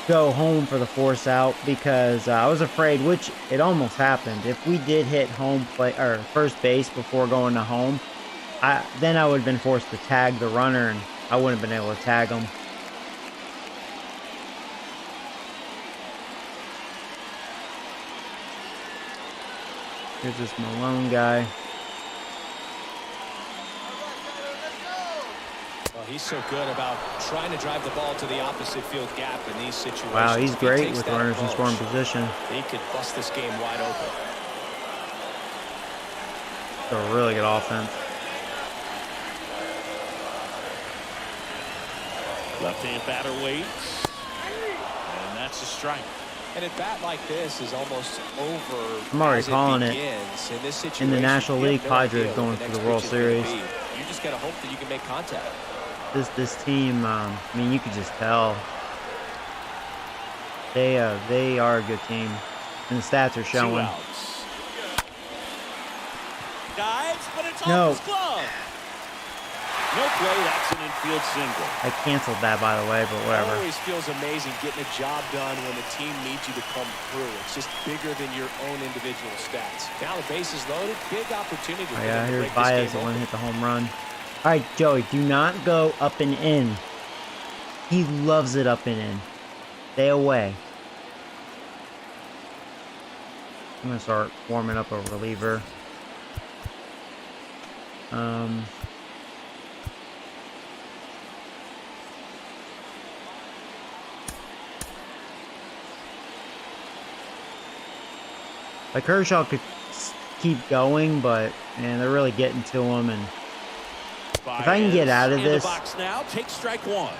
go home for the force out because I was afraid, which it almost happened. If we did hit home plate or first base before going to home, then I would have been forced to tag the runner, and I wouldn't have been able to tag him. Here's this Malone guy. Well, he's so good about trying to drive the ball to the opposite field gap in these situations. Wow, he's If he great takes with that runners in approach, scoring position. He could bust this game wide open. It's a really good offense. Left-hand batter waits, and that's a strike. And a bat like this is almost over. I'm already as calling it. begins. In this situation, In the National you have League, no Padres idea what going the for next the World pitch is gonna Series. be. You just got to hope that you can make contact. This team, I mean, you could just tell they are a good team, and the stats are 2 showing. outs. Dives, but it's No. off his glove. No play. That's an infield single. I canceled that, by the way, but It whatever. always feels amazing getting a job done when the team needs you to come through. It's just bigger than your own individual stats. Now the base is loaded. Big opportunity for Oh, them yeah, to here's break Baez, this the game one open. hit the home run. All right, Joey, do not go up and in. He loves it up and in. Stay away. I'm gonna start warming up a reliever. Like Kershaw could keep going, but man, they're really getting to him. And if I can get out of this, box now, take strike one.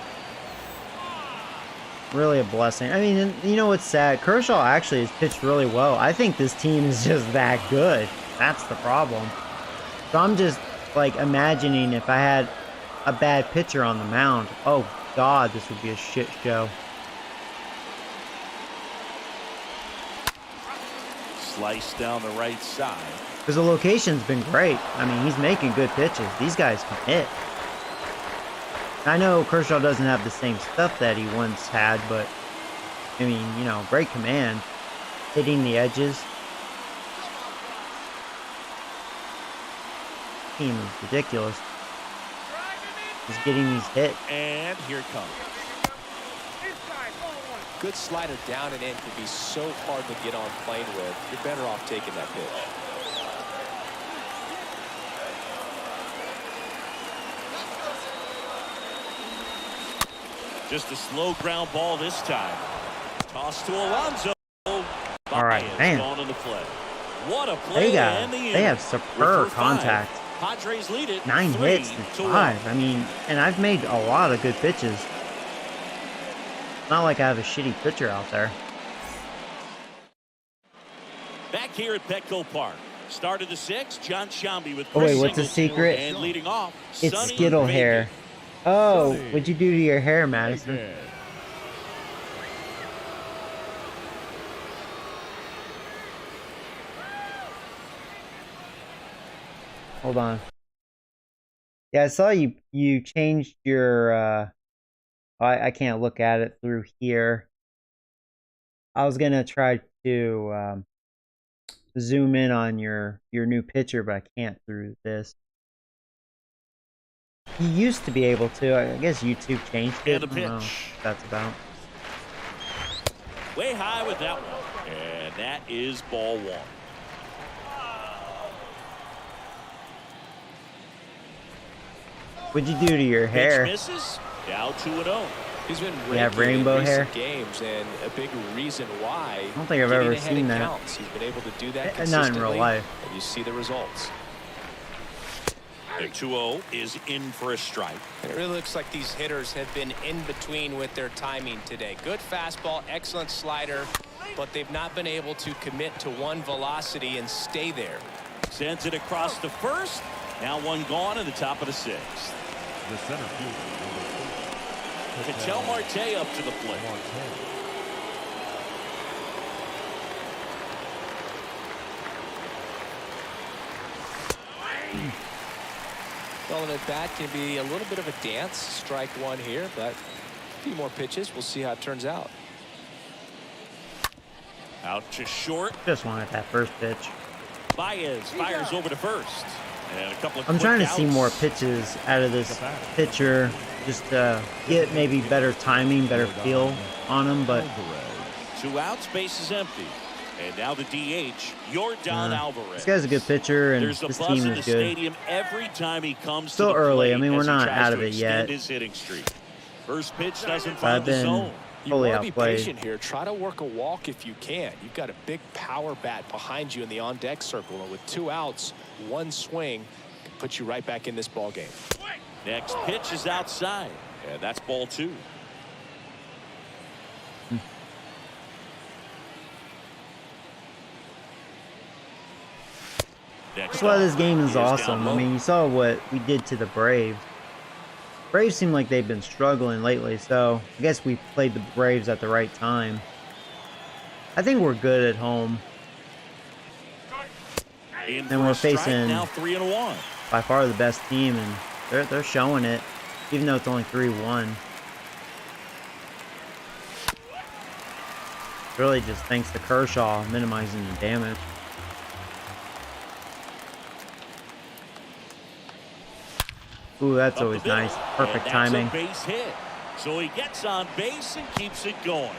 Really a blessing. I mean, you know what's sad? Kershaw actually has pitched really well. I think this team is just that good. That's the problem. So I'm just like imagining if I had a bad pitcher on the mound. Oh God, this would be a shit show. Slice down the right side. Because the location's been great. I mean, he's making good pitches. These guys can hit. I know Kershaw doesn't have the same stuff that he once had, but I mean, you know, great command. Hitting the edges. Team is ridiculous. Just getting these hit. And here it comes. Good slider down and in can be so hard to get on plane with. You're better off taking that pitch. Just a slow ground ball this time. Toss to Alonso. All right, man. Gone in the play. What a play! They have superb contact. Padres lead it. 9 hits and 5. I mean, and I've made a lot of good pitches. Not like I have a shitty pitcher out there. Back here at Petco Park. Start of the 6th, John Shambi with Oh wait, what's the secret? And leading off, It's Sonny Skittle Baby. hair. Oh, what'd you do to your hair, Madison? Hold on. Yeah, I saw you changed your I can't look at it through here. I was gonna try to zoom in on your new picture, but I can't through this. You used to be able to. I guess YouTube changed it. And a I don't know pitch. what that's about. Way high with that one. And that is ball 1. What'd you do to your hair? Pitch misses. Down 2-0. He's been You have raking in rainbow recent hair? games, and a big reason why. I don't think I've getting ever ahead seen in that. counts. He's been able to do that Not in consistently, real life. and you see the results. And 2-0 is in for a strike. It really looks like these hitters have been in between with their timing today. Good fastball, excellent slider, but they've not been able to commit to one velocity and stay there. Sends it across the first. Now one gone in the top of the 6th. The center fielder, number 4. Ketel Marte up to the plate. Well, an at-bat can be a little bit of a dance. Strike one here, but a few more pitches. We'll see how it turns out. Out to short. Just wanted that first pitch. Baez fires over to first. And a couple of I'm quick trying to see outs. more pitches out of this pitcher, just to get maybe better timing, better feel on him. But 2 outs, base is empty. And now the DH, Yordan Alvarez. this guy's a good pitcher, and There's a this buzz team in the is good. stadium every time he comes Still to the early. plate I mean, we're as he not tries out to of it extend yet. his hitting streak. First pitch doesn't I've find the been zone. You fully want to be outplayed. patient here. Try to work a walk if you can. You've got a big power bat behind you in the on-deck circle, and with 2 outs, 1 swing can put you right back in this ball game. Next pitch is outside, and that's ball 2. That's why this game is awesome. I mean, you saw what we did to the Braves. Braves seem like they've been struggling lately, so I guess we played the Braves at the right time. I think we're good at home. And we're facing now 3-1. by far the best team, and they're showing it, even though it's only 3-1. Really just thanks to Kershaw minimizing the damage. Ooh, that's Up always the middle, nice. Perfect and timing. that's a base hit. So he gets on base and keeps it going.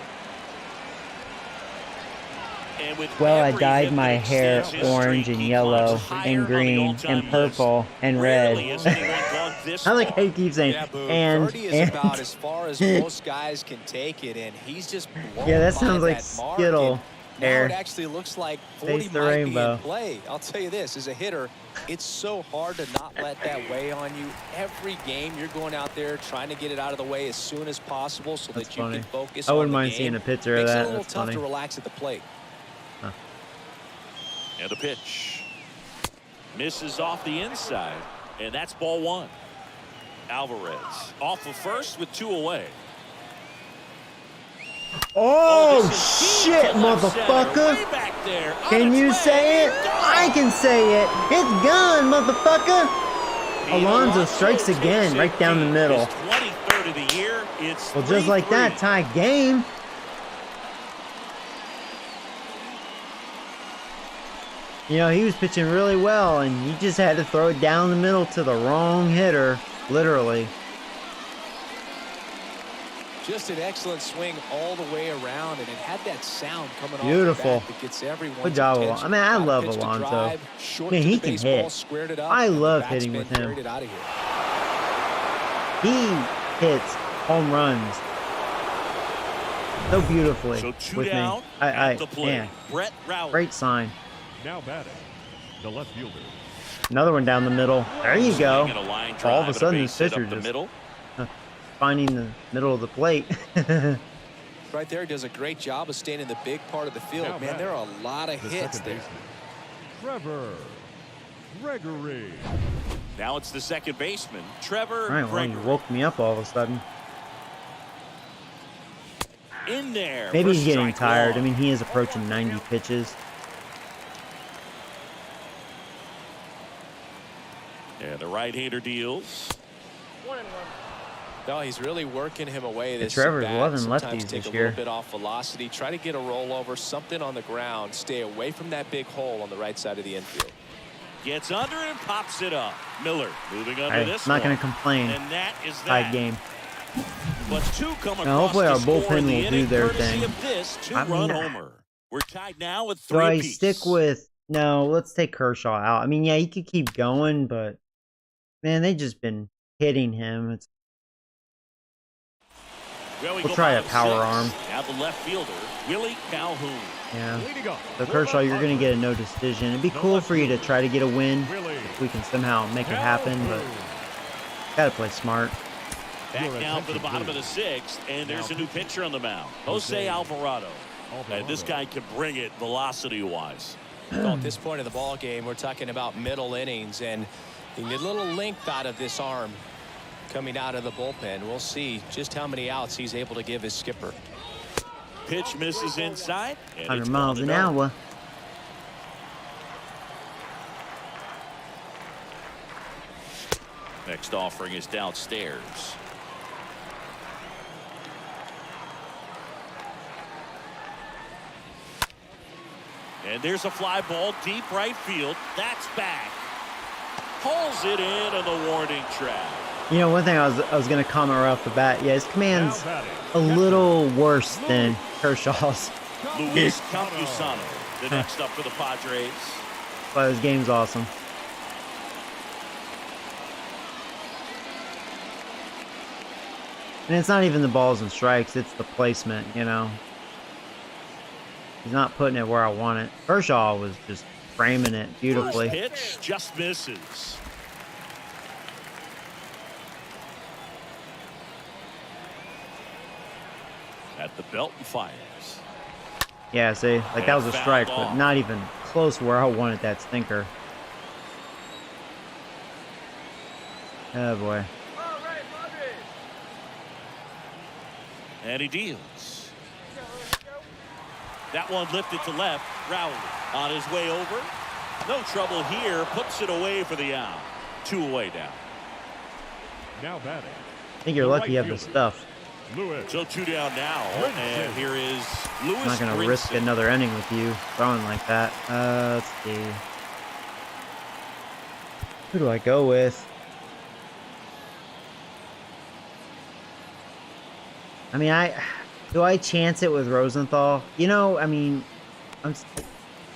And with Well, I every dyed hit my that hair extends his orange streak, and he yellow climbs higher and on the green all-time and purple list. and Rarely red. has anyone gone this I like far. how you keep saying Yeah, Boo. and 30 is about as far as most guys can take it, and he's just blown yeah, that by sounds like that mark, Skittle. Now it actually looks like 40 the might rainbow. be in play. I'll tell you this, as a hitter, it's so hard to not let that weigh on you. Every game you're going out there trying to get it out of the way as soon as possible so that you can focus on the game. I wouldn't mind seeing a picture of that. Makes it a little tough to relax at the plate. And a pitch. Misses off the inside, and that's ball one. Alvarez off of first with 2 away. Oh, shit, motherfucker. Can you say it? I can say it. It's gone, motherfucker. Alonso strikes again, right down the middle. 23rd of the year. It's well, just like that, tie game. You know, he was pitching really well, and he just had to throw it down the middle to the wrong hitter, literally. Just an excellent swing all the way around, and it had that sound coming off beautiful. The bat that gets everyone's good job, attention. I mean, I love Alonso. Man, he can hit. I love hitting with him. He hits home runs so beautifully with me. Man, Brett Rowley. great sign. Now batting, the left fielder. Another one down the middle. There you go. All of a sudden, this pitcher just finding the middle of the plate. Right there, does a great job of staying in the big part of the field. Now man, there are a lot of hits there. Trevor Gregory. Now it's the second baseman, Trevor All right, well, Gregory. you woke me up all of a sudden. In there. Maybe he's getting tired. I mean, he is approaching 90 pitches. And the right-hander deals. 1-1. No, he's really working him away. This Trevor's bat. loving Sometimes lefties take this a year. little bit off velocity. Try to get a rollover, something on the ground. Stay away from that big hole on the right side of the infield. Gets under and pops it up. Miller moving under this not one. going to complain. And that is Tied that. game. But 2 come across Now, hopefully the our score bullpen in the will do inning, their courtesy thing. of this I two-run mean, homer. We're tied now with Do I 3 apiece. stick with... No, let's take Kershaw out. I mean, yeah, he could keep going, but... Man, they just been hitting him. We'll try a power arm. Now the left fielder, Willie Calhoun. Yeah. So Kershaw, you're going to get a no decision. It'd be cool for you to try to get a win if we can somehow make it happen, but got to play smart. Back down to the bottom of the 6th, and there's a new pitcher on the mound, Jose Alvarado. And this guy can bring it velocity-wise. Well, at this point of the ball game, we're talking about middle innings, and you get a little length out of this arm coming out of the bullpen. We'll see just how many outs he's able to give his skipper. Pitch misses inside. 100 miles an hour. Next offering is downstairs. And there's a fly ball deep right field. That's back. Pulls it in on the warning track. You know, one thing I was going to comment right off the bat. Yeah, his command's a little worse than Kershaw's. Luis Campusano, the next up for the Padres. But his game's awesome. And it's not even the balls and strikes, it's the placement, you know. He's not putting it where I want it. Kershaw was just framing it beautifully. First pitch just misses. At the belt and fires. Yeah, see, like that was a strike, but not even close to where I wanted that stinker. Oh boy. And he deals. That one lifted to left. Rowley on his way over. No trouble here. Puts it away for the out. 2 away now. Now batting. I think you're lucky you have the stuff. So 2 down now. And here is Lewis. I'm not going to Brinson. risk another inning with you throwing like that. Let's see. Who do I go with? I mean, do I chance it with Rosenthal? You know, I mean,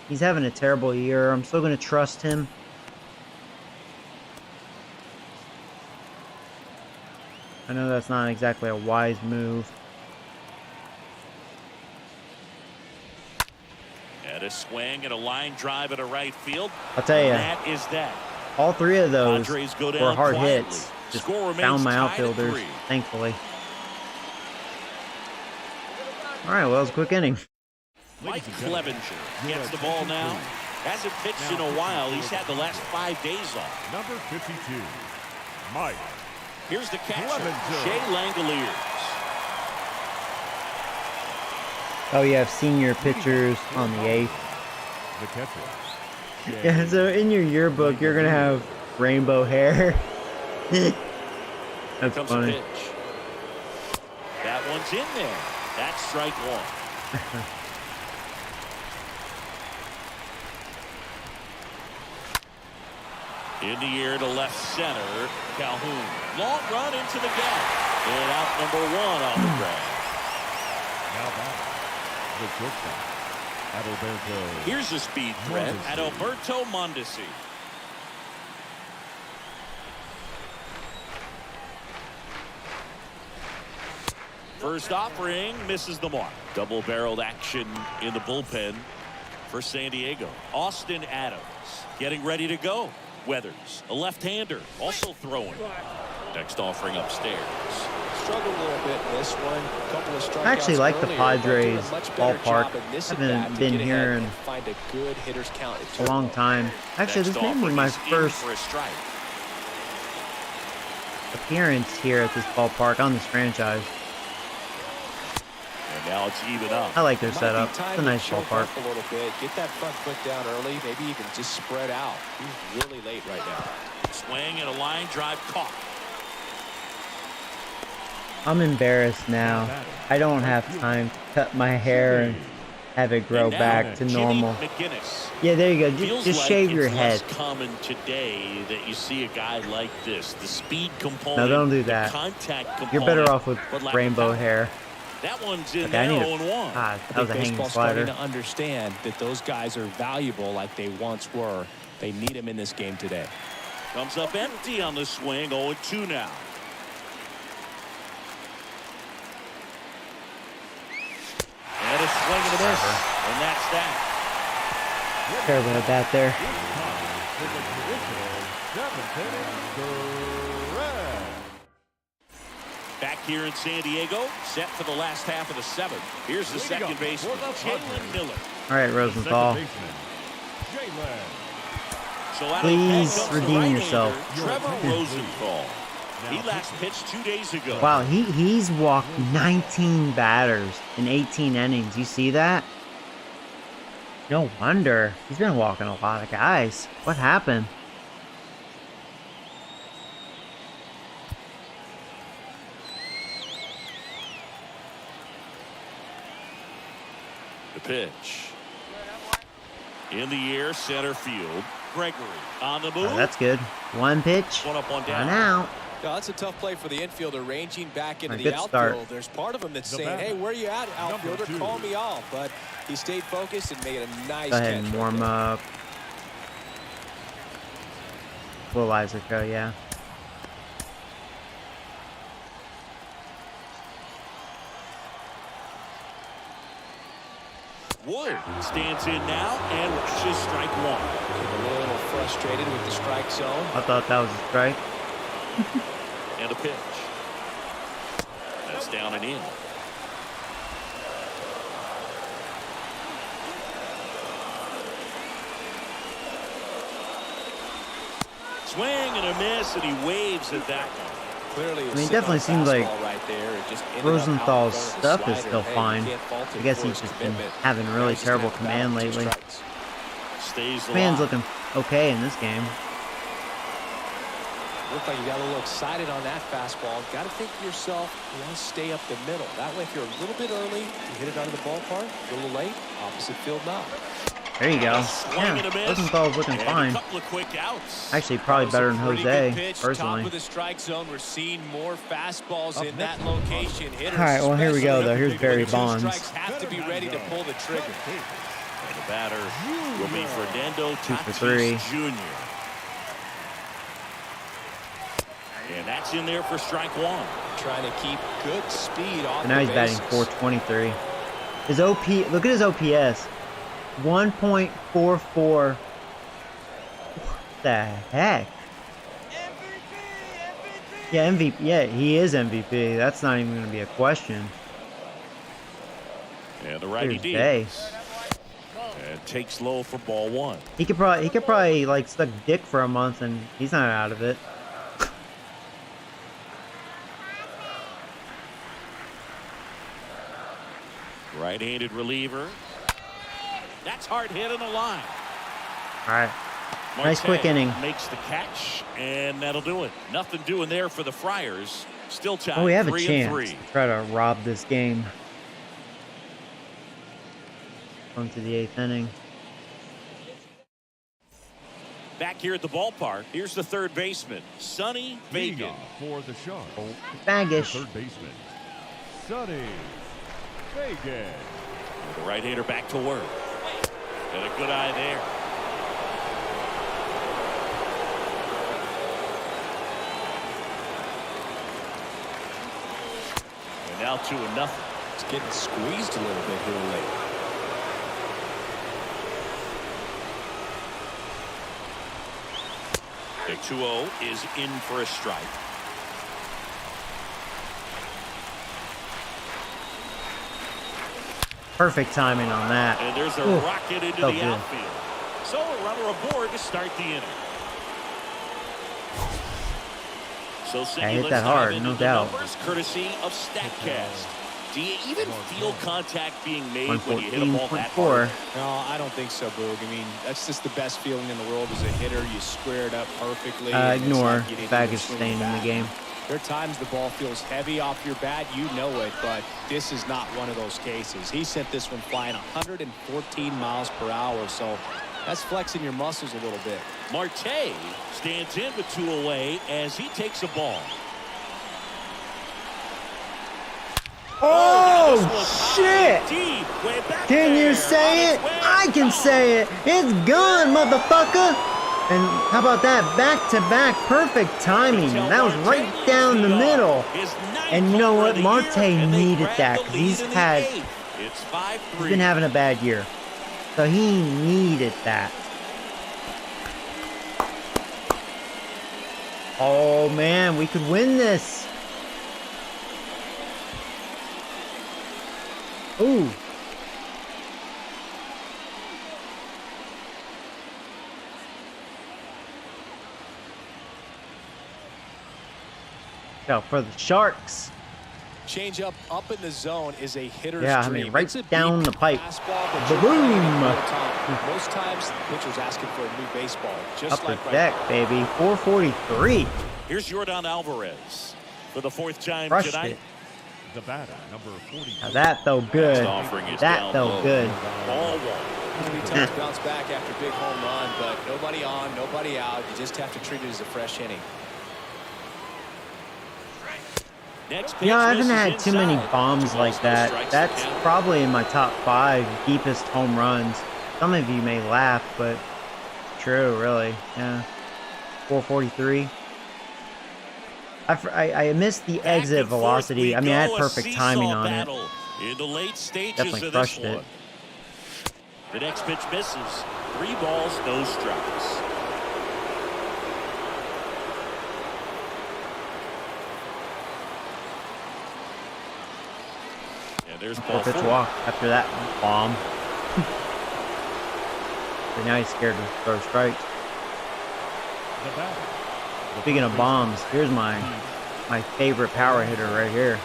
he's having a terrible year. I'm still going to trust him. I know that's not exactly a wise move. And a swing and a line drive at a right field. I'll tell you, That is that. all three of those Padres go down were hard quietly. hits. Just Score remains found my tied at outfielders, 3. thankfully. All right, well, it was a quick inning. Mike Clevenger gets the ball now. Hasn't pitched in a while. He's had the last 5 days off. Number 52, Mike. Here's the catcher, Clevenger. Jay Langoliers. Oh, you have senior pitchers on the 8th. The catcher. Yeah, so in your yearbook, you're going to have rainbow hair. That's Comes funny. a pitch. That one's in there. That's strike 1. In the air to left center, Calhoun. Long run into the gap. And out number 1 on the grab. Now back. The shortstop, Adalberto. Here's a speed threat at Alberto Mondesi. First offering misses the mark. Double-barreled action in the bullpen for San Diego. Austin Adams getting ready to go. Weathers, a left-hander, also throwing. Next offering upstairs. Struggled a little bit in this one. A couple of strikeouts I actually like the earlier, Padres but doing a much better ballpark. job in this Haven't at-bat to been get here ahead in and find a good hitter's count at a long 2-0. time. Actually, Next this may be offering my is in first for a strike. appearance here at this ballpark on this franchise. And now it's even up. I like their Might be setup. time It's a to nice choke ballpark. up a little bit. Get that front foot down early. Maybe even just spread out. He's really late right now. Swing and a line drive caught. I'm embarrassed now. I don't have time to cut my hair and have it grow And now, back to Jimmy normal. McGinnis. Yeah, there you go. Feels Just like shave your it's head. less common today that you see a guy like this. The speed component. No, don't do the that. Contact component. You're better off with but lack of rainbow power. hair. That one's in Okay, I there, need a 0-1. God, I that was think a hanging baseball's starting slider. to understand that those guys are valuable like they once were. They need them in this game today. Comes up empty on the swing. 0-2 now. And a swing and a miss. And that's that. Terrible at that there. For the traditional seventh inning, Duran. Back here in San Diego, set for the last half of the 7th. Here's the second baseman, Jalen Miller. All right, Rosenthal. Second baseman, Jalen. So out of Please the pen comes the redeem right-hander, yourself. Trevor Rosenthal. He last pitched 2 days ago. Wow, he's walked 19 batters in 18 innings. You see that? No wonder. He's been walking a lot of guys. What happened? The pitch. In the air, center field. Gregory on the move. Oh, that's good. One pitch. One up, one One down. out. No, that's a tough play for the infielder, ranging back into A the good start. outfield. There's part of him that's The saying, batter, hey, where you at, number outfielder? 2. Call me off. But he stayed focused and made a nice Go ahead catch and right warm there. up. Will Isaac go, yeah. Wood stands in now and watches strike 1. A little frustrated with the strike zone. I thought that was a strike. And a pitch. That's down and in. Swing and a miss, and he waves at that one. Clearly, I mean, it definitely seems like right there. It just ended up Rosenthal's outgoing the stuff is slider. still Hey, you fine. can't fault him I guess for he's his just been commitment. having really He's gonna terrible have to battle command 2 lately. strikes. Stays Command's alive. looking okay in this game. Looked like you got a little excited on that fastball. Got to think to yourself, you want to stay up the middle. That way, if you're a little bit early, you hit it out of the ballpark. A little late, opposite field knock. There you go. Swing Yeah, and a miss. Rosenthal's looking And a fine. couple of quick outs. Actually, probably better than Jose, Top personally. of the strike zone. We're seeing more fastballs Up in next, that location. Hitters, All right, well, here we go, especially though. Here's with Barry two Bonds. strikes, have to be ready to pull the trigger. And the batter will be Fernando 2 for Tatis 3. Jr. And that's in there for strike 1. Trying to keep good speed off And now the he's batting bases. 423. His OP, look at his OPS. 1.44. What the heck? Yeah, MVP. Yeah, he is MVP. That's not even going to be a question. And the righty deals. And takes low for ball one. He could probably like suck dick for a month and he's not out of it. Right-handed reliever. That's hard hit on the line. All right. Nice quick inning. Makes the catch, and that'll do it. Nothing doing there for the Friars. Still tied. Oh, we have a 3-3. chance to try to rob this game. On to the 8th inning. Back here at the ballpark, here's the third baseman, Sonny Fagan. For the Sharks. Baggish. Third baseman, Sonny Fagan. The right-hander back to work. And a good eye there. And now 2-0. It's getting squeezed a little bit here late. The 2-0 is in for a strike. Perfect timing on that. And there's a rocket into the outfield. So a runner aboard to start the inning. So I hit that hard, no doubt. Numbers, courtesy of StatCast. Do you even feel contact being made when you hit a ball that hard? No, I don't think so, Boog. I mean, that's just the best feeling in the world as a hitter. You square it up perfectly. Ignore Baggish staying in the game. There are times the ball feels heavy off your bat. You know it, but this is not one of those cases. He sent this one flying 114 miles per hour, so that's flexing your muscles a little bit. Marte stands in with 2 away as he takes a ball. Oh, shit! Can you say it? I can say it. It's gone, motherfucker. And how about that? Back-to-back perfect timing. That was right down the middle. And you know what? Marte needed that because he's been having a bad year. So he needed that. Oh, man, we could win this. Ooh. Now for the Sharks. Change up in the zone is a hitter's dream. I mean, right down the pipe. Boom! Most times, the pitcher's asking for a new baseball. Just Upper like deck, baby. 443. Here's Yordan Alvarez for the 4th time Crushed tonight. It. The batter, number 40. Now that felt good. That felt good. Ball one. Many times bounce back after a big home run, but nobody on, nobody out. You just have to treat it as a fresh inning. You know, I haven't had too many bombs like that. That's probably in my top 5 deepest home runs. Some of you may laugh, but true, really. Yeah. 443. I missed the exit velocity. I mean, I had perfect timing on it. In the late stages Definitely of crushed this one. it. The next pitch misses. 3 balls, no strikes. And there's ball 4. Pitch walk after that bomb. So now he's scared to throw strikes. Speaking of bombs, here's my favorite power hitter right here.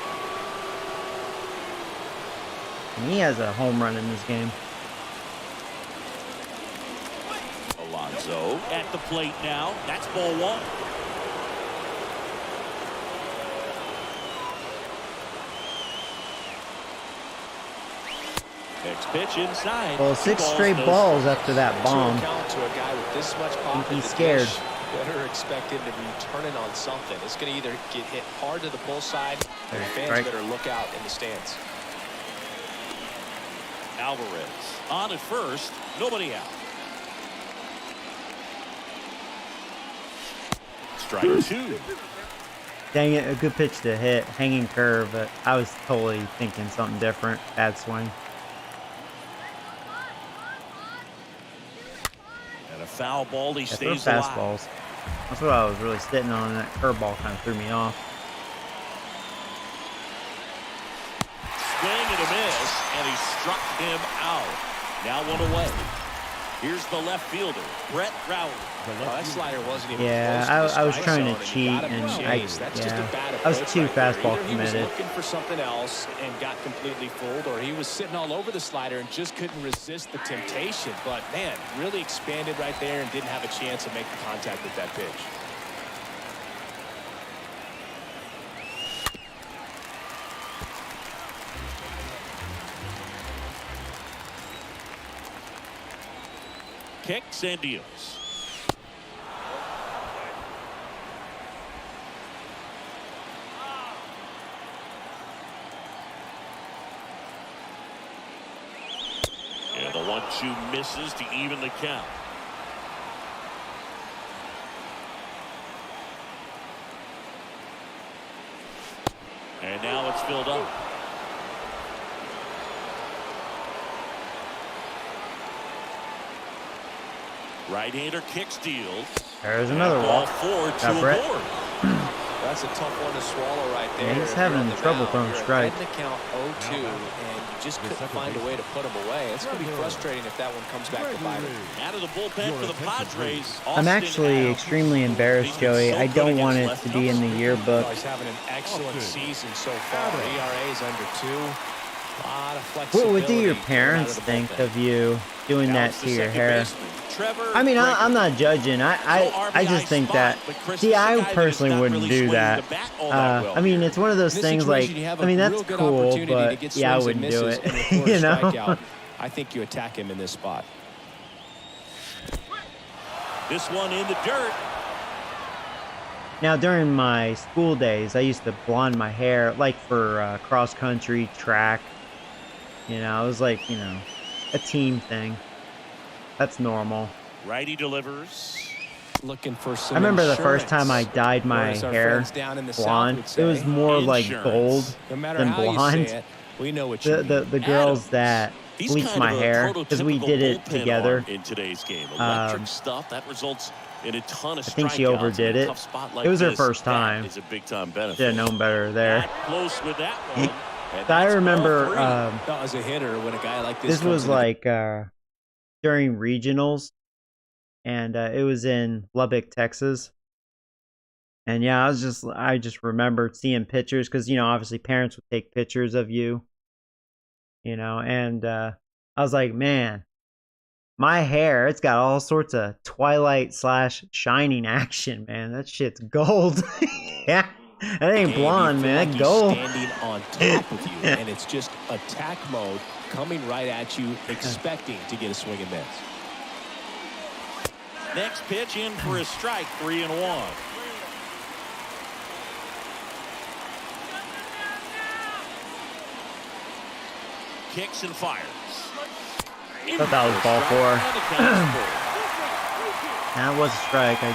And he has a home run in this game. Alonso at the plate now. That's ball 1. Next pitch inside. Well, 6 straight balls after that bomb. To a guy with this much pop He's scared. Better expect him to be turning on something. It's going to either get hit hard to the pull side, or the fans better look out in the stands. Alvarez on at first, nobody out. Strike 2. Dang it, a good pitch to hit. Hanging curve, but I was totally thinking something different. Bad swing. foul ball. He Yeah, stays throw alive. fastballs. That's what I was really sitting on. That curveball kind of threw me off. Swing and a miss, and he struck him out. Now one away. Here's the left fielder, Brett Rowley. That slider wasn't even Yeah, close to the I was strike trying zone, to and cheat, he got him and chased. That's just a bad I was approach too right there. fastball Either he was committed. looking for something else and got completely fooled, or he was sitting all over the slider and just couldn't resist the temptation. But, man, really expanded right there and didn't have a chance to make the contact with that pitch. Kicks and deals. And the 1-2 misses to even the count. And now it's filled up. Right-hander kicks, deals. There's another Ball walk. 4 Got to a Brett. board. That's a tough one to swallow right there. Yeah, he's If you're having on the trouble mound, throwing you're strikes. ahead in the count 0-2, and you just couldn't find a way to put him away. It's going to be frustrating if that one comes back to bite him. Out of the bullpen for the Padres. I'm actually extremely embarrassed, Joey. I don't want it to be in the yearbook. He's having an excellent season so far. ERA's under 2. A lot of flexibility. What do your coming out parents of the think bullpen. of you doing that Bounce to to your second hair? baseman, Trevor I mean, Gregory. I'm not judging. I just think that. See, I personally wouldn't do that. I mean, it's one of those In this things like, situation, you have I mean, a that's real good cool, opportunity to but get yeah, I swings and wouldn't do misses it. and record a You know? strikeout. I think you attack him in this spot. This one in the dirt. Now, during my school days, I used to blonde my hair, like for cross country, track. You know, it was like, you know, a team thing. That's normal. Righty delivers. Looking for some I remember the insurance. first time I dyed my Or as our hair friends down in the South blonde. would It was say, more like insurance. gold no matter than how blonde. you say it, we know what you mean. The girls Adams. that He's bleached kind my of a hair, because we prototypical did it bullpen together. arm in today's game. Electric stuff that results in a ton of I think she strikeouts overdid in a it. tough spot like It was her this. first time. That is a big time benefit. Should have known better there. Not close with that one. And So I that's remember ball 3. That was a hitter when a guy like this this comes was into the like during regionals, and it was in Lubbock, Texas. And yeah, I just remembered seeing pictures, because, you know, obviously parents would take pictures of you, you know, and I was like, man, my hair, it's got all sorts of Twilight / Shining action, man. That shit's gold. Yeah, that ain't game. blonde, You feel man. like That gold. he's standing on top of you, and it's just attack mode coming right at you, expecting to get a swing and miss. Next pitch in for a strike, 3-1. Kicks and fires. Thought that was ball 4. And the count is full. That was a strike. I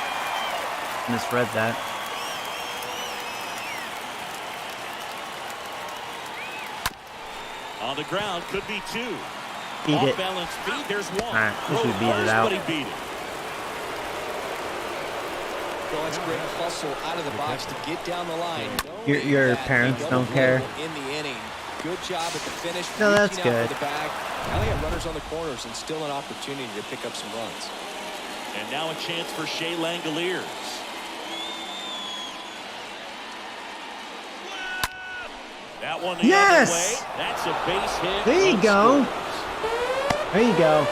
misread that. On the ground, could be 2. Beat Off it. balance feet, there's 1. All right, we should beat it Close, out. but he beat it. Well, that's great hustle out of the box to get down the line. Your That parents a don't double care? in the inning. Good job at the finish. No, that's reaching out good. for the bag. Now they have runners on the corners and still an opportunity to pick up some runs. And now a chance for Shea Langoliers. That one the Yes! other way. That's a base hit. There you on go. Scores. There you go.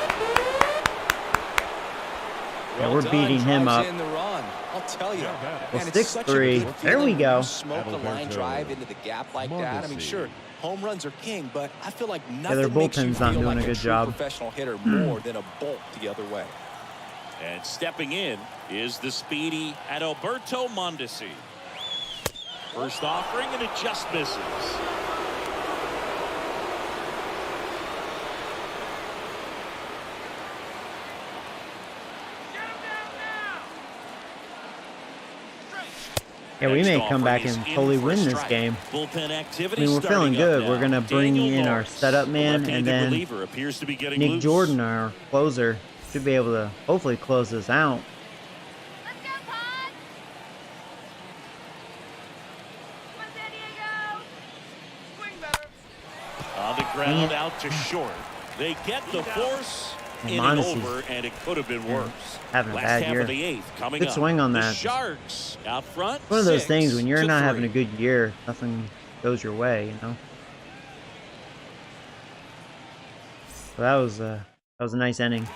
Yeah, Well we're done, beating him drives up. in the run. I'll tell you. Well, man, it's such a 6-3. good There we feeling go. when you smoke a line drive into the gap like that. I mean, sure, home runs are king, but I feel like their nothing makes you bullpen's not feel doing like a good true job. professional hitter more than a bolt the other way. And stepping in is the speedy Adalberto Mondesi. First offering, and it just misses. Yeah, we may Next come back offering and is totally in for a win this strike. game. Bullpen I activity mean, we're feeling starting up good. now. We're going to bring Daniel in our Morris, setup the man, and left-handed then reliever, appears to be getting Nick loose. Jordan, our closer. Should be able to hopefully close this out. Let's go, Pod! Come on, San Diego! Swing better! On the ground, out to short. They get the force in and over, and it could have been worse. Having a Last bad half year. of the eighth coming Good up. swing on The that. Sharks out front. One of those things when you're not 6-3. having a good year, nothing goes your way, you know. So that was a nice inning.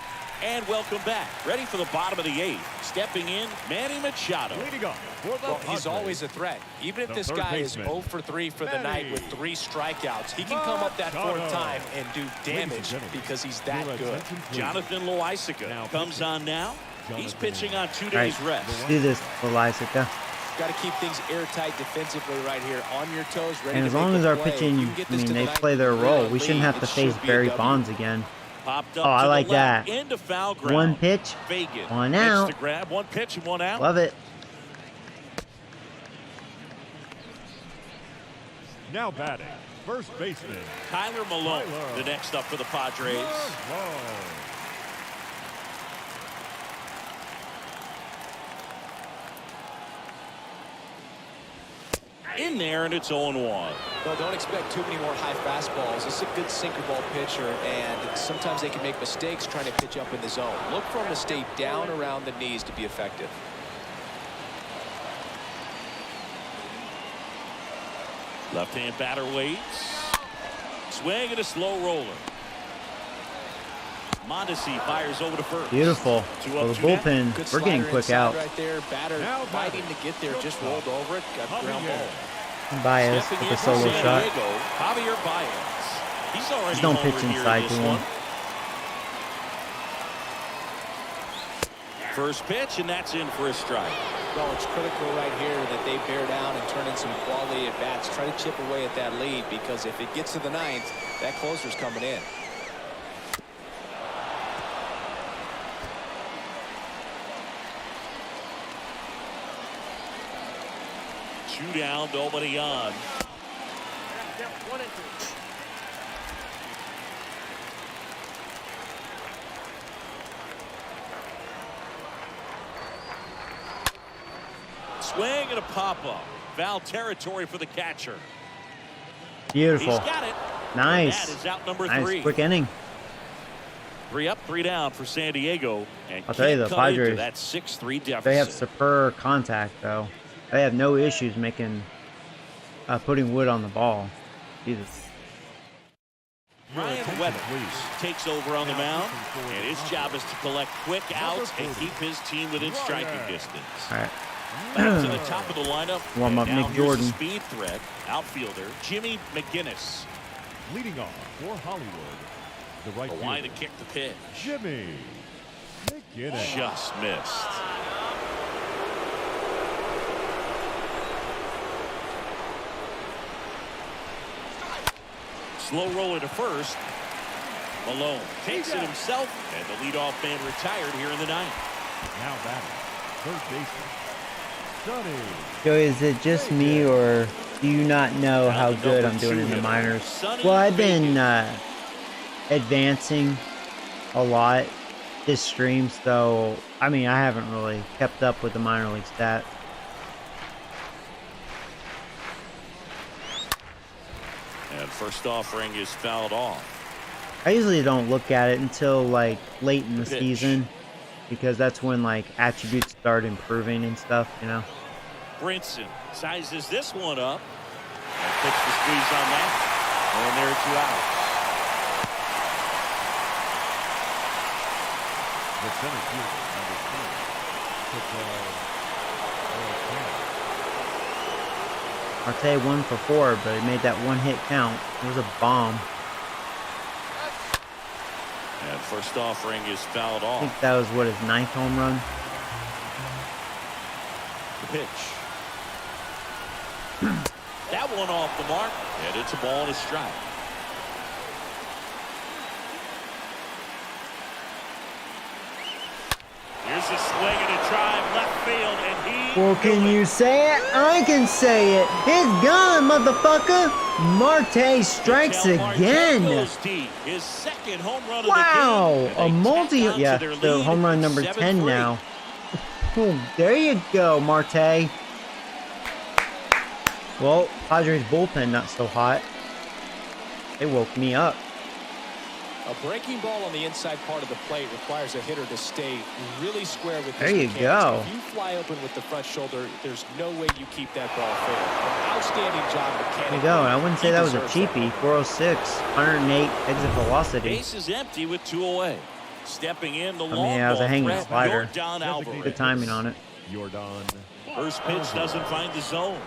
And welcome back. Ready for the bottom of the eighth. Stepping in, Manny Machado. Leading off for the Well, he's Padres. always a threat. Even if The this third guy baseman, is 0 for 3 for the night with 3 strikeouts, he can come up that Machado. fourth time and do damage because he's that Your good. attention, please. Jonathan Loaisiga Now comes on now. He's pitching on 2 days rest. Let's do this, Loaisiga. Got to keep things airtight defensively right here, on your toes, ready And to as long make as a our play. pitching, You can get I this mean, to the they ninth play their with a role. lead, We shouldn't have to it face should be a Barry W. Bonds again. Popped up Oh, I to like the left, that. into foul ground. One pitch, Fagan one makes out. the grab. One pitch and one out. Love it. Now batting, first baseman. Tyler Malone, Tyler. the next up for the Padres. Malone. In there, and it's 0-1. Well, don't expect too many more high fastballs. This is a good sinker ball pitcher, and sometimes they can make mistakes trying to pitch up in the zone. Look for him to stay down around the knees to be effective. Left-hand batter waits. Swing and a slow roller. Mondesi fires over to first. Beautiful. Two Well, up, the two down. bullpen, Good we're getting slider quick inside out. right there. Batter Now fighting batting. to get there, just rolled over it, got ground ball. Bias Stepping with in a for solo San shot. Diego, Javier Baez. He's already Just don't homered pitch here in inside this to him. one. First pitch, and that's in for a strike. Well, it's critical right here that they bear down and turn in some quality at bats. Try to chip away at that lead, because if it gets to the ninth, that closer's coming in. Two down, nobody on. Swing and a pop-up. Foul territory for the catcher. Beautiful. He's got it. Nice. That is out number Nice, 3. quick inning. 3 up, 3 down for San Diego. And I'll tell you, the can't cut into Padres, that 6-3 deficit. They have superb contact, though. They have no issues making, putting wood on the ball. Jesus. Ryan Weathers takes over on the mound, and his job is to collect quick outs and keep his team within striking distance. All right. Back to the top of the lineup. Warm up and now Nick here's the Jordan. speed threat, outfielder Jimmy McGinnis. Leading off for Hollywood, the right A line to fielder, kick the pitch. Jimmy McGinnis. Just missed. Slow roller to first. Malone takes it himself, and the leadoff man retired here in the ninth. Now batting, third baseman, Sonny. Joey, is it just me, or do you not know how good I'm doing in the minors? Well, I've been advancing a lot this stream, so I mean, I haven't really kept up with the minor league stats. And first offering is fouled off. I usually don't look at it until like late in the Pitch. season, because that's when like attributes start improving and stuff, you know. Brinson sizes this one up. And puts the squeeze on that. And there are 2 outs. The center fielder, number 3, Marte 1 for 4, but he made that one hit count. It was a bomb. And first offering is fouled I off. think that was what, his 9th home run. The pitch. That one off the mark, and it's a ball and a strike. Here's a swing and a drive left field, and he. Well, can you say it? I can say it. It's gone, motherfucker. Marte strikes again. His second home run Wow, of the game. a multi. Yeah, the home run number 10 now. Boom, there you go, Marte. Well, Padres bullpen not so hot. They woke me up. A breaking ball on the inside part of the plate requires a hitter to stay really square with There his you mechanics. go. If you fly open with the front shoulder, there's no way you keep that ball fair. An outstanding job mechanically. There you go, and I wouldn't say that was a cheapie. 406, 108 exit velocity. Base is empty with 2 away. Stepping in the long yeah, it was a ball hanging threat, slider. York Alvarado. Good timing on it. Yordan. First pitch doesn't find the zone.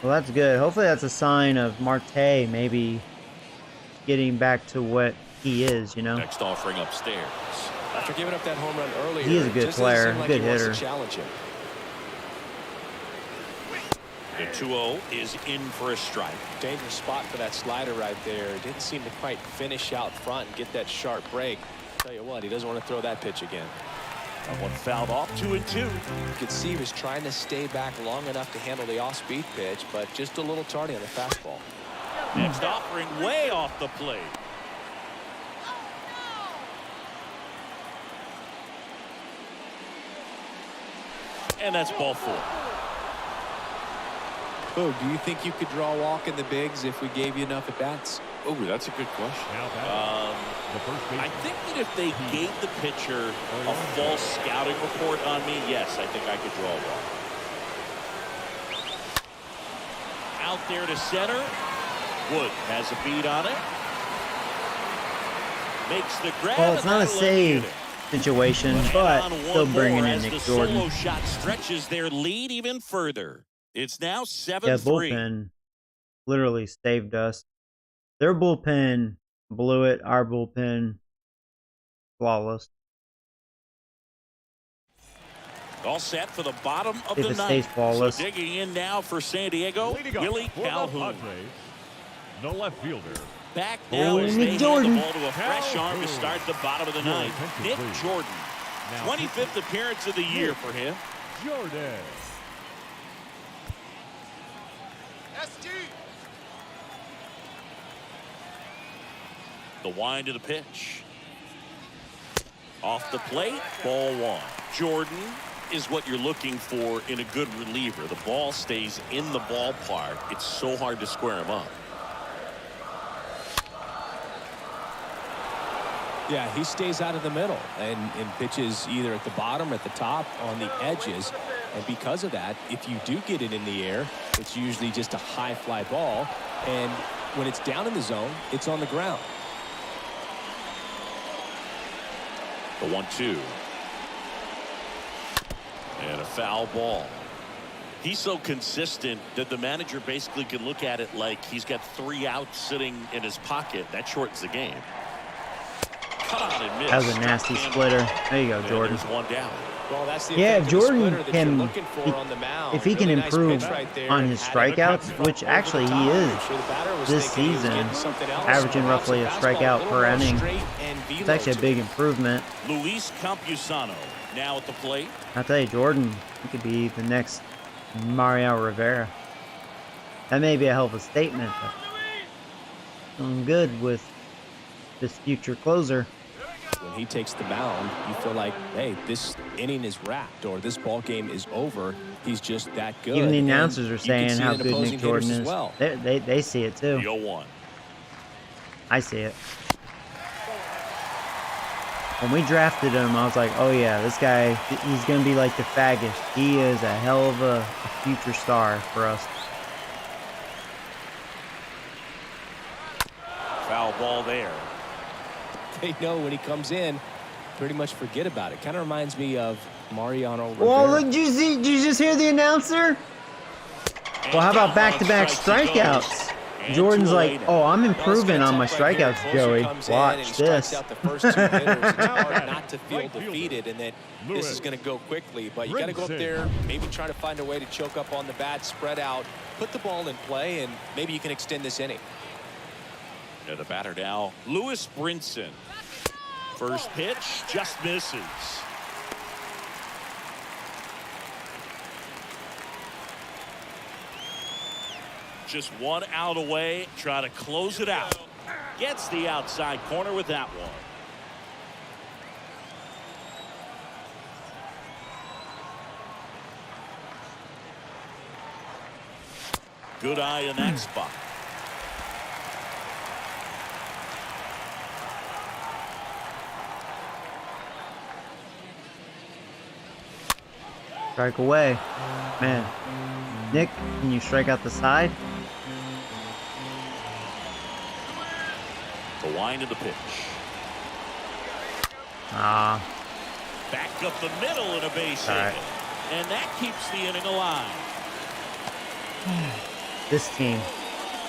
Well, that's good. Hopefully that's a sign of Marte maybe getting back to what he is, you know? Next offering upstairs. After giving up that home run earlier, He is a good player, like good he wants to hitter. challenge him. The 2-0 is in for a strike. Dangerous spot for that slider right there. Didn't seem to quite finish out front and get that sharp break. Tell you what, he doesn't want to throw that pitch again. That one fouled off, 2-2. You could see he was trying to stay back long enough to handle the off-speed pitch, but just a little tardy on the fastball. Next offering way off the plate. And that's ball 4. Oh, do you think you could draw a walk in the bigs if we gave you enough at-bats? Oh, that's a good question. The first I think that if they gave the pitcher a false scouting report on me, yes, I think I could draw a walk. Out there to center. Wood has a beat on it. Makes the grab. Well, it's not a save situation, but still bringing in as Nick the Jordan. solo shot stretches their lead even further. It's now 7-3. Yeah, bullpen literally saved us. Their bullpen blew it. Our bullpen, flawless. All set for the bottom of If the it ninth. stays flawless. So digging in now for San Diego, Willie Calhoun. the left fielder. Back now as they hand the Jordan. ball to a fresh arm to start the bottom of the ninth. Nick Jordan, 25th appearance of the year for him. Jordan. The wind of the pitch. Off the plate, ball 1. Jordan is what you're looking for in a good reliever. The ball stays in the ballpark. It's so hard to square him up. Yeah, he stays out of the middle and pitches either at the bottom or at the top on the edges. And because of that, if you do get it in the air, it's usually just a high fly ball. And when it's down in the zone, it's on the ground. The 1-2. And a foul ball. He's so consistent that the manager basically can look at it like he's got 3 outs sitting in his pocket. That shortens the game. Cut on and miss. That was a nasty splitter. There you go, And Jordan. there's 1 down. Well, that's the Yeah, effective Jordan splitter that you're can, looking for on the mound. if he can Really nice improve pitch right there on and his had strikeouts, it which over actually the he top. is I'm sure the batter was this thinking he was season, getting something else. averaging Perhaps roughly a fastball strikeout little per more inning. straight and It's velo actually a to big it. improvement. Luis Campusano now at the plate. I'll tell you, Jordan, he could be the next Mario Rivera. That may be a hell of a statement, but feeling good with this future closer. When he takes the mound, you feel like, hey, this inning is wrapped or this ball game is over. He's just that good. Even the And announcers are you can saying see it how in good opposing Nick Jordan hitters is. as well. They see it too. The 0-1. I see it. When we drafted him, I was like, oh yeah, this guy, he's going to be like the faggot. He is a hell of a future star for us. Foul ball there. They know when he comes in, pretty much forget about it. Kind of reminds me of Mariano Rivera. Well, look, did you just hear the announcer? Well, how about back-to-back strikeouts? Jordan's like, oh, I'm improving on my strikeouts, Joey. Watch this. Out the first 2 hitters. It's hard not to feel defeated and that this is going to go quickly. But you got to go up there, maybe try to find a way to choke up on the bat, spread out, put the ball in play, and maybe you can extend this inning. And the batter now, Lewis Brinson. First pitch just misses. Just one out away. Try to close it out. Gets the outside corner with that one. Good eye in that spot. Strike away. Man. Nick, can you strike out the side? The wind of the pitch. Ah. Back up the middle in a base hit. Right. And that keeps the inning alive. This team.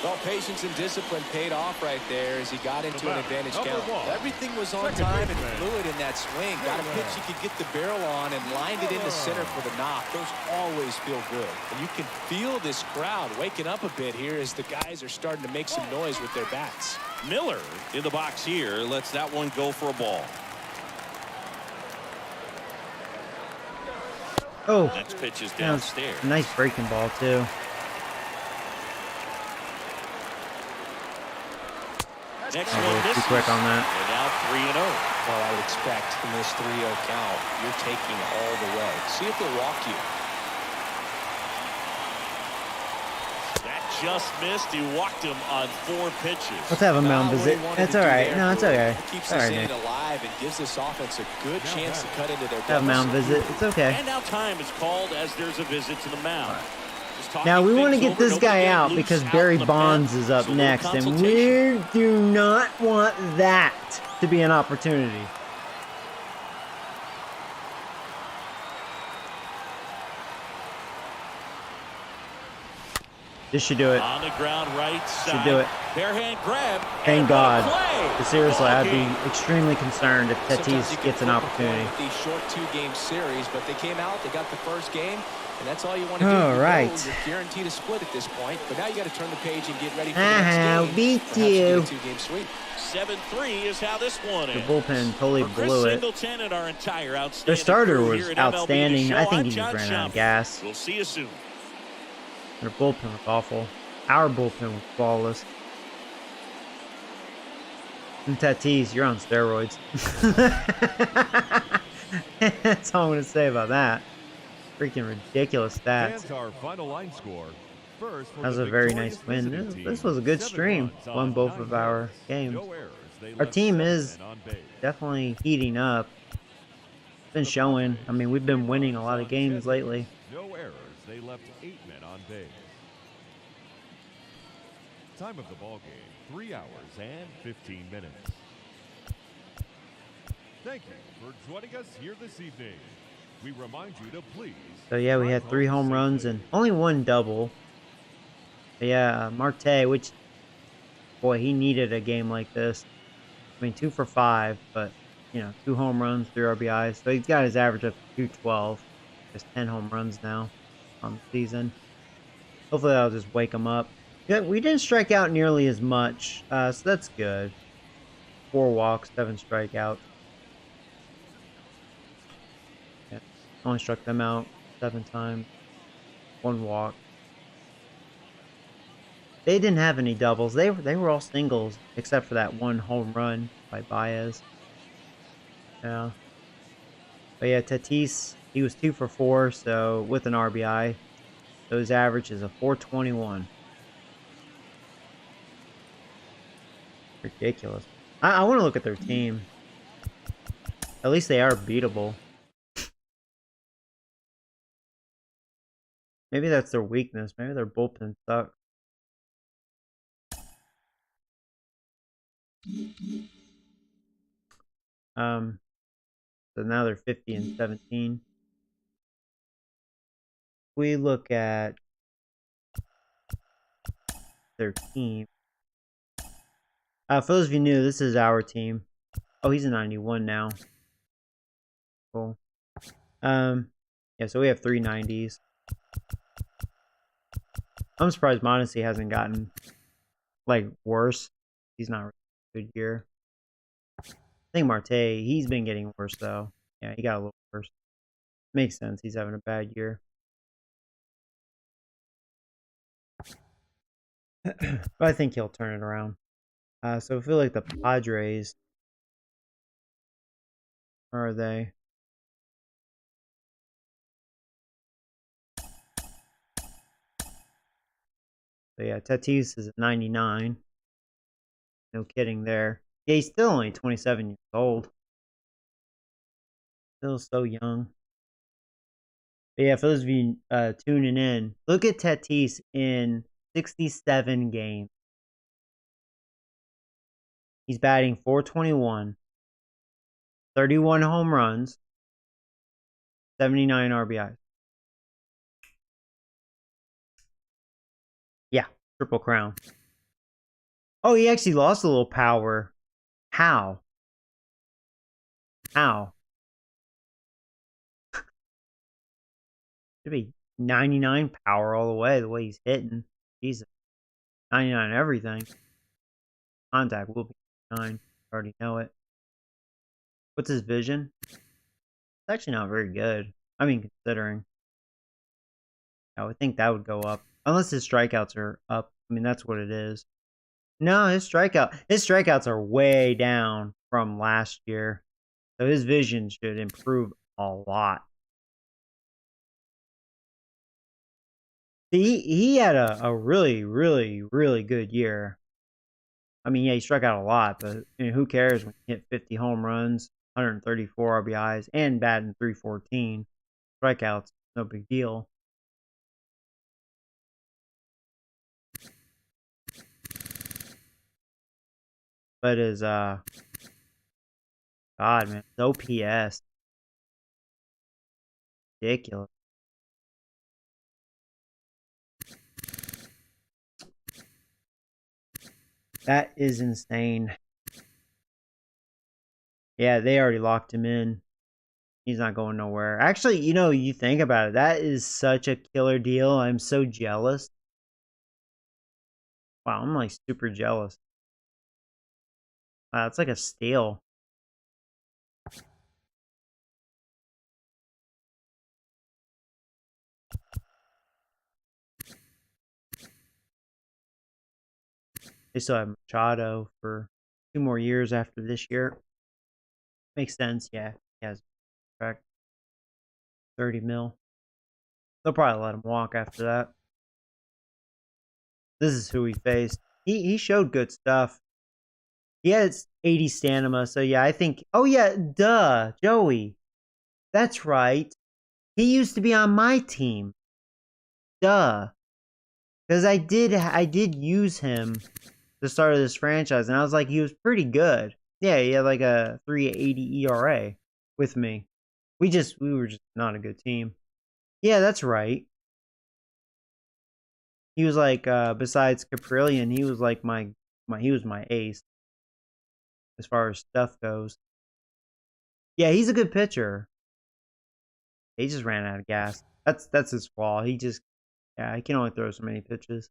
Well, patience and discipline paid off right there as he got into an advantage count. Everything was on time and fluid in that swing. Got a pitch he could get the barrel on and lined it into center for the knock. Those always feel good. And you can feel this crowd waking up a bit here as the guys are starting to make some noise with their bats. Miller in the box here lets that one go for a ball. Oh. Next pitch is downstairs. Nice breaking ball, too. Next A one little misses. too quick on that. And now 3-0. Well, I would expect in this 3-0 count, you're taking all the way. See if they'll walk you. That just missed. He walked him on 4 pitches. Let's have a mound visit. That's alright. No, it's okay. It keeps All this right, inning Nick. alive and gives this offense a good chance to cut into their Have a mound visit. It's okay. And now time is called as there's a visit to the mound. Now we want to get this guy out because Barry Bonds is up next, and we do not want that to be an opportunity. This should do it. On the ground right side. Should do it. Bare hand grab. Thank God. Play. Seriously, I'd Ball game. be extremely concerned if Sometimes you Tatis can gets an flip a coin opportunity. with these short 2-game series, but they came out, they got the first game, and that's all you want to do. All You know right. You're guaranteed a split at this point, but now you got to turn the page and get ready for the I'll next game. beat Perhaps you. get a 2-game sweep. 7-3 is how this one The ends. bullpen totally For Chris blew it. Singleton and our entire outstanding Their starter crew was here at MLB The outstanding. Show, I think I'm he just John ran out of Schaumburg. gas. We'll see you soon. Their bullpen was awful. Our bullpen was flawless. And Tatis, you're on steroids. That's all I'm going to say about that. Freaking ridiculous stats. Fans, our final line score. First for That was the a very victorious nice win. visiting This team, was a good 7 stream. runs on Won both 9 of our hits. games. No errors. They Our left team 7 is men on base. definitely heating up. It's been showing. I mean, we've been winning a lot of games lately. No errors. They left 8 men on base. Time of the ball game, 3 hours and 15 minutes. Thank you for joining us here this evening. We remind you to please. So yeah, we had 3 home runs and only 1 double. But yeah, Marte, which, boy, he needed a game like this. I mean, 2 for 5, but, you know, 2 home runs, 3 RBIs. So he's got his average up to 212. Just 10 home runs now on the season. Hopefully that'll just wake him up. Yeah, we didn't strike out nearly as much, so that's good. 4 walks, 7 strikeouts. Yeah, only struck them out 7 times. 1 walk. They didn't have any doubles. They were all singles, except for that 1 home run by Baez. Yeah. But yeah, Tatis, he was 2 for 4, so with an RBI. So his average is a 421. Ridiculous. I want to look at their team. At least they are beatable. Maybe that's their weakness. Maybe their bullpen sucks. So now they're 50 and 17. We look at their team. For those of you new, this is our team. Oh, he's a 91 now. Cool. Yeah, so we have 3 90s. I'm surprised Mondesi hasn't gotten, like, worse. He's not really a good year. I think Marte, he's been getting worse though. Yeah, he got a little worse. Makes sense. He's having a bad year. But I think he'll turn it around. So I feel like the Padres, where are they? So yeah, Tatis is at 99. No kidding there. Yeah, he's still only 27 years old. Still so young. But yeah, for those of you tuning in, look at Tatis in 67 games. He's batting .421, 31 home runs, 79 RBIs. Yeah, triple crown. Oh, he actually lost a little power. How? How? Should be 99 power all the way he's hitting. Jesus. 99 everything. Contact will be 9. I already know it. What's his vision? It's actually not very good. I mean, considering. I would think that would go up. Unless his strikeouts are up. I mean, that's what it is. No, his strikeouts are way down from last year. So his vision should improve a lot. See, he had a really, really, really good year. I mean, yeah, he struck out a lot, but who cares when you hit 50 home runs, 134 RBIs, and batting .314. Strikeouts, no big deal. But his God, man, his OPS, ridiculous. That is insane. Yeah, they already locked him in. He's not going nowhere. Actually, you think about it. That is such a killer deal. I'm so jealous. Wow, I'm like super jealous. Wow, it's like a steal. They still have Machado for 2 more years after this year. Makes sense, yeah. He has a contract. 30 mil. They'll probably let him walk after that. This is who he faced. He showed good stuff. He had 80 stamina, so yeah, I think... Oh yeah, duh, Joey. That's right. He used to be on my team. Duh. Because I did use him the start of this franchise, and I was like, he was pretty good. Yeah, he had like a 3.80 ERA with me. We were just not a good team. Yeah, that's right. He was like, besides Caprillion, he was like my ace as far as stuff goes. Yeah, he's a good pitcher. He just ran out of gas. That's his flaw. He can only throw so many pitches.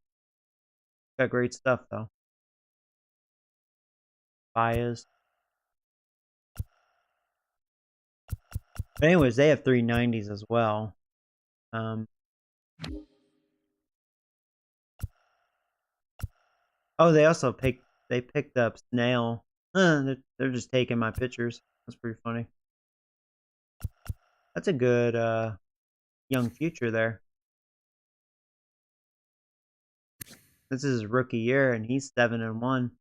Got great stuff though. Bias. But anyways, they have 390s as well. Oh, they also picked up Snail. They're just taking my pictures. That's pretty funny. That's a good young future there. This is his rookie year, and he's 7-1.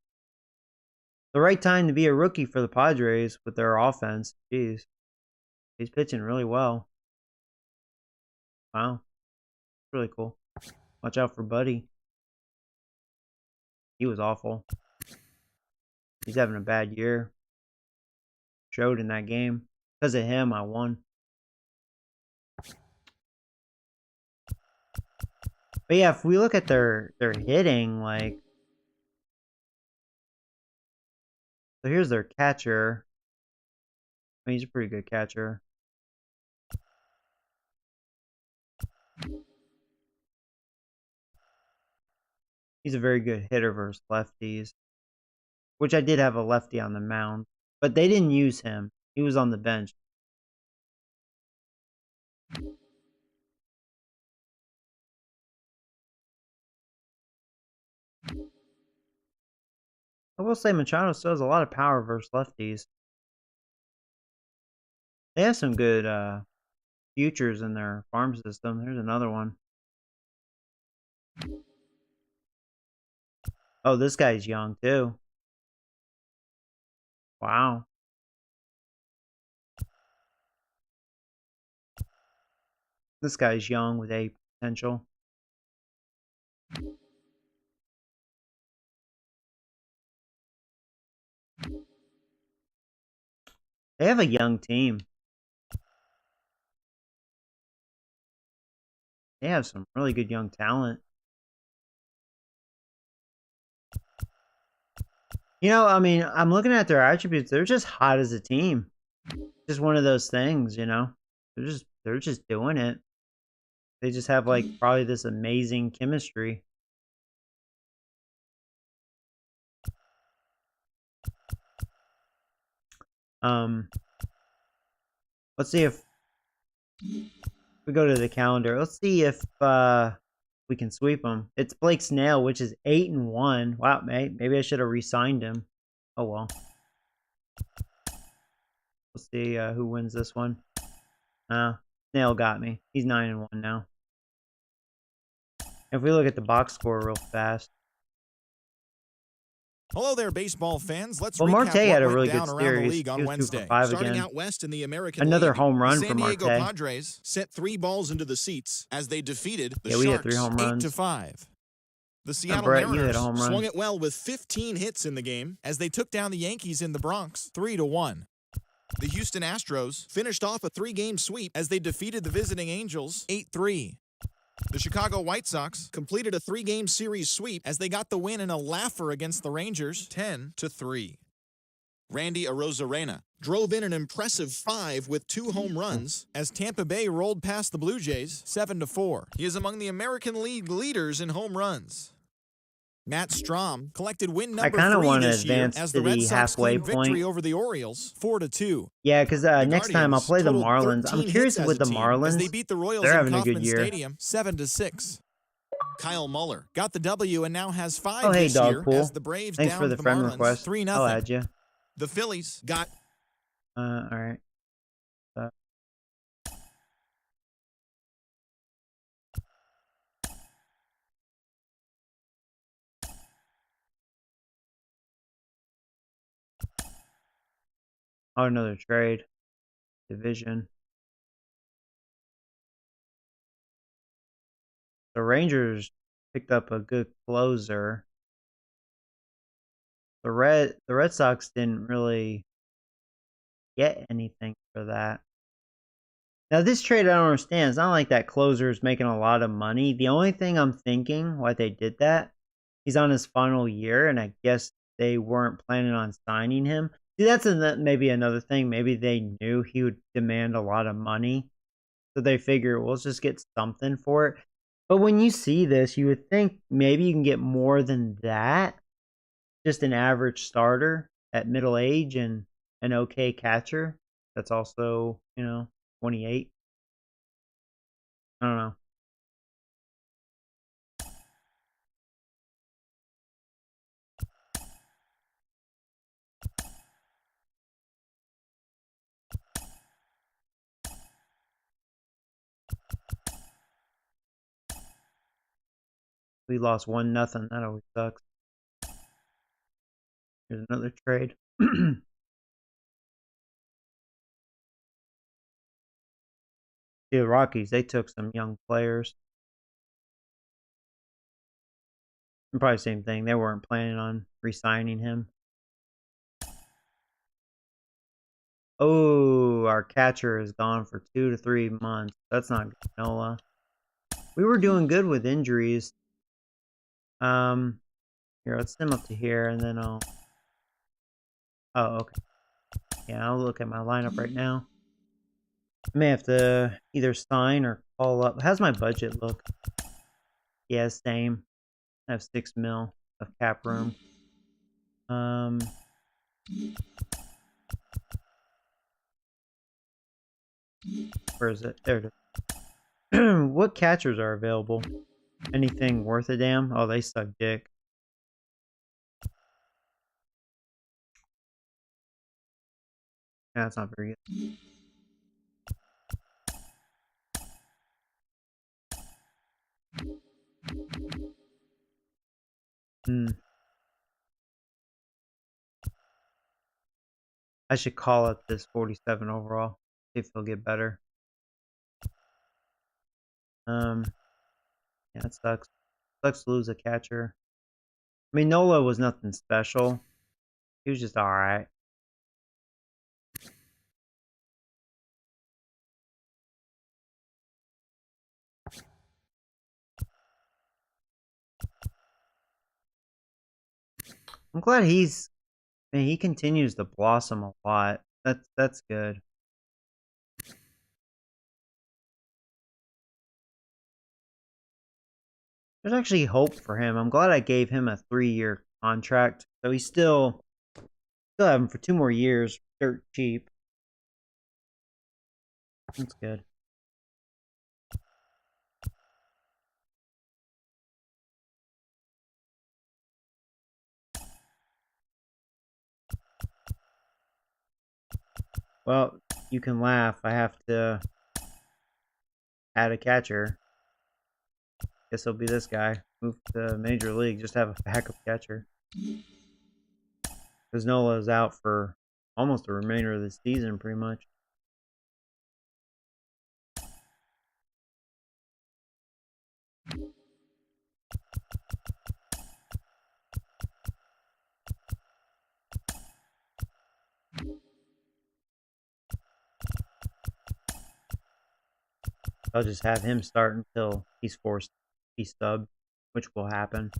The right time to be a rookie for the Padres with their offense. Jeez, he's pitching really well. Wow, really cool. Watch out for Buddy. He was awful. He's having a bad year. Showed in that game. Because of him, I won. But yeah, if we look at their hitting, like... So here's their catcher. I mean, he's a pretty good catcher. He's a very good hitter versus lefties. which I did have a lefty on the mound, but they didn't use him. He was on the bench. I will say Machado still has a lot of power versus lefties. They have some good futures in their farm system. Here's another one. Oh, this guy's young too. Wow. This guy's young with a potential. They have a young team. They have some really good young talent. You know, I mean, I'm looking at their attributes. They're just hot as a team. Just one of those things, you know. They're just doing it. They just have like probably this amazing chemistry. Let's see if we go to the calendar. Let's see if we can sweep them. It's Blake Snell, which is 8-1. Wow, maybe I should have re-signed him. Oh well. Let's see who wins this one. Snell got me. He's 9-1 now. If we look at the box score real fast. Hello there, baseball fans. Let's Well, recap Marte had a what really went good down around the series. league on He was 2 Wednesday. for 5 Starting again. out west in the American Another League, home run the for San Diego Marte. Padres sent 3 balls into the seats as they defeated the We had Sharks 3 home runs. 8-5. The Seattle Brett, you hit Mariners a home run. swung it well with 15 hits in the game as they took down the Yankees in the Bronx 3-1. The Houston Astros finished off a 3-game sweep as they defeated the visiting Angels 8-3. The Chicago White Sox completed a 3-game series sweep as they got the win in a laugher against the Rangers 10-3. Randy Arozarena drove in an impressive 5 with 2 home runs as Tampa Bay rolled past the Blue Jays 7-4. He is among the American League leaders in home runs. Matt Strom collected win number 3 this year as the Red Sox claimed victory over the Orioles 4-2. Yeah, because next time I'll play the Marlins. I'm curious with the Marlins. They beat the Royals They're in having a good Kauffman year. Stadium 7-6. Kyle Muller got the W and now has 5 Oh, hey, this year Dogpool. as the Braves Thanks down for the the friend Marlins request. 3-0. I'll add you. The Phillies got All right. Oh, another trade. Division. The Rangers picked up a good closer. The Red Sox didn't really get anything for that. Now this trade I don't understand. It's not like that closer is making a lot of money. The only thing I'm thinking why they did that, he's on his final year, and I guess they weren't planning on signing him. See, that's maybe another thing. Maybe they knew he would demand a lot of money, so they figure, well, let's just get something for it. But when you see this, you would think maybe you can get more than that. Just an average starter at middle age and an okay catcher that's also, 28. I don't know. We lost 1-0. That always sucks. Here's another trade. The Rockies, they took some young players. And probably same thing. They weren't planning on re-signing him. Oh, our catcher is gone for 2 to 3 months. That's not good, Nola. We were doing good with injuries. Here, let's send him up to here, and then I'll... Oh, okay. Yeah, I'll look at my lineup right now. I may have to either sign or call up. How's my budget look? Yeah, same. I have $6 million of cap room. Where is it? There it is. What catchers are available? Anything worth a damn? Oh, they suck dick. That's not very good. I should call it this 47 overall. See if he'll get better. Yeah, it sucks. Sucks to lose a catcher. I mean, Nola was nothing special. He was just alright. I'm glad he continues to blossom a lot. That's good. There's actually hope for him. I'm glad I gave him a 3-year contract. So he's still have him for 2 more years, dirt cheap. That's good. Well, you can laugh. I have to add a catcher. Guess it'll be this guy. Move to Major League. Just have a backup catcher. Because Nola is out for almost the remainder of the season, pretty much. I'll just have him start until he's forced to be subbed, which will happen.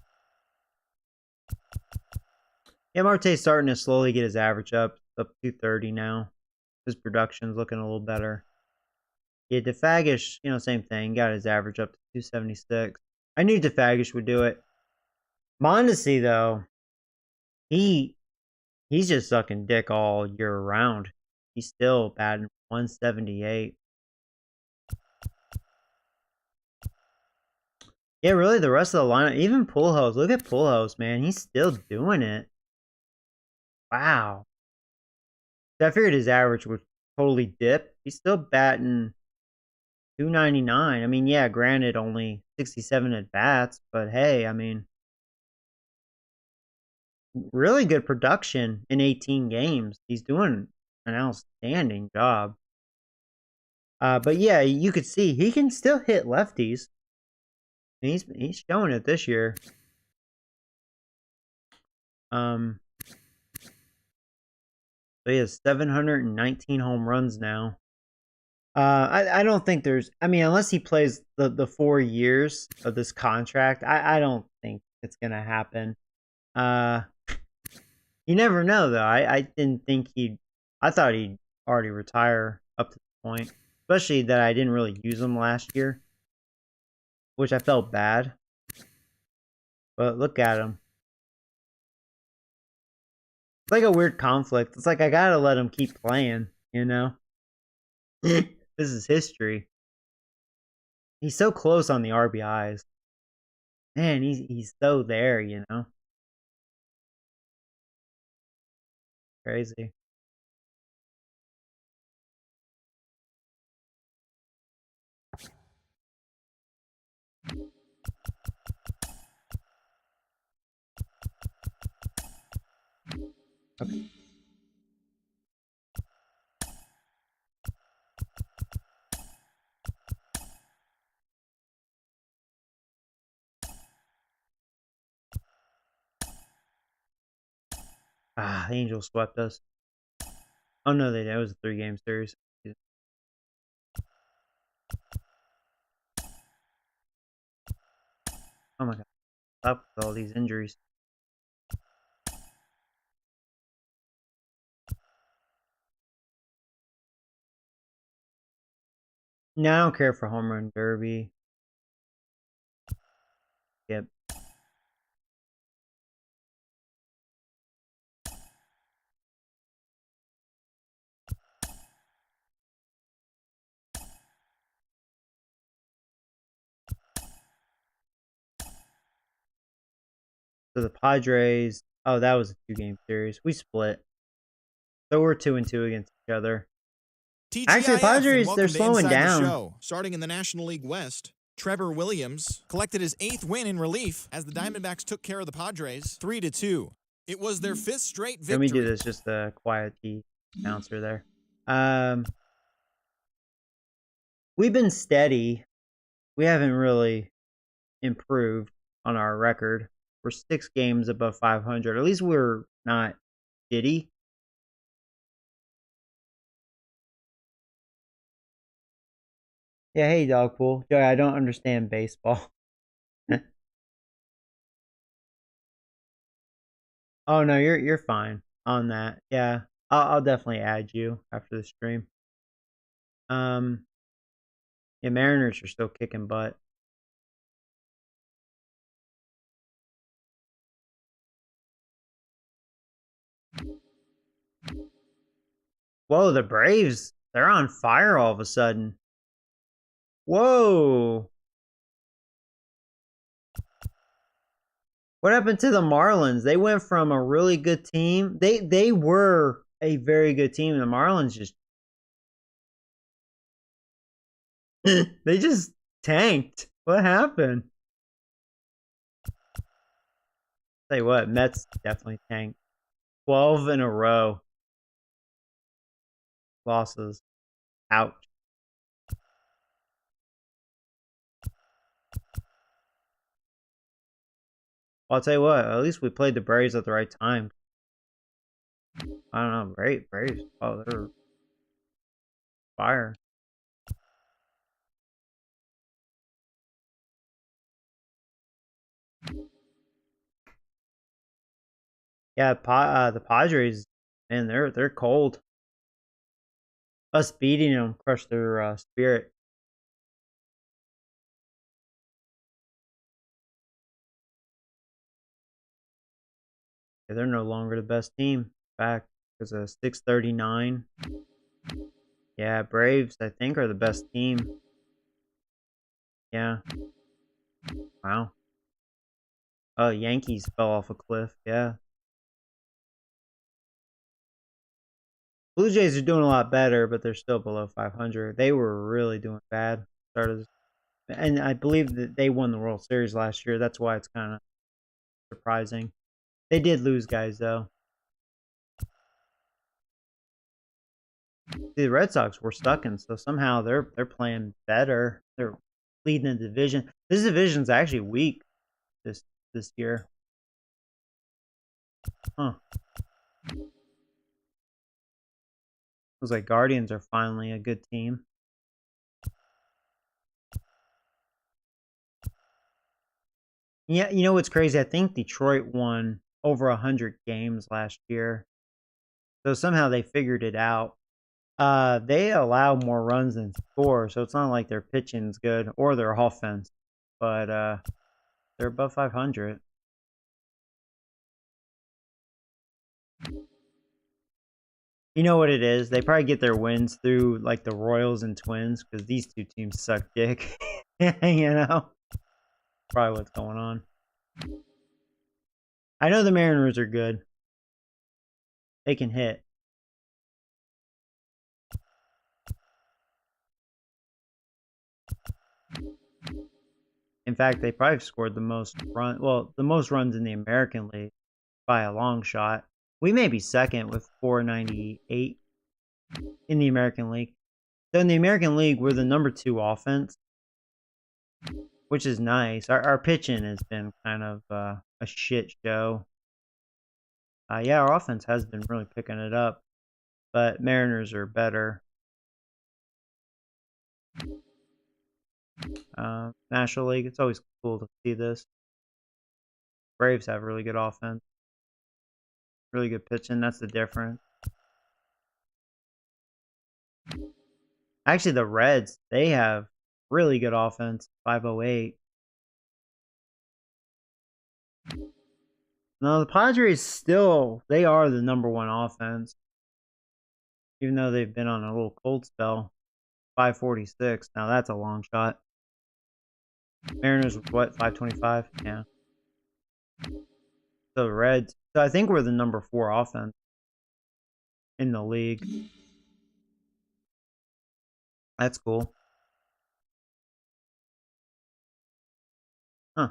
Yeah, Marte's starting to slowly get his average up 230 now. His production's looking a little better. Yeah, DeFagish, same thing. Got his average up to 276. I knew DeFagish would do it. Mondesi, though, he's just sucking dick all year round. He's still batting 178. Yeah, really, the rest of the lineup, even Pujols. Look at Pujols, man. He's still doing it. Wow. So I figured his average would totally dip. He's still batting 299. I mean, yeah, granted, only 67 at bats, but hey, I mean, really good production in 18 games. He's doing an outstanding job. But yeah, you could see he can still hit lefties. He's showing it this year. So he has 719 home runs now. I don't think there's. I mean, unless he plays the 4 years of this contract, I don't think it's gonna happen. You never know though. I didn't think he'd. I thought he'd already retire up to the point, especially that I didn't really use him last year, which I felt bad. But look at him. It's like a weird conflict. It's like I gotta let him keep playing, This is history. He's so close on the RBIs. Man, he's so there, Crazy. Okay. Ah, the Angels swept us. Oh no, they did. It was a 3-game series. Oh my god. Stop with all these injuries. No, I don't care for home run derby. Yep. So the Padres, oh, that was a 2-game series. We split. So we're 2-2 against each other. Actually, the TGIF, and Padres, welcome they're to slowing Inside down. the show. Starting in the National League West, Trevor Williams collected his 8th win in relief as the Diamondbacks took care of the Padres 3-2. It was their 5th straight victory. Let me do this, just a quiet key announcer there. We've been steady. We haven't really improved on our record. We're 6 games above 500. At least we're not shitty. Yeah, hey, Dogpool. Joey, I don't understand baseball. Oh no, you're fine on that. Yeah, I'll definitely add you after the stream. Yeah, Mariners are still kicking butt. Whoa, the Braves, they're on fire all of a sudden. Whoa. What happened to the Marlins? They went from a really good team. They were a very good team. The Marlins just they just tanked. What happened? Tell you what, Mets definitely tanked. 12 in a row. Losses. Ouch. I'll tell you what, at least we played the Braves at the right time. I don't know, Braves. Oh, they're fire. Yeah, the Padres, man, they're cold. Us beating them crushed their spirit. Yeah, they're no longer the best team. In fact, because of 639. Yeah, Braves, I think, are the best team. Yeah. Wow. Oh, Yankees fell off a cliff. Yeah. Blue Jays are doing a lot better, but they're still below 500. They were really doing bad. And I believe that they won the World Series last year. That's why it's kind of surprising. They did lose guys, though. The Red Sox were stuck in, so somehow they're playing better. They're leading the division. This division's actually weak this year. Huh. Looks like Guardians are finally a good team. Yeah, you know what's crazy? I think Detroit won over 100 games last year. So somehow they figured it out. They allow more runs than score, so it's not like their pitching's good or their offense. But they're above 500. You know what it is? They probably get their wins through like the Royals and Twins because these two teams suck dick. You know? Probably what's going on. I know the Mariners are good. They can hit. In fact, they probably scored the most the most runs in the American League by a long shot. We may be second with 498 in the American League. So in the American League, we're the number 2 offense, which is nice. Our pitching has been kind of a shit show. Yeah, our offense has been really picking it up, but Mariners are better. National League, it's always cool to see this. Braves have really good offense, really good pitching. That's the difference. Actually, the Reds, they have really good offense, 508. No, the Padres still, they are the number 1 offense. Even though they've been on a little cold spell. 546. Now that's a long shot. Mariners with what? 525? Yeah. So the Reds. So I think we're the number 4 offense in the league. That's cool. Huh.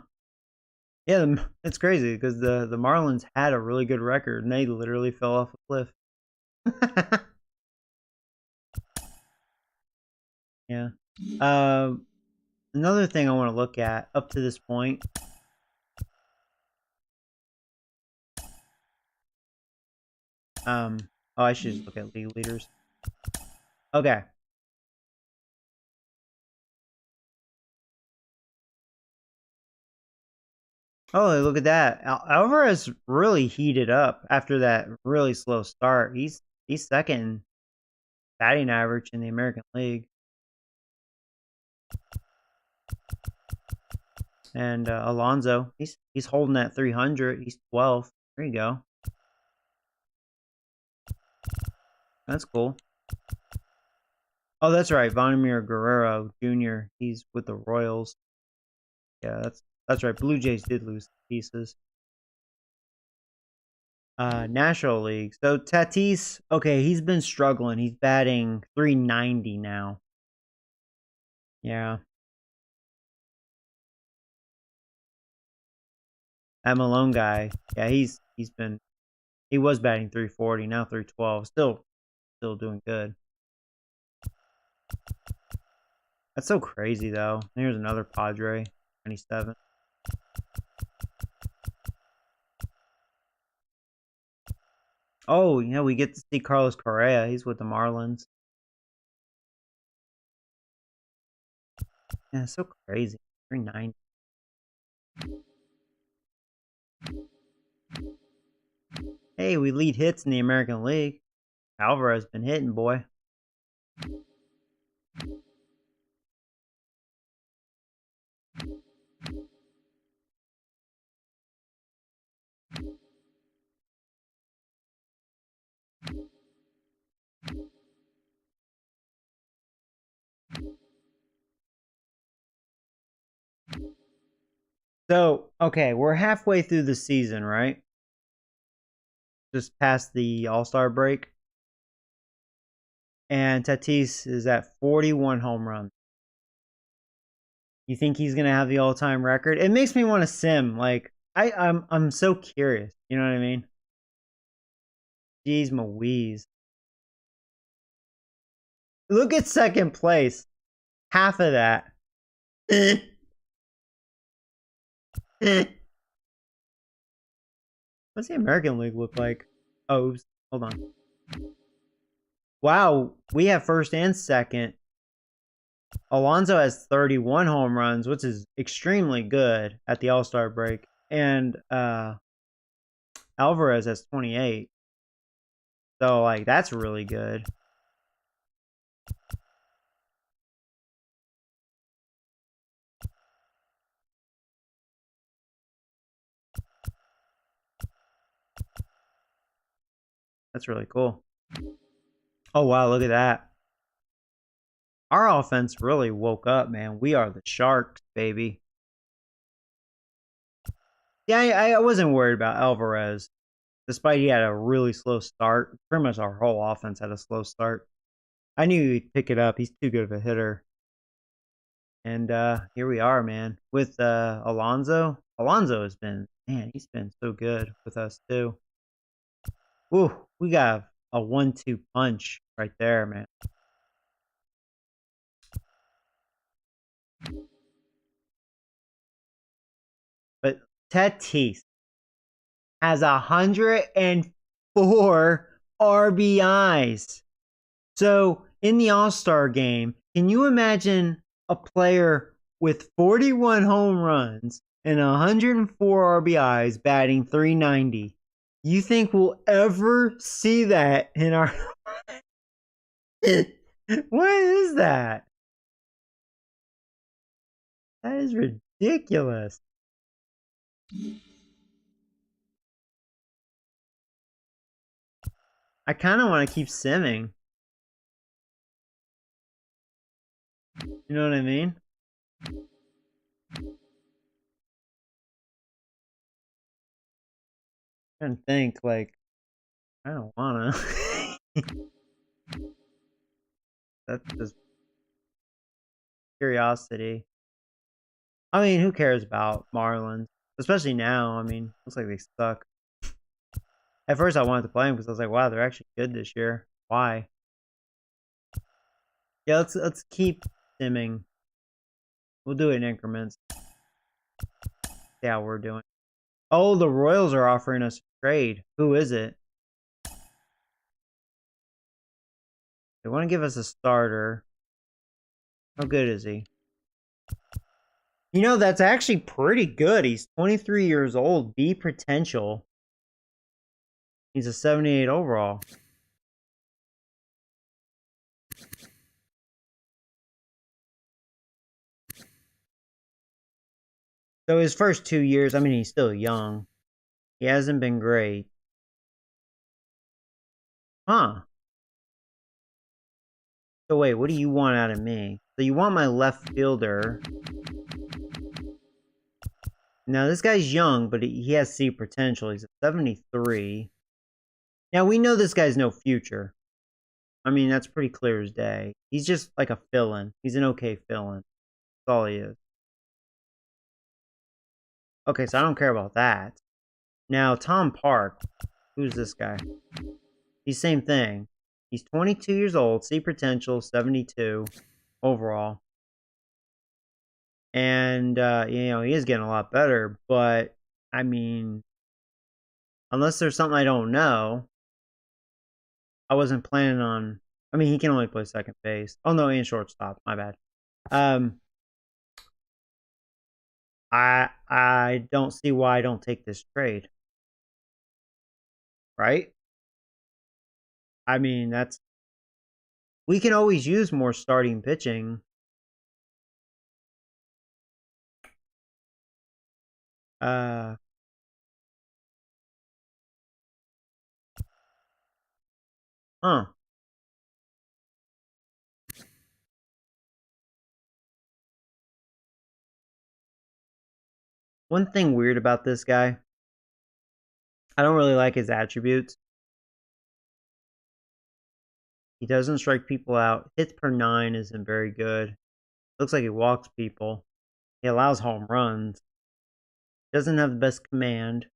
Yeah, it's crazy because the Marlins had a really good record and they literally fell off a cliff. Yeah. Another thing I want to look at up to this point. Oh, I should just look at league leaders. Okay. Oh, look at that. Alvarez really heated up after that really slow start. He's second in batting average in the American League. And Alonso, he's holding that 300. He's 12th. There you go. That's cool. Oh, that's right. Vladimir Guerrero Jr. He's with the Royals. Yeah, that's right. Blue Jays did lose pieces. National League. So Tatis, okay, he's been struggling. He's batting 390 now. Yeah. That Malone guy. Yeah, he was batting 340, now 312. Still doing good. That's so crazy though. Here's another Padre, 27. Oh, yeah, we get to see Carlos Correa. He's with the Marlins. Yeah, it's so crazy. 390. Hey, we lead hits in the American League. Alvarez been hitting, boy. So, okay, we're halfway through the season, right? Just past the All-Star break. And Tatis is at 41 home runs. You think he's gonna have the all-time record? It makes me want to sim. Like, I'm so curious. You know what I mean? Jeez Louise. Look at second place. Half of that. What's the American League look like? Oh, hold on. Wow, we have first and second. Alonso has 31 home runs, which is extremely good at the All-Star break. And Alvarez has 28. So, like, that's really good. That's really cool. Oh, wow, look at that. Our offense really woke up, man. We are the Sharks, baby. Yeah, I wasn't worried about Alvarez. Despite he had a really slow start. Pretty much our whole offense had a slow start. I knew he'd pick it up. He's too good of a hitter. And here we are, man. With Alonso. Alonso has been, man, he's been so good with us, too. Ooh, we got a 1-2 punch right there, man. But Tatis has 104 RBIs. So in the All-Star game, can you imagine a player with 41 home runs and 104 RBIs batting 390? You think we'll ever see that in our... What is that? That is ridiculous. I kind of want to keep simming. You know what I mean? trying to think, like, I don't wanna. That's just curiosity. I mean, who cares about Marlins? Especially now. I mean, looks like they suck. At first, I wanted to play them because I was like, wow, they're actually good this year. Why? Yeah, let's keep simming. We'll do it in increments. See how we're doing. Oh, the Royals are offering us a trade. Who is it? They want to give us a starter. How good is he? You know, that's actually pretty good. He's 23 years old. B potential. He's a 78 overall. So his first 2 years, I mean, he's still young. He hasn't been great. Huh. So wait, what do you want out of me? So you want my left fielder. Now, this guy's young, but he has C potential. He's a 73. Now, we know this guy's no future. I mean, that's pretty clear as day. He's just like a fill-in. He's an okay fill-in. That's all he is. Okay, so I don't care about that. Now, Tom Park. Who's this guy? He's same thing. He's 22 years old. C potential, 72 overall. And, you know, he is getting a lot better. But, I mean, unless there's something I don't know, I wasn't planning on... I mean, he can only play second base. Oh, no, and shortstop. My bad. I don't see why I don't take this trade. Right? I mean, that's... We can always use more starting pitching. Huh. One thing weird about this guy, I don't really like his attributes. He doesn't strike people out. Hits per 9 isn't very good. Looks like he walks people. He allows home runs. Doesn't have the best command.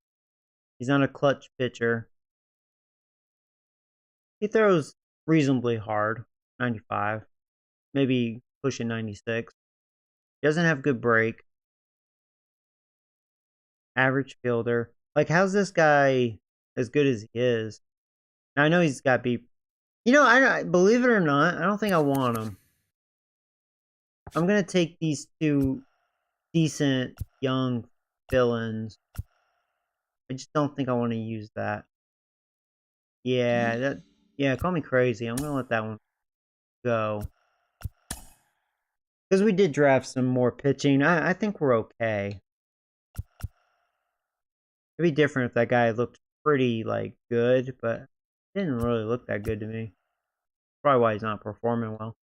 He's not a clutch pitcher. He throws reasonably hard, 95. Maybe pushing 96. Doesn't have good break. Average fielder. Like, how's this guy as good as he is? Now, I know he's got to be... You know, I believe it or not, I don't think I want him. I'm going to take these two decent young fill-ins. I just don't think I want to use that. Yeah, call me crazy. I'm going to let that one go. Because we did draft some more pitching. I think we're okay. It'd be different if that guy looked pretty, like, good, but it didn't really look that good to me. Probably why he's not performing well.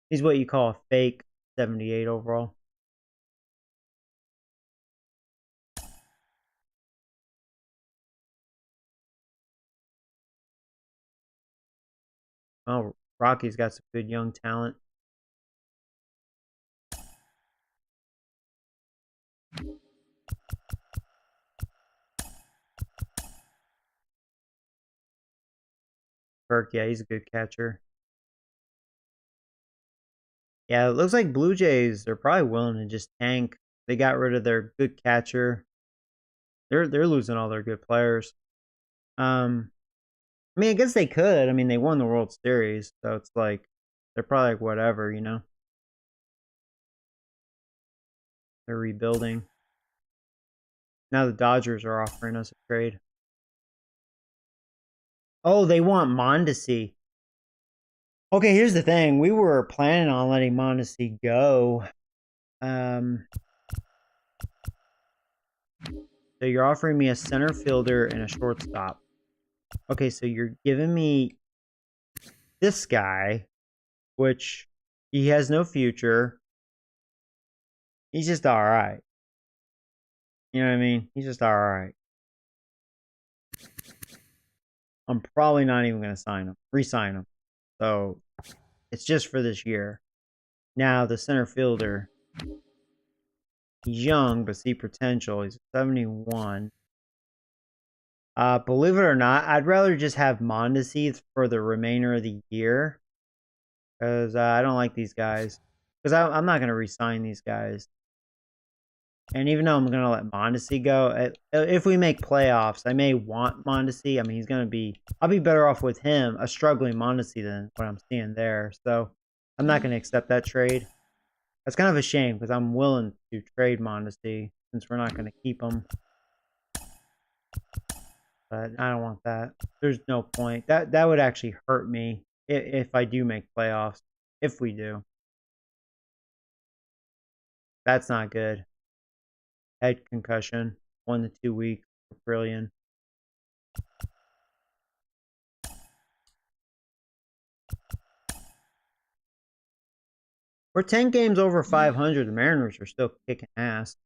He's what you call a fake 78 overall. Oh, Rocky's got some good young talent. Kirk, yeah, he's a good catcher. Yeah, it looks like Blue Jays are probably willing to just tank. They got rid of their good catcher. They're losing all their good players. I mean, I guess they could. I mean, they won the World Series, so it's like they're probably like whatever, you know. They're rebuilding. Now the Dodgers are offering us a trade. Oh, they want Mondesi. Okay, here's the thing. We were planning on letting Mondesi go. So you're offering me a center fielder and a shortstop. Okay, so you're giving me this guy, which he has no future. He's just all right. You know what I mean? He's just all right. I'm probably not even going to sign him, re-sign him. So it's just for this year. Now the center fielder, he's young but see potential. He's 71. Believe it or not, I'd rather just have Mondesi for the remainder of the year because I don't like these guys. Because I'm not going to re-sign these guys. And even though I'm going to let Mondesi go, if we make playoffs, I may want Mondesi. I mean, he's going to be... I'll be better off with him, a struggling Mondesi, than what I'm seeing there. So I'm not going to accept that trade. That's kind of a shame because I'm willing to trade Mondesi since we're not going to keep him. But I don't want that. There's no point. That would actually hurt me if I do make playoffs. If we do. That's not good. Head concussion. 1 to 2 weeks. Brilliant. We're 10 games over 500. The Mariners are still kicking ass.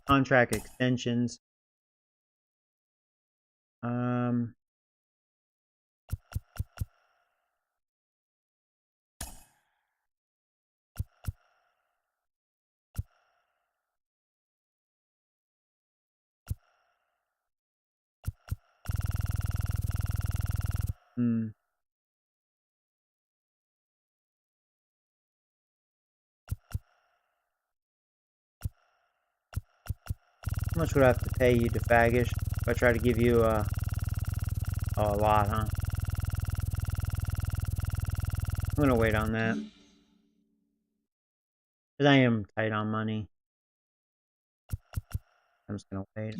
Contract extensions. How much would I have to pay you, DeFagish, if I try to give you a lot, huh? I'm gonna wait on that. Because I am tight on money. I'm just gonna wait.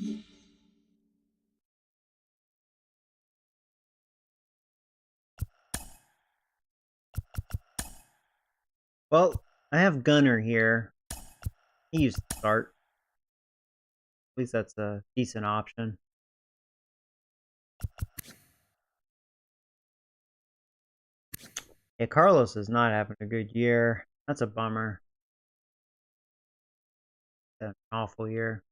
Well, I have Gunner here. He used to start. At least that's a decent option. Yeah, Carlos is not having a good year. That's a bummer. That's an awful year.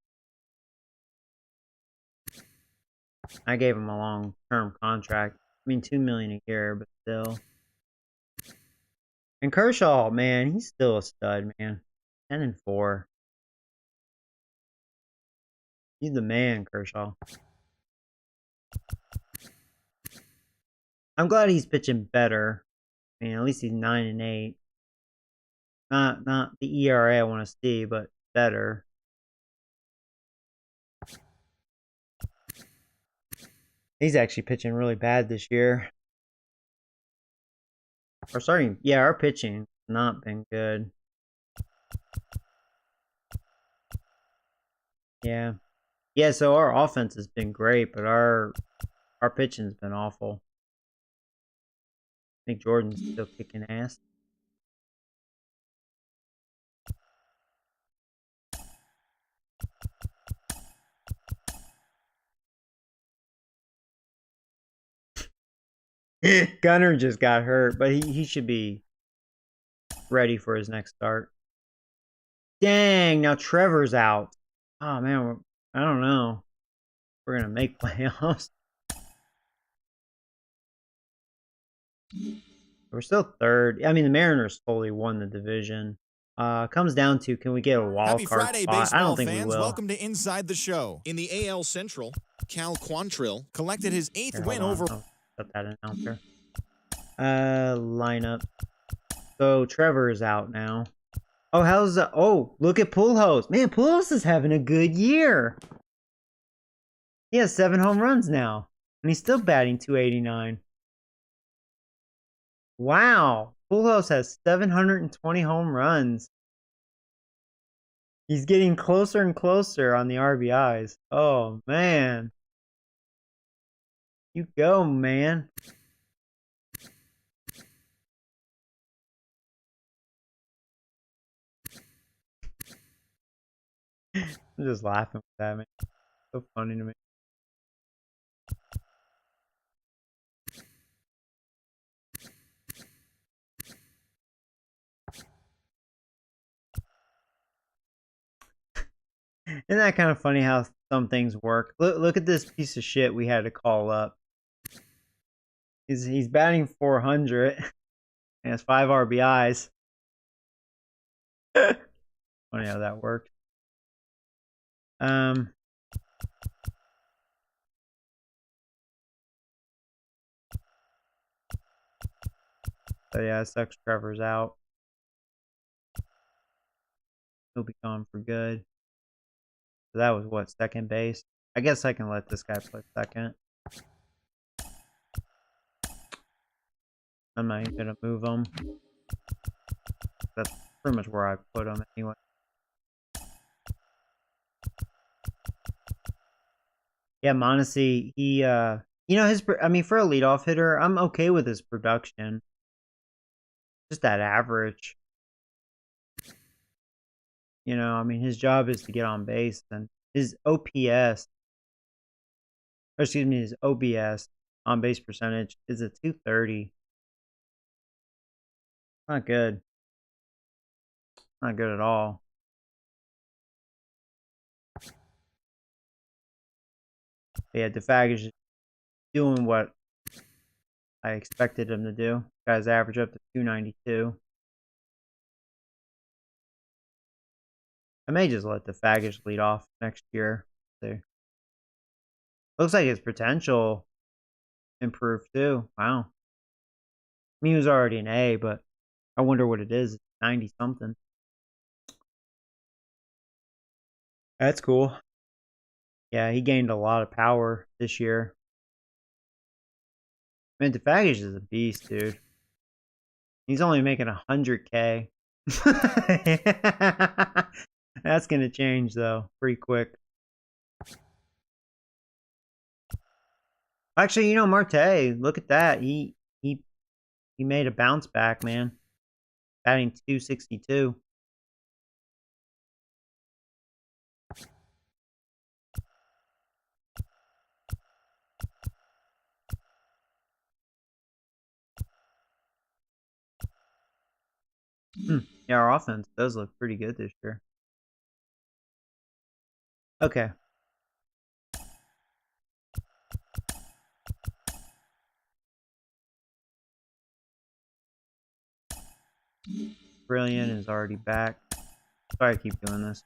I gave him a long-term contract. I mean, $2 million a year, but still. And Kershaw, man, he's still a stud, man. 10-4. He's the man, Kershaw. I'm glad he's pitching better. I mean, at least he's 9-8. Not the ERA I want to see, but better. He's actually pitching really bad this year. Our pitching has not been good. Yeah. Yeah, so our offense has been great, but our pitching's been awful. I think Jordan's still kicking ass. Gunner just got hurt, but he should be ready for his next start. Dang, now Trevor's out. Oh, man, I don't know. We're going to make playoffs. We're still third. I mean, the Mariners totally won the division. Comes down to, can we get a wild Happy card Friday, spot? I don't baseball think fans. we will. Welcome to Inside the Show. In the AL Central, Cal Quantrill collected his 8th win over... Put that announcer. Lineup. So Trevor is out now. Oh, how's that? Oh, look at Pujols. Man, Pujols is having a good year. He has 7 home runs now. And he's still batting .289. Wow. Pujols has 720 home runs. He's getting closer and closer on the RBIs. Oh, man. You go, man. I'm just laughing with that, man. So funny to me. Isn't that kind of funny how some things work? Look at this piece of shit we had to call up. He's batting 400 and has 5 RBIs. Funny how that worked. So yeah, it sucks Trevor's out. He'll be gone for good. So that was what, second base? I guess I can let this guy play second. I'm not even gonna move him. That's pretty much where I put him anyway. Yeah, Mondesi, he you know, I mean, for a leadoff hitter, I'm okay with his production. Just that average. You know, I mean, his job is to get on base, and his OPS, or excuse me, his OBS, on base percentage, is a 230. Not good. Not good at all. But yeah, DeFag is doing what I expected him to do. Guys average up to 292. I may just let the Faggish lead off next year. See. Looks like his potential improved too. Wow. I mean, he was already an A, but I wonder what it is. 90 something. That's cool. Yeah, he gained a lot of power this year. I mean, DeFaggish is a beast, dude. He's only making 100K. That's gonna change though, pretty quick. Actually, you know, Marte, look at that. He made a bounce back, man. Batting 262. Yeah, our offense does look pretty good this year. Okay. Brilliant is already back. Sorry I keep doing this.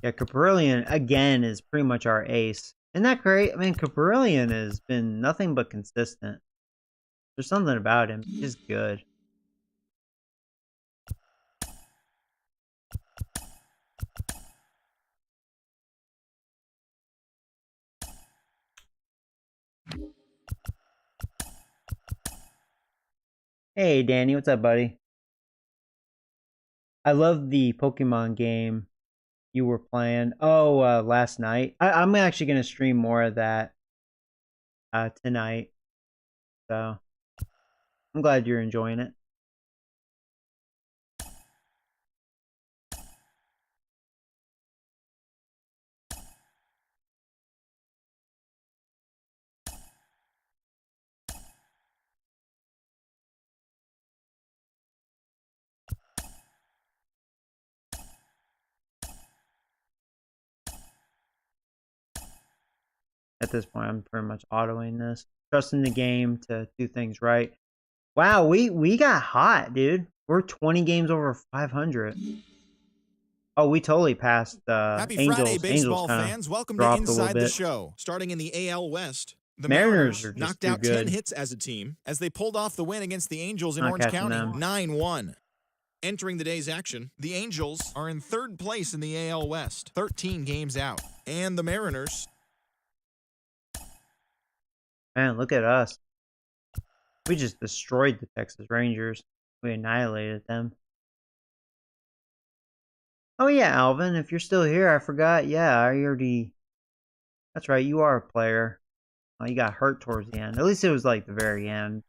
Yeah, Caprillion, again, is pretty much our ace. Isn't that great? I mean, Caprillion has been nothing but consistent. There's something about him. He's good. Hey, Danny. What's up, buddy? I love the Pokemon game you were playing. Oh, last night. I'm actually going to stream more of that tonight. So, I'm glad you're enjoying it. At this point, I'm pretty much autoing this. Trusting the game to do things right. Wow, we got hot, dude. We're 20 games over 500. Oh, we totally passed Happy Angels. Friday, baseball Angels fans. Welcome to dropped a Inside little the bit. Show. Starting in the AL West, the Mariners are Mariners just knocked too out 10 good. hits as a team as they pulled off the win against the Angels in Not Orange catching County, them. 9-1. Entering the day's action, the Angels are in third place in the AL West, 13 games out. And the Mariners... Man, look at us. We just destroyed the Texas Rangers. We annihilated them. Oh yeah, Alvin, if you're still here, I forgot. Yeah, I already... That's right, you are a player. Oh, you got hurt towards the end. At least it was like the very end.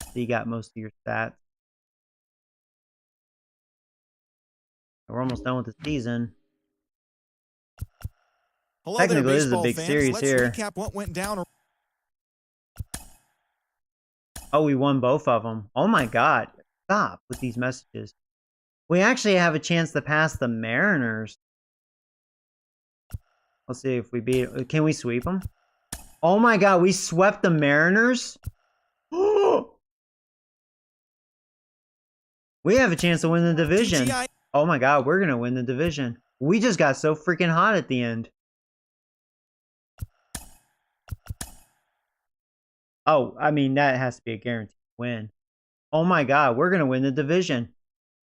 So you got most of your stats. We're almost done with the season. Hello Technically, there, this is a baseball big fans. series Let's here. recap what went down. Oh, we won both of them. Oh my God. Stop with these messages. We actually have a chance to pass the Mariners. Let's see if we beat. Can we sweep them? Oh my God, we swept the Mariners? We have a chance to win the division. TGI. Oh my God, we're going to win the division. We just got so freaking hot at the end. Oh, I mean, that has to be a guaranteed win. Oh my God, we're going to win the division.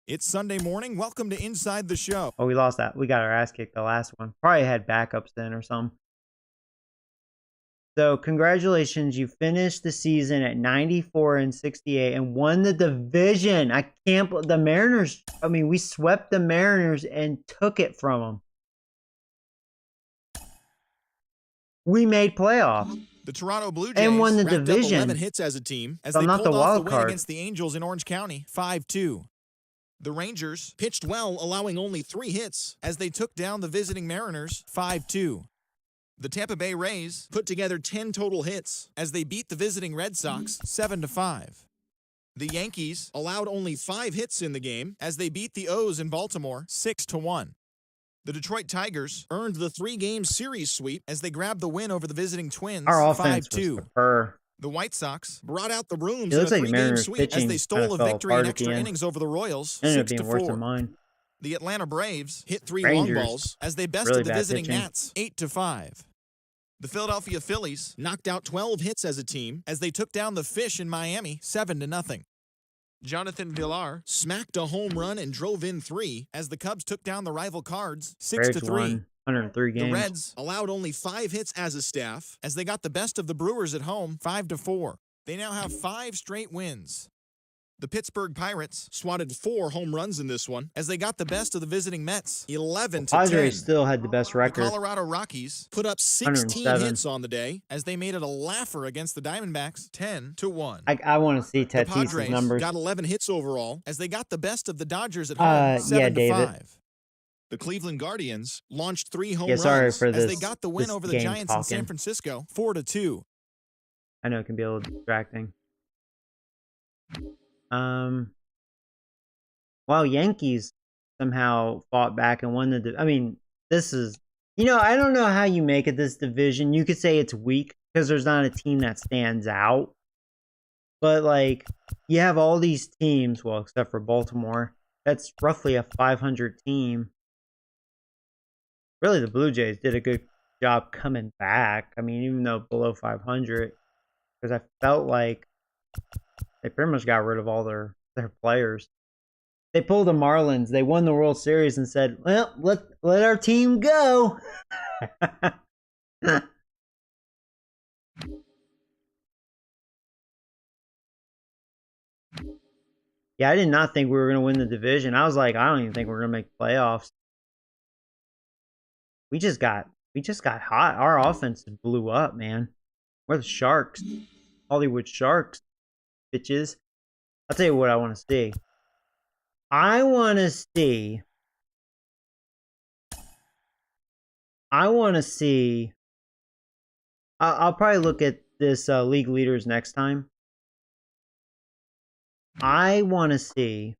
It's Sunday morning. Welcome to Inside the Show. Oh, we lost that. We got our ass kicked the last one. Probably had backups then or something. So, congratulations. You finished the season at 94-68 and won the division. I can't believe the Mariners. I mean, we swept the Mariners and took it from them. We made playoffs. The Toronto Blue Jays And won the wrapped up division. 11 hits as a team as So they I'm not pulled the off wild the win card. against the Angels in Orange County, 5-2. The Rangers pitched well, allowing only 3 hits as they took down the visiting Mariners, 5-2. The Tampa Bay Rays put together 10 total hits as they beat the visiting Red Sox, 7-5. The Yankees allowed only 5 hits in the game as they beat the O's in Baltimore, 6-1. The Detroit Tigers earned the 3-game series sweep as they grabbed the win over the visiting Twins, Our offense 5-2. was super. The White Sox brought out the rooms It in a looks like 3-game Mariners sweep as pitching they stole kinda a fell victory apart in at the extra end. innings over the Royals, Ended up being worse than 6-4. mine. The Atlanta Braves hit 3 Rangers, long balls as they bested really the bad visiting pitching. Nats, 8-5. The Philadelphia Phillies knocked out 12 hits as a team as they took down the Fish in Miami, 7-0. Jonathan Villar smacked a home run and drove in 3 as the Cubs took down the rival Cards, Braves 6-3. won 103 games. The Reds allowed only 5 hits as a staff as they got the best of the Brewers at home, 5-4. They now have 5 straight wins. The Pittsburgh Pirates swatted 4 home runs in this one as they got the best of the visiting Mets, 11-10. Padres still had the best The record. Colorado Rockies put up 16 107. hits on the day as they made it a laugher against the Diamondbacks, 10-1. I want to see The Tatis's Padres numbers. got 11 hits overall as they got the best of the Dodgers at Yeah, home, 7-5. David. The Cleveland Guardians launched 3 home Yeah, sorry runs for as they this- got the win this over the game Giants in talking. San Francisco, 4-2. I know it can be a little distracting. Well, Yankees somehow fought back and won the. I mean, this is. I don't know how you make it this division. You could say it's weak because there's not a team that stands out. But, like, you have all these teams, well, except for Baltimore, that's roughly a 500 team. Really, the Blue Jays did a good job coming back. I mean, even though below 500, because I felt like they pretty much got rid of all their players. They pulled the Marlins. They won the World Series and said, well, let our team go. Yeah, I did not think we were going to win the division. I was like, I don't even think we're going to make playoffs. We just got hot. Our offense blew up, man. We're the Sharks. Hollywood Sharks, bitches. I'll tell you what I want to see. I want to see. I'll probably look at this league leaders next time. I want to see.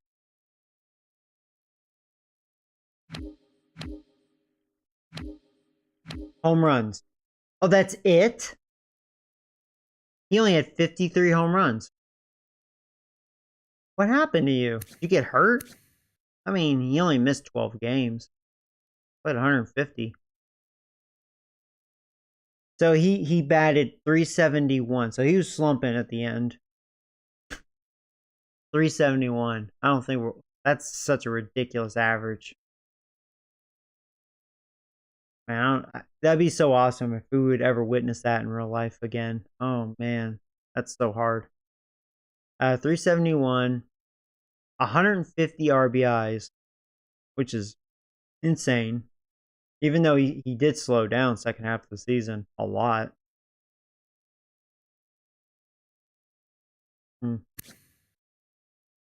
Home runs. Oh, that's it? He only had 53 home runs. What happened to you? Did you get hurt? I mean, he only missed 12 games. Played 150. So he batted 371. So he was slumping at the end. 371. I don't think that's such a ridiculous average. Man, that'd be so awesome if we would ever witness that in real life again. Oh man, that's so hard. 371, 150 RBIs, which is insane. Even though he did slow down second half of the season a lot. So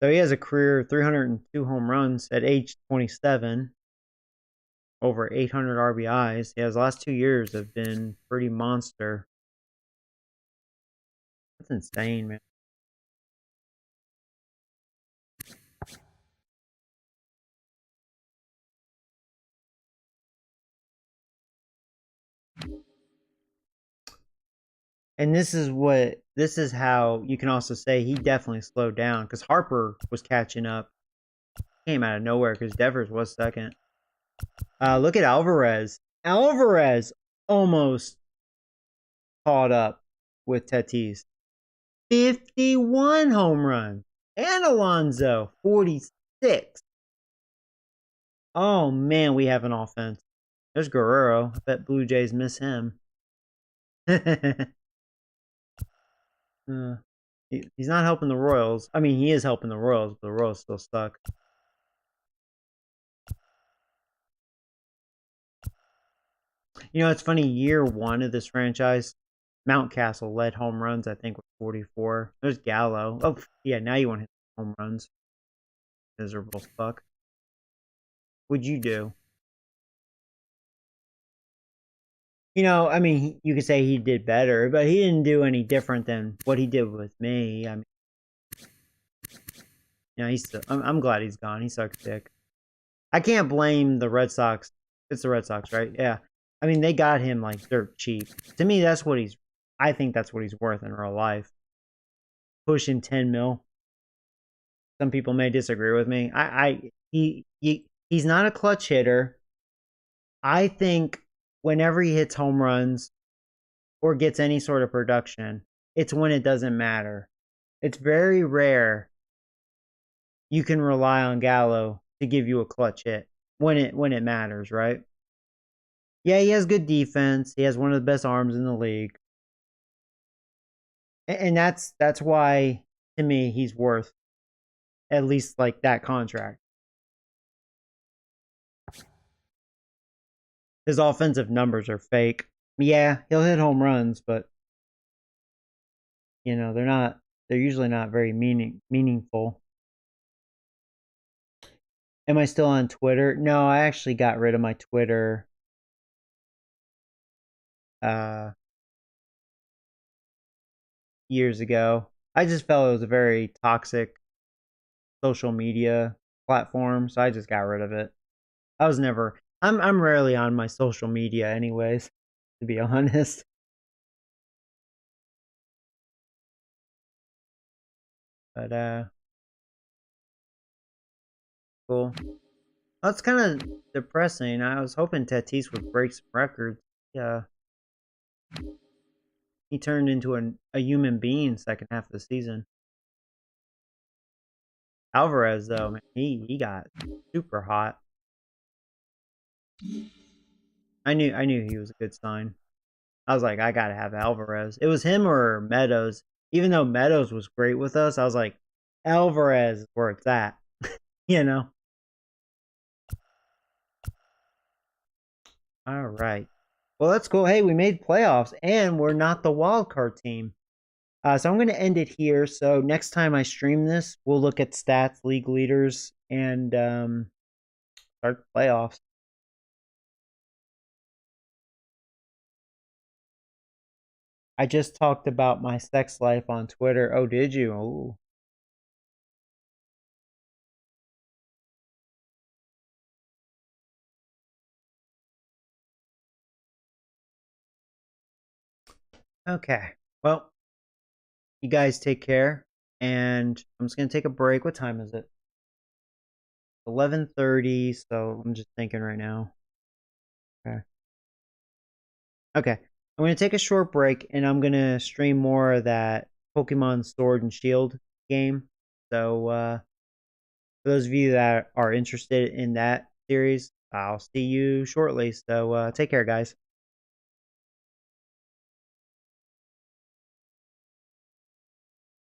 he has a career 302 home runs at age 27. Over 800 RBIs. Yeah, his last 2 years have been pretty monster. That's insane, man. And this is how you can also say he definitely slowed down because Harper was catching up. Came out of nowhere because Devers was second. Look at Alvarez. Alvarez almost caught up with Tatis. 51 home runs. And Alonso, 46. Oh, man, we have an offense. There's Guerrero. I bet Blue Jays miss him. He's not helping the Royals. I mean, he is helping the Royals, but the Royals still stuck. You know, it's funny, year one of this franchise, Mountcastle led home runs, I think, with 44. There's Gallo. Oh, yeah, now you want to hit home runs. Miserable fuck. What'd you do? You know, I mean, you could say he did better, but he didn't do any different than what he did with me. I mean, you know, I'm glad he's gone. He sucks dick. I can't blame the Red Sox. It's the Red Sox, right? Yeah. I mean, they got him like dirt cheap. To me, I think that's what he's worth in real life. Pushing 10 mil. Some people may disagree with me. He's not a clutch hitter. I think whenever he hits home runs or gets any sort of production, it's when it doesn't matter. It's very rare you can rely on Gallo to give you a clutch hit when it matters, right? Yeah, he has good defense. He has one of the best arms in the league. And that's why, to me, he's worth at least like that contract. His offensive numbers are fake. Yeah, he'll hit home runs, but you know, they're usually not very meaningful. Am I still on Twitter? No, I actually got rid of my Twitter years ago. I just felt it was a very toxic social media platform, so I just got rid of it. I'm rarely on my social media anyways, to be honest. But cool. That's kind of depressing. I was hoping Tatis would break some records. Yeah. He turned into a human being second half of the season. Alvarez, though, man, he got super hot. I knew he was a good sign. I was like, I gotta have Alvarez. It was him or Meadows. Even though Meadows was great with us, I was like, Alvarez is where it's at. You know? All right. Well, that's cool. Hey, we made playoffs, and we're not the wild card team. So I'm going to end it here. So next time I stream this, we'll look at stats, league leaders, and start the playoffs. I just talked about my sex life on Twitter. Oh, did you? Oh. Okay. Well, you guys take care, and I'm just going to take a break. What time is it? 11:30, so I'm just thinking right now. Okay. Okay. I'm going to take a short break, and I'm going to stream more of that Pokemon Sword and Shield game. So, for those of you that are interested in that series, I'll see you shortly. So, take care, guys.